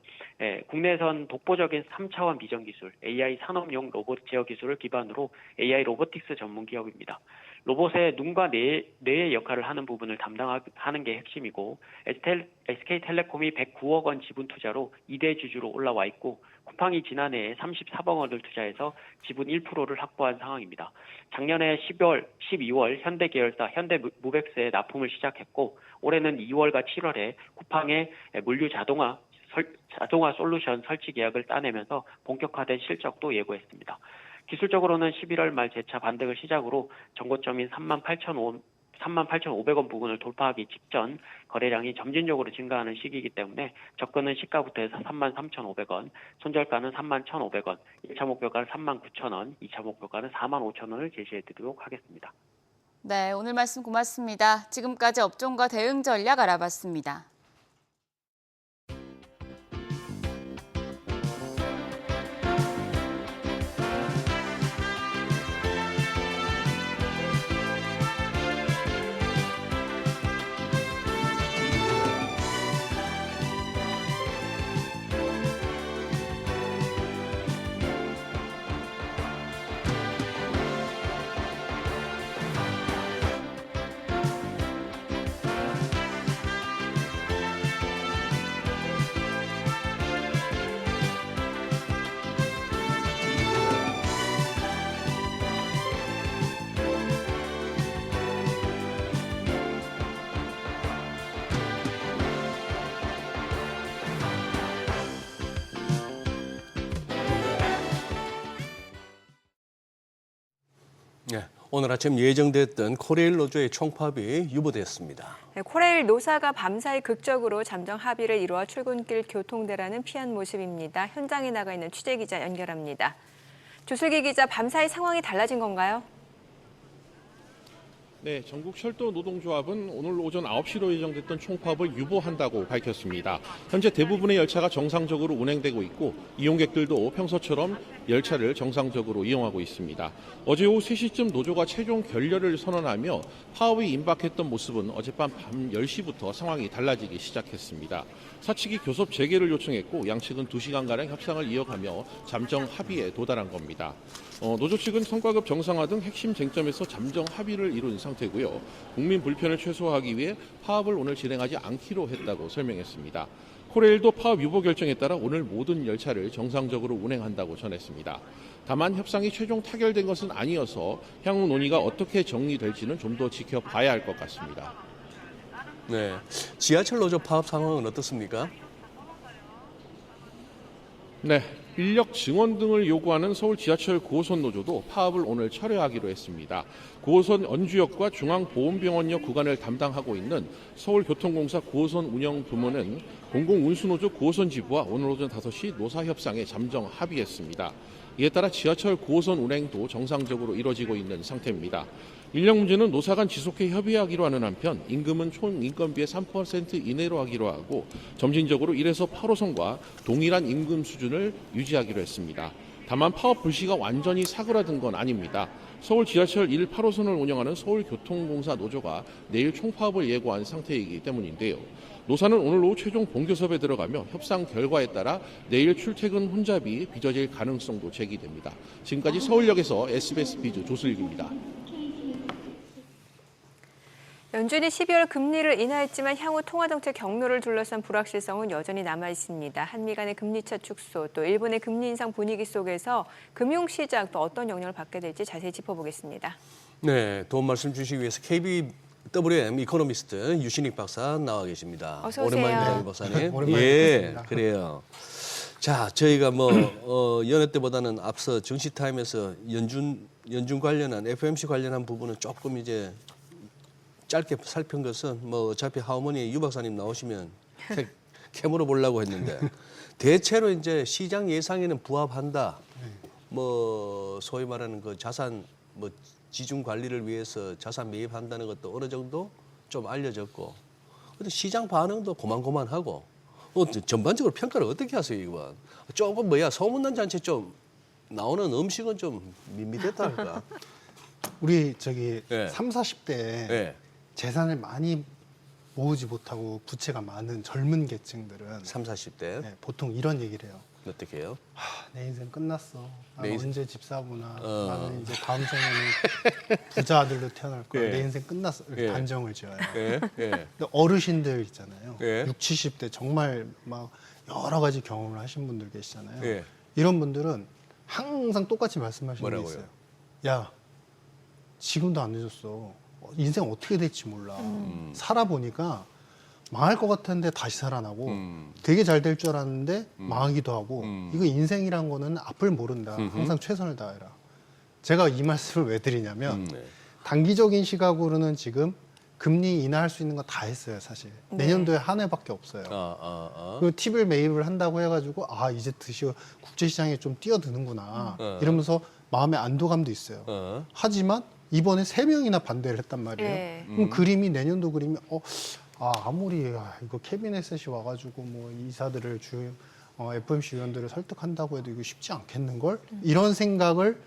국내에선 독보적인 3차원 비전 기술, AI 산업용 로봇 제어 기술을 기반으로 AI 로보틱스 전문 기업입니다. 로봇의 눈과 뇌의 역할을 하는 부분을 담당하는 게 핵심이고 SK텔레콤이 109억 원 지분 투자로 2대 주주로 올라와 있고 쿠팡이 지난해에 34억 원을 투자해서 지분 1%를 확보한 상황입니다. 작년에 12월 현대 계열사 현대무벡스에 납품을 시작했고 올해는 2월과 7월에 쿠팡의 물류 자동화 솔루션 설치 계약을 따내면서 본격화된 실적도 예고했습니다. 기술적으로는 11월 말 재차 반등을 시작으로 전고점인 38,500원 부근을 돌파하기 직전 거래량이 점진적으로 증가하는 시기이기 때문에 접근은 시가부터 해서 33,500원, 손절가는 31,500원, 1차 목표가는 39,000원, 2차 목표가는 45,000원을 제시해드리도록 하겠습니다. 네, 오늘 말씀 고맙습니다. 지금까지 업종과 대응 전략 알아봤습니다. 네, 오늘 아침 예정됐던 코레일 노조의 총파업이 유보됐습니다. 네, 코레일 노사가 밤사이 극적으로 잠정 합의를 이루어 출근길 교통대란은 피한 모습입니다. 현장에 나가 있는 취재기자 연결합니다. 조슬기 기자, 밤사이 상황이 달라진 건가요? 네, 전국철도노동조합은 오늘 오전 9시로 예정됐던 총파업을 유보한다고 밝혔습니다. 현재 대부분의 열차가 정상적으로 운행되고 있고 이용객들도 평소처럼 열차를 정상적으로 이용하고 있습니다. 어제 오후 3시쯤 노조가 최종 결렬을 선언하며 파업이 임박했던 모습은 어젯밤 밤 10시부터 상황이 달라지기 시작했습니다. 사측이 교섭 재개를 요청했고 양측은 2시간가량 협상을 이어가며 잠정 합의에 도달한 겁니다. 노조 측은 성과급 정상화 등 핵심 쟁점에서 잠정 합의를 이룬 상태고요. 국민 불편을 최소화하기 위해 파업을 오늘 진행하지 않기로 했다고 설명했습니다. 코레일도 파업 유보 결정에 따라 오늘 모든 열차를 정상적으로 운행한다고 전했습니다. 다만 협상이 최종 타결된 것은 아니어서 향후 논의가 어떻게 정리될지는 좀 더 지켜봐야 할 것 같습니다. 네, 지하철 노조 파업 상황은 어떻습니까? 네, 인력 증원 등을 요구하는 서울 지하철 9호선 노조도 파업을 오늘 철회하기로 했습니다. 9호선 연주역과 중앙보훈병원역 구간을 담당하고 있는 서울교통공사 9호선 운영부문은 공공운수노조 9호선 지부와 오늘 오전 5시 노사협상에 잠정 합의했습니다. 이에 따라 지하철 9호선 운행도 정상적으로 이뤄지고 있는 상태입니다. 인력 문제는 노사 간 지속해 협의하기로 하는 한편 임금은 총 인건비의 3% 이내로 하기로 하고 점진적으로 1에서 8호선과 동일한 임금 수준을 유지하기로 했습니다. 다만 파업 불씨가 완전히 사그라든 건 아닙니다. 서울 지하철 1, 8호선을 운영하는 서울교통공사 노조가 내일 총파업을 예고한 상태이기 때문인데요. 노사는 오늘 오후 최종 본교섭에 들어가며 협상 결과에 따라 내일 출퇴근 혼잡이 빚어질 가능성도 제기됩니다. 지금까지 서울역에서 SBS 비즈 조슬기입니다. 연준이 12월 금리를 인하했지만 향후 통화정책 경로를 둘러싼 불확실성은 여전히 남아 있습니다. 한미 간의 금리차 축소, 또 일본의 금리 인상 분위기 속에서 금융시장 또 어떤 영향을 받게 될지 자세히 짚어보겠습니다. 네, 도움 말씀 주시기 위해서 KBWM 이코노미스트 유신익 박사 나와 계십니다. 어서 오세요. 오랜만입니다, 유 박사님. 오랜만에 예, 뵙겠습니다. 그래요. 자, 저희가 연애 때보다는 앞서 정시타임에서 연준 관련한 FOMC 관련한 부분은 조금 이제 짧게 살핀 것은 어차피 하모니 유 박사님 나오시면 캐물어 보려고 했는데 대체로 이제 시장 예상에는 부합한다. 소위 말하는 그 자산 지중 관리를 위해서 자산 매입한다는 것도 어느 정도 좀 알려졌고, 근데 시장 반응도 고만고만하고 전반적으로 평가를 어떻게 하세요, 이건? 조금 소문난 잔치 좀 나오는 음식은 좀 밋밋했다 할까? 우리 네. 3, 40대에 네. 재산을 많이 모으지 못하고 부채가 많은 젊은 계층들은 3, 40대 네, 보통 이런 얘기를 해요. 어떻게 해요? 내 인생 끝났어. 내 인생- 언제 집 사보나. 나는 이제 다음 생에는 부자 아들로 태어날 거야. 예. 내 인생 끝났어. 이렇게 예. 단정을 지어요. 예, 예. 근데 어르신들 있잖아요. 예. 60, 70대 정말 막 여러 가지 경험을 하신 분들 계시잖아요. 예. 이런 분들은 항상 똑같이 말씀하시는 뭐라고요? 게 있어요. 야, 지금도 안 늦었어. 인생 어떻게 될지 몰라. 살아보니까 망할 것 같았는데 다시 살아나고 되게 잘 될 줄 알았는데 망하기도 하고 이거 인생이란 거는 앞을 모른다. 항상 최선을 다해라. 제가 이 말씀을 왜 드리냐면 네. 단기적인 시각으로는 지금 금리 인하할 수 있는 거 다 했어요, 사실. 내년도에 한 해밖에 없어요. 그리고 T빌 매입을 한다고 해가지고 이제 드디어 국제시장에 좀 뛰어드는구나 이러면서 마음의 안도감도 있어요. 하지만 이번에 3명이나 반대를 했단 말이에요. 예. 그럼 그림이 내년도 그림이 아무리 이거 캐비넷이 와가지고 이사들을 FOMC 위원들을 설득한다고 해도 이거 쉽지 않겠는걸? 이런 생각을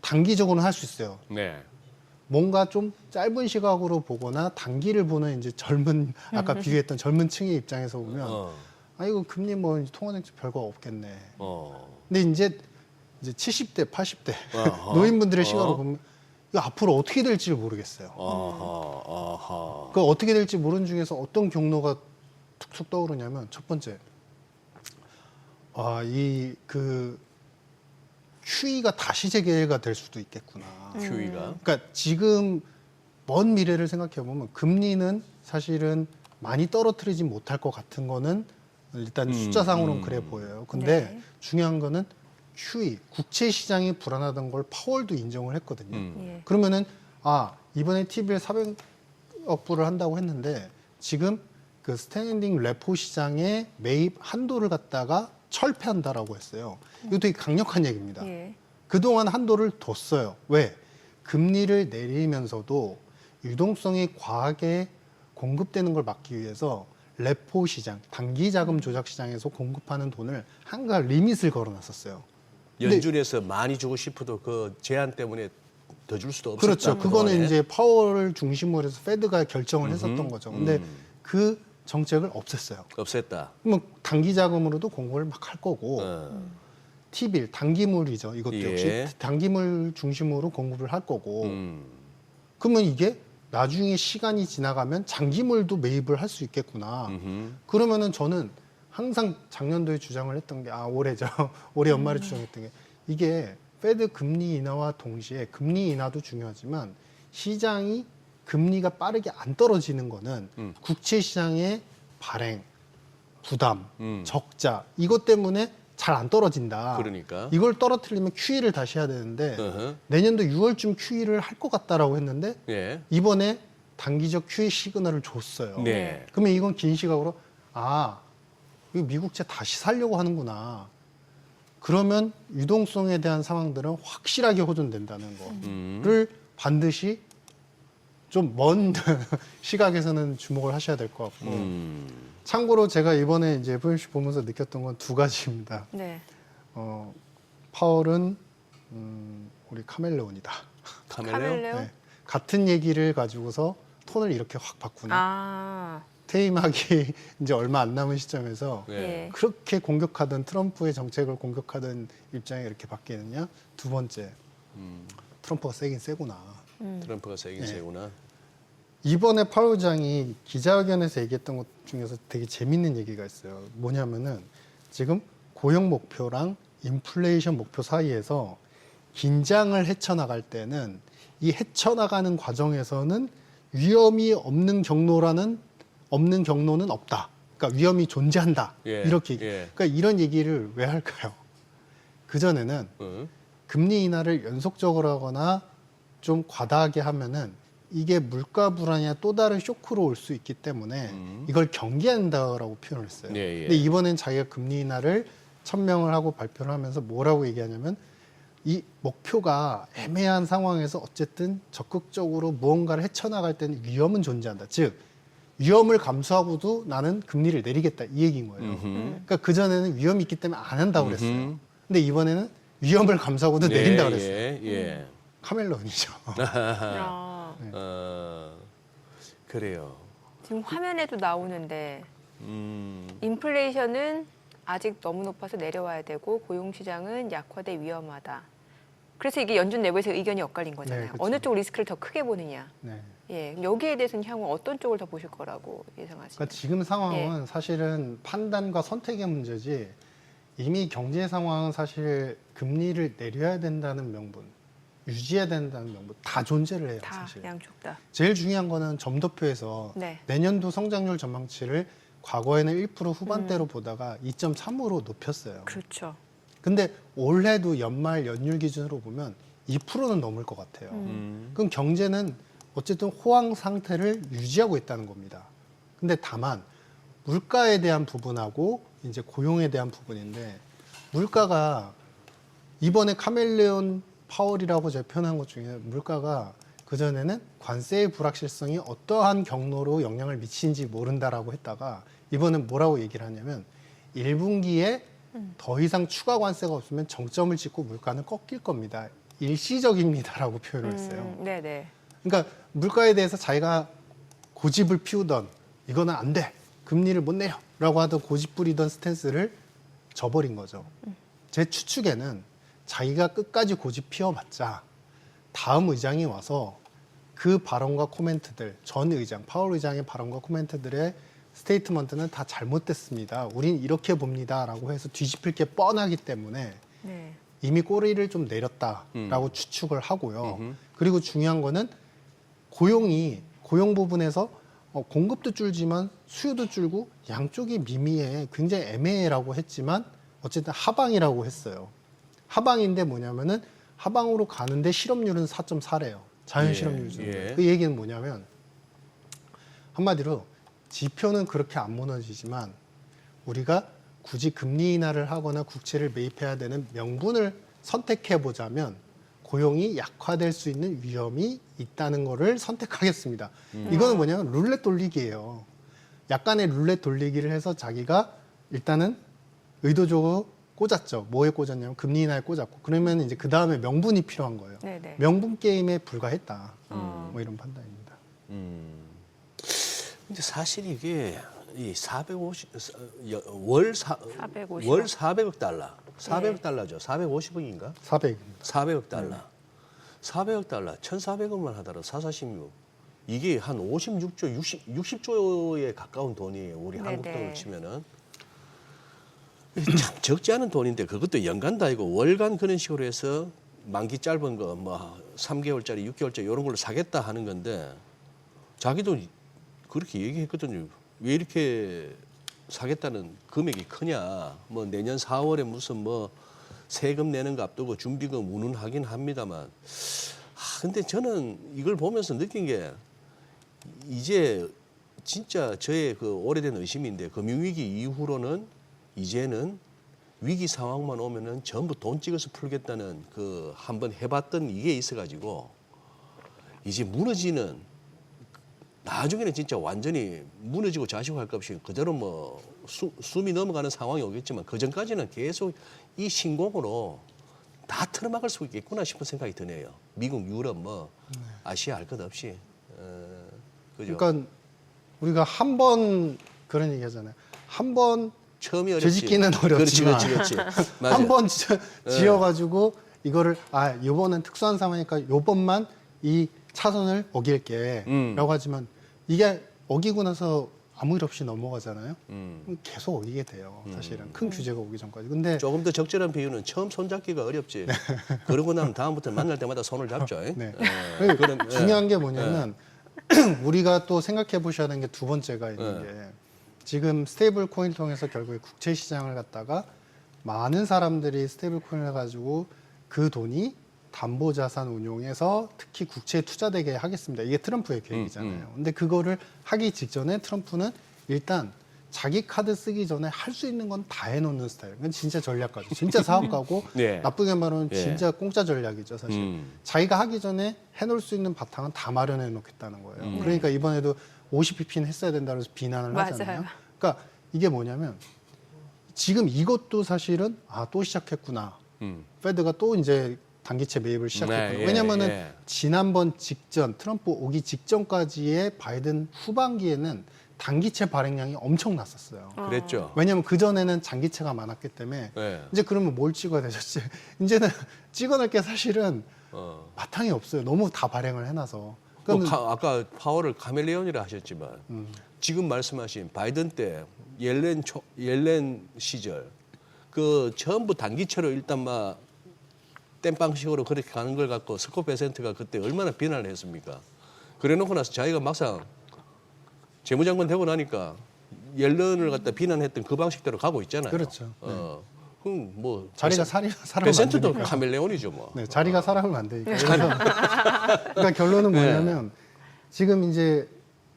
단기적으로는 할 수 있어요. 네. 뭔가 좀 짧은 시각으로 보거나 단기를 보는 이제 아까 비유했던 젊은 층의 입장에서 보면 이거 금리 통화정책 별거 없겠네. 근데 이제 70대, 80대 노인분들의 시각으로 보면 이거 앞으로 어떻게 될지를 모르겠어요. 그 어떻게 될지 모르는 중에서 어떤 경로가 툭툭 떠오르냐면 첫 번째, QE가 다시 재개가 될 수도 있겠구나. QE가 그러니까 지금 먼 미래를 생각해 보면 금리는 사실은 많이 떨어뜨리지 못할 것 같은 거는 일단 숫자상으로는 그래 보여요. 근데 네. 중요한 거는 QE, 국채 시장이 불안하던 걸 파월도 인정을 했거든요. 예. 그러면은 이번에 T빌 400억 불을 한다고 했는데 지금 그 스탠딩 레포 시장의 매입 한도를 갖다가 철폐한다라고 했어요. 이거 되게 강력한 얘기입니다. 예. 그동안 한도를 뒀어요. 왜? 금리를 내리면서도 유동성이 과하게 공급되는 걸 막기 위해서 레포 시장, 단기 자금 조작 시장에서 공급하는 돈을 한가 리밋을 걸어놨었어요. 연준에서 많이 주고 싶어도 그 제한 때문에 더 줄 수도 없었다. 그렇죠. 그거는 이제 파월을 중심으로 해서 패드가 결정을 했었던 거죠. 근데 그 정책을 없앴어요. 없앴다. 그러면 단기 자금으로도 공급을 막 할 거고 T빌 단기물이죠. 이것도 예. 역시 단기물 중심으로 공급을 할 거고 그러면 이게 나중에 시간이 지나가면 장기물도 매입을 할 수 있겠구나. 그러면은 저는 항상 작년도에 주장을 했던 게 올해죠. 올해 연말에 주장했던 게 이게 패드 금리 인하와 동시에 금리 인하도 중요하지만 시장이 금리가 빠르게 안 떨어지는 거는 국채 시장의 발행, 부담, 적자 이것 때문에 잘 안 떨어진다. 그러니까. 이걸 떨어뜨리면 QE를 다시 해야 되는데 내년도 6월쯤 QE를 할 것 같다라고 했는데 예. 이번에 단기적 QE 시그널을 줬어요. 네. 그러면 이건 긴 시각으로 이거 미국채 다시 살려고 하는구나. 그러면 유동성에 대한 상황들은 확실하게 호전된다는 거를 반드시 좀 먼 시각에서는 주목을 하셔야 될 것 같고. 참고로 제가 이번에 이제 FOMC 보면서 느꼈던 건 2가지입니다. 네. 파월은 우리 카멜레온이다. 카멜레온? 네. 같은 얘기를 가지고서 톤을 이렇게 확 바꾸는. 퇴임하기 이제 얼마 안 남은 시점에서 네. 그렇게 공격하던 트럼프의 정책을 공격하던 입장이 이렇게 바뀌느냐. 두 번째, 트럼프가 세긴 세구나. 트럼프가 세긴 네. 세구나. 이번에 파월 의장이 기자회견에서 얘기했던 것 중에서 되게 재밌는 얘기가 있어요. 뭐냐면은 지금 고용 목표랑 인플레이션 목표 사이에서 긴장을 헤쳐나갈 때는 이 헤쳐나가는 과정에서는 위험이 없는 경로는 없다. 그러니까 위험이 존재한다. 예, 이렇게 얘기. 예. 그러니까 이런 얘기를 왜 할까요? 그전에는 금리 인하를 연속적으로 하거나 좀 과다하게 하면은 이게 물가 불안이나 또 다른 쇼크로 올 수 있기 때문에 이걸 경계한다라고 표현을 했어요. 예, 예. 근데 이번엔 자기가 금리 인하를 천명을 하고 발표를 하면서 뭐라고 얘기하냐면 이 목표가 애매한 상황에서 어쨌든 적극적으로 무언가를 헤쳐나갈 때는 위험은 존재한다. 즉 위험을 감수하고도 나는 금리를 내리겠다 이 얘기인 거예요. 그러니까 그전에는 위험이 있기 때문에 안 한다고 그랬어요. 근데 이번에는 위험을 감수하고도 내린다고 그랬어요. 예. 카멜론이죠. 그래요. 지금 화면에도 나오는데 인플레이션은 아직 너무 높아서 내려와야 되고 고용시장은 약화돼 위험하다. 그래서 이게 연준 내부에서 의견이 엇갈린 거잖아요. 네, 그렇죠. 어느 쪽 리스크를 더 크게 보느냐. 네. 예, 여기에 대해서는 향후 어떤 쪽을 더 보실 거라고 예상하십니까? 그러니까 지금 상황은 사실은 판단과 선택의 문제지 이미 경제 상황은 사실 금리를 내려야 된다는 명분, 유지해야 된다는 명분 다 존재를 해요. 다 사실. 양쪽 다. 제일 중요한 거는 점도표에서 네. 내년도 성장률 전망치를 과거에는 1% 후반대로 보다가 2.3으로 높였어요. 그렇죠. 근데 올해도 연말 연율 기준으로 보면 2%는 넘을 것 같아요. 그럼 경제는 어쨌든 호황 상태를 유지하고 있다는 겁니다. 근데 다만 물가에 대한 부분하고 이제 고용에 대한 부분인데 물가가 이번에 카멜레온 파월이라고 제가 표현한 것 중에 물가가 그전에는 관세의 불확실성이 어떠한 경로로 영향을 미치는지 모른다라고 했다가 이번엔 뭐라고 얘기를 하냐면 1분기에 더 이상 추가 관세가 없으면 정점을 찍고 물가는 꺾일 겁니다. 일시적입니다라고 표현을 했어요. 네네. 그러니까 물가에 대해서 자기가 고집을 피우던 이거는 안 돼. 금리를 못 내려라고 하던 고집 부리던 스탠스를 저버린 거죠. 제 추측에는 자기가 끝까지 고집 피워봤자 다음 의장이 와서 그 발언과 코멘트들, 전 의장, 파월 의장의 발언과 코멘트들의 스테이트먼트는 다 잘못됐습니다. 우린 이렇게 봅니다라고 해서 뒤집힐 게 뻔하기 때문에 네. 이미 꼬리를 좀 내렸다라고 추측을 하고요. 그리고 중요한 거는 고용 부분에서 공급도 줄지만 수요도 줄고 양쪽이 미미해 굉장히 애매해라고 했지만 어쨌든 하방이라고 했어요. 하방인데 뭐냐면은 하방으로 가는데 실업률은 4.4래요. 자연 실업률 정도. 그 얘기는 뭐냐면 한마디로 지표는 그렇게 안 무너지지만 우리가 굳이 금리 인하를 하거나 국채를 매입해야 되는 명분을 선택해 보자면 고용이 약화될 수 있는 위험이 있다는 거를 선택하겠습니다. 이거는 뭐냐면 룰렛 돌리기예요. 약간의 룰렛 돌리기를 해서 자기가 일단은 의도적으로 꽂았죠. 뭐에 꽂았냐면 금리 인하에 꽂았고 그러면 이제 그 다음에 명분이 필요한 거예요. 네네. 명분 게임에 불과했다. 뭐 이런 판단입니다. 근데 사실 이게 이 450, 월 400억 달러. 400억 달러죠. 450억인가? 400입니다. 400억 달러. 400억 달러. 1,400억만 하더라도 446. 이게 한 56조, 60조에 가까운 돈이에요. 우리 한국 돈을 치면은. 참 적지 않은 돈인데 그것도 연간도 아니고 월간 그런 식으로 해서 만기 짧은 거 뭐 3개월짜리, 6개월짜리 이런 걸로 사겠다 하는 건데 자기도 그렇게 얘기했거든요. 왜 이렇게 사겠다는 금액이 크냐. 뭐 내년 4월에 무슨 뭐 세금 내는 거 앞두고 준비금 운운하긴 합니다만. 근데 저는 이걸 보면서 느낀 게 이제 진짜 저의 그 오래된 의심인데 금융위기 이후로는 이제는 위기 상황만 오면은 전부 돈 찍어서 풀겠다는 그 한번 해봤던 이게 있어가지고 이제 무너지는 나중에는 진짜 완전히 무너지고 자식할 것 없이 그대로 뭐 숨이 넘어가는 상황이 오겠지만 그 전까지는 계속 이 신공으로 다 틀어막을 수 있겠구나 싶은 생각이 드네요. 미국, 유럽, 뭐 아시아 할 것 없이. 그죠? 그러니까 우리가 한 번 그런 얘기 하잖아요. 한 번 처음이 어렵지. 재짓기는 어렵지만 그렇지. 맞아. 한 번 지어가지고 이거를 이번엔 특수한 상황이니까 이번만 이 차선을 어길게라고 하지만 이게 어기고 나서 아무 일 없이 넘어가잖아요. 계속 어기게 돼요. 사실은 큰 규제가 오기 전까지. 근데 조금 더 적절한 비유는 처음 손잡기가 어렵지. 그러고 나면 다음부터 만날 때마다 손을 잡죠. 네. 그럼, 중요한 게 뭐냐면 우리가 또 생각해 보셔야 되는 게 두 번째가 있는 게 지금 스테이블 코인 통해서 결국에 국채 시장을 갖다가 많은 사람들이 스테이블 코인을 가지고 그 돈이 담보 자산 운용해서 특히 국채에 투자되게 하겠습니다. 이게 트럼프의 계획이잖아요. 근데 그거를 하기 직전에 트럼프는 일단 자기 카드 쓰기 전에 할 수 있는 건 다 해놓는 스타일. 그건 진짜 전략가죠. 진짜 사업가고 네. 나쁘게 말하면 예. 진짜 공짜 전략이죠, 사실. 자기가 하기 전에 해놓을 수 있는 바탕은 다 마련해 놓겠다는 거예요. 그러니까 이번에도 50pp는 했어야 된다고 해서 비난을 하잖아요. 맞아요. 그러니까 이게 뭐냐면 지금 이것도 사실은 또 시작했구나. 페드가 또 이제 단기채 매입을 시작했구나. 네, 예, 왜냐면은 예. 지난번 직전 트럼프 오기 직전까지의 바이든 후반기에는 단기채 발행량이 엄청 났었어요. 그랬죠. 왜냐면 그전에는 장기채가 많았기 때문에 네. 이제 그러면 뭘 찍어야 되셨지? 이제는 찍어낼 게 사실은 바탕이 없어요. 너무 다 발행을 해놔서. 그러면 아까 파월을 카멜레온이라 하셨지만 지금 말씀하신 바이든 때 옐렌 시절 그 전부 단기채로 일단 막 땜빵식으로 그렇게 가는 걸 갖고 스콧 베센트가 그때 얼마나 비난을 했습니까? 그래놓고 나서 자기가 막상 재무장관 되고 나니까 옐런을 갖다 비난했던 그 방식대로 가고 있잖아요. 그렇죠. 그럼 뭐 자리가 사람을 베센트도 만드니까. 카멜레온이죠 뭐. 네, 자리가 사람을 만드니까. 그래서 그러니까 결론은 뭐냐면 지금 이제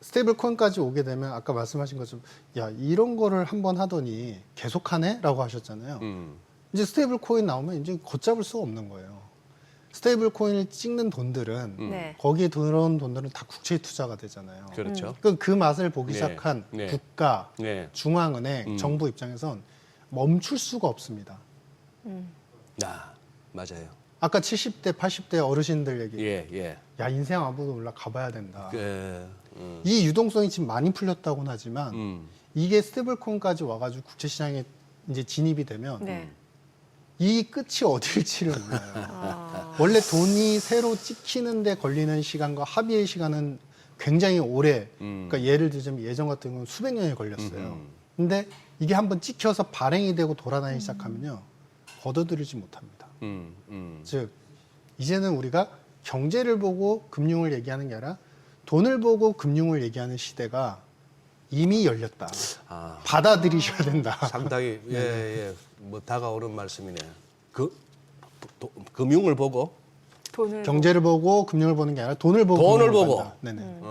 스테이블 코인까지 오게 되면 아까 말씀하신 것처럼 야 이런 거를 한번 하더니 계속하네라고 하셨잖아요. 이제 스테이블 코인 나오면 이제 걷잡을 수가 없는 거예요. 스테이블 코인을 찍는 돈들은 네. 거기에 들어온 돈들은 다 국채 투자가 되잖아요. 그렇죠. 그 맛을 보기 네. 시작한 네. 국가, 네. 중앙은행, 정부 입장에선 멈출 수가 없습니다. 맞아요. 아까 70대, 80대 어르신들 얘기. 예. 야 인생 아무도 몰라 가봐야 된다. 그, 이 유동성이 지금 많이 풀렸다고는 하지만 이게 스테이블 코인까지 와가지고 국채 시장에 이제 진입이 되면 네. 이 끝이 어딜지를 몰라요. 원래 돈이 새로 찍히는데 걸리는 시간과 합의의 시간은 굉장히 오래. 그러니까 예를 들자면 예전 같은 경우는 수백 년이 걸렸어요. 근데 이게 한번 찍혀서 발행이 되고 돌아다니기 시작하면요 걷어들이지 못합니다. 즉 이제는 우리가 경제를 보고 금융을 얘기하는 게 아니라 돈을 보고 금융을 얘기하는 시대가 이미 열렸다. 받아들이셔야 된다. 상당히 뭐 다가오는 말씀이네. 금융을 보고 돈을 경제를 보고 금융을 보는 게 아니라 돈을 보고 돈을 금융을 보고. 본다. 네네.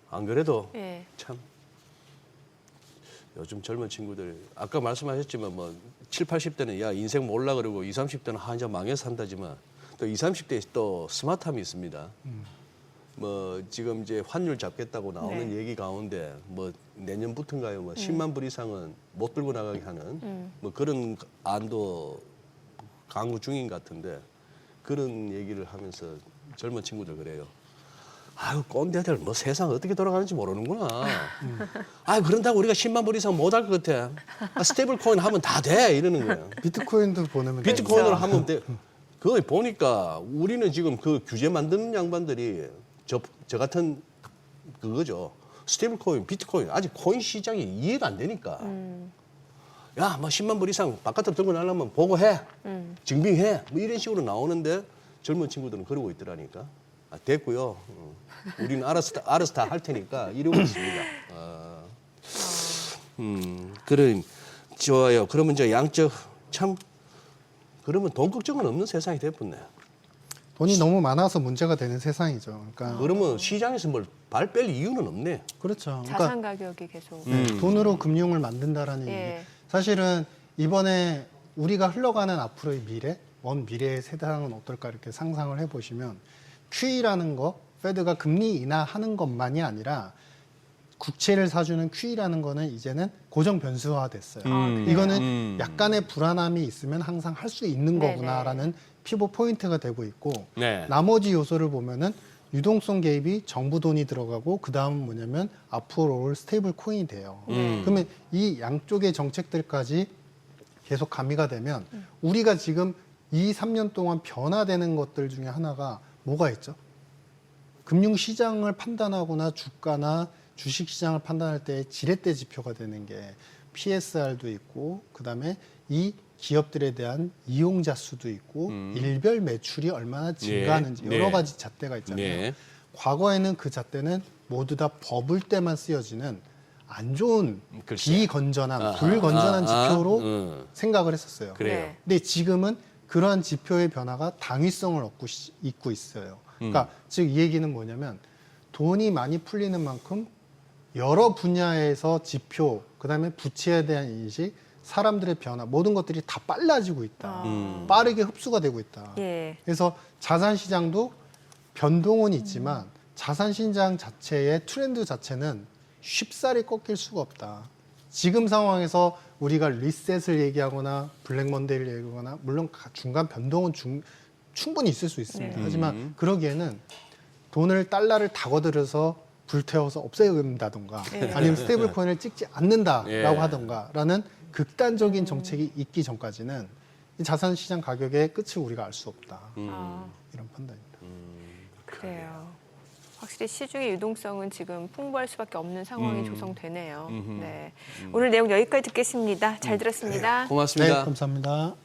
안 그래도 예. 참 요즘 젊은 친구들 아까 말씀하셨지만 뭐 7, 80대는 야 인생 몰라 그러고 20, 30대는 한자 망해서 산다지만 또 20, 30대에 또 스마트함이 있습니다. 뭐 지금 이제 환율 잡겠다고 나오는 얘기 가운데 뭐 내년부터인가요? 뭐 10만 불 이상은 못 들고 나가게 하는 뭐 그런 안도 강구 중인 것 같은데 그런 얘기를 하면서 젊은 친구들 그래요. 아유 꼰대들 뭐 세상 어떻게 돌아가는지 모르는구나. 아 그런다고 우리가 10만 불 이상 못 할 것 같아. 스테이블 코인 하면 다 돼 이러는 거예요. 비트코인도 보내면 비트코인을 하면 돼. 그거 보니까 우리는 지금 그 규제 만드는 양반들이 저 같은 그거죠. 스테이블 코인, 비트코인 아직 코인 시장이 이해가 안 되니까. 야, 뭐 10만 불 이상 바깥으로 들고 나려면 보고해, 증빙해, 뭐 이런 식으로 나오는데 젊은 친구들은 그러고 있더라니까. 됐고요. 우리는 알아서 다 할 테니까 이러고 있습니다. 그래 좋아요. 그러면 이제 양적 참 그러면 돈 걱정은 없는 세상이 됐겠네. 돈이 너무 많아서 문제가 되는 세상이죠. 그러니까 그러면 시장에서 뭘 발 뺄 이유는 없네. 그렇죠. 자산 가격이 계속. 돈으로 금융을 만든다라는 예. 얘기. 사실은 이번에 우리가 흘러가는 앞으로의 미래, 먼 미래의 세상은 어떨까 이렇게 상상을 해보시면 QE라는 거, 페드가 금리 인하하는 것만이 아니라 국채를 사주는 QE라는 거는 이제는 고정 변수화됐어요. 그래요? 이거는 약간의 불안함이 있으면 항상 할 수 있는 네네. 거구나라는 피벗 포인트가 되고 있고 네. 나머지 요소를 보면은 유동성 개입이 정부 돈이 들어가고 그 다음은 뭐냐면 앞으로 올 스테이블 코인이 돼요. 그러면 이 양쪽의 정책들까지 계속 가미가 되면 우리가 지금 2, 3년 동안 변화되는 것들 중에 하나가 뭐가 있죠? 금융시장을 판단하거나 주가나 주식시장을 판단할 때 지렛대 지표가 되는 게 PSR도 있고 그다음에 이 기업들에 대한 이용자 수도 있고 일별 매출이 얼마나 증가하는지 네. 여러 가지 잣대가 있잖아요. 네. 과거에는 그 잣대는 모두 다 버블 때만 쓰여지는 안 좋은 글쎄. 비건전한 불건전한 지표로 생각을 했었어요. 그래요. 네. 근데 지금은 그러한 지표의 변화가 당위성을 얻고 있어요. 그러니까 즉 이 얘기는 뭐냐면 돈이 많이 풀리는 만큼 여러 분야에서 지표, 그다음에 부채에 대한 인식, 사람들의 변화, 모든 것들이 다 빨라지고 있다. 빠르게 흡수가 되고 있다. 예. 그래서 자산 시장도 변동은 있지만 자산 시장 자체의 트렌드 자체는 쉽사리 꺾일 수가 없다. 지금 상황에서 우리가 리셋을 얘기하거나 블랙먼데이를 얘기하거나 물론 중간 변동은 충분히 있을 수 있습니다. 하지만 그러기에는 돈을 달러를 다 거들여서 불태워서 없애는다던가 아니면 스테이블 코인을 찍지 않는다라고 예. 하던가라는 극단적인 정책이 있기 전까지는 이 자산 시장 가격의 끝을 우리가 알 수 없다. 이런 판단입니다. 그래요. 확실히 시중의 유동성은 지금 풍부할 수밖에 없는 상황이 조성되네요. 네. 오늘 내용 여기까지 듣겠습니다. 잘 들었습니다. 고맙습니다. 네, 감사합니다.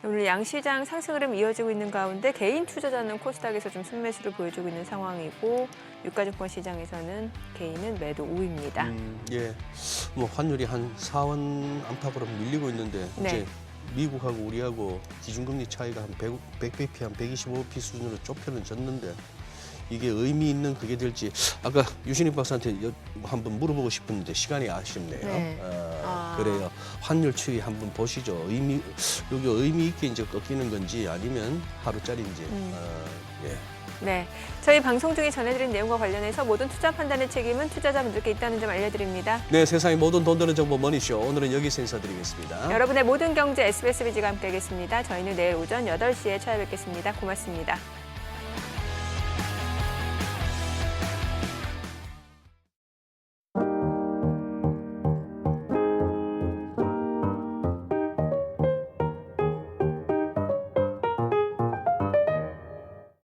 오늘 양시장 상승 흐름 이어지고 있는 가운데 개인 투자자는 코스닥에서 좀 순매수를 보여주고 있는 상황이고 유가증권 시장에서는 개인은 매도 우위입니다. 예. 뭐 환율이 한 4원 안팎으로 밀리고 있는데 네. 이제 미국하고 우리하고 기준금리 차이가 한 100bp, 한 125bp 수준으로 좁혀는 졌는데 이게 의미 있는 그게 될지 아까 유신익 박사한테 한번 물어보고 싶었는데 시간이 아쉽네요. 네. 그래요. 환율 추이 한번 보시죠. 여기 의미 있게 이제 꺾이는 건지 아니면 하루짜리인지. 예. 네, 저희 방송 중에 전해드린 내용과 관련해서 모든 투자 판단의 책임은 투자자분들께 있다는 점 알려드립니다. 네, 세상의 모든 돈 되는 정보 머니쇼. 오늘은 여기서 인사드리겠습니다. 여러분의 모든 경제 SBS 비지가 함께하겠습니다. 저희는 내일 오전 8시에 찾아뵙겠습니다. 고맙습니다.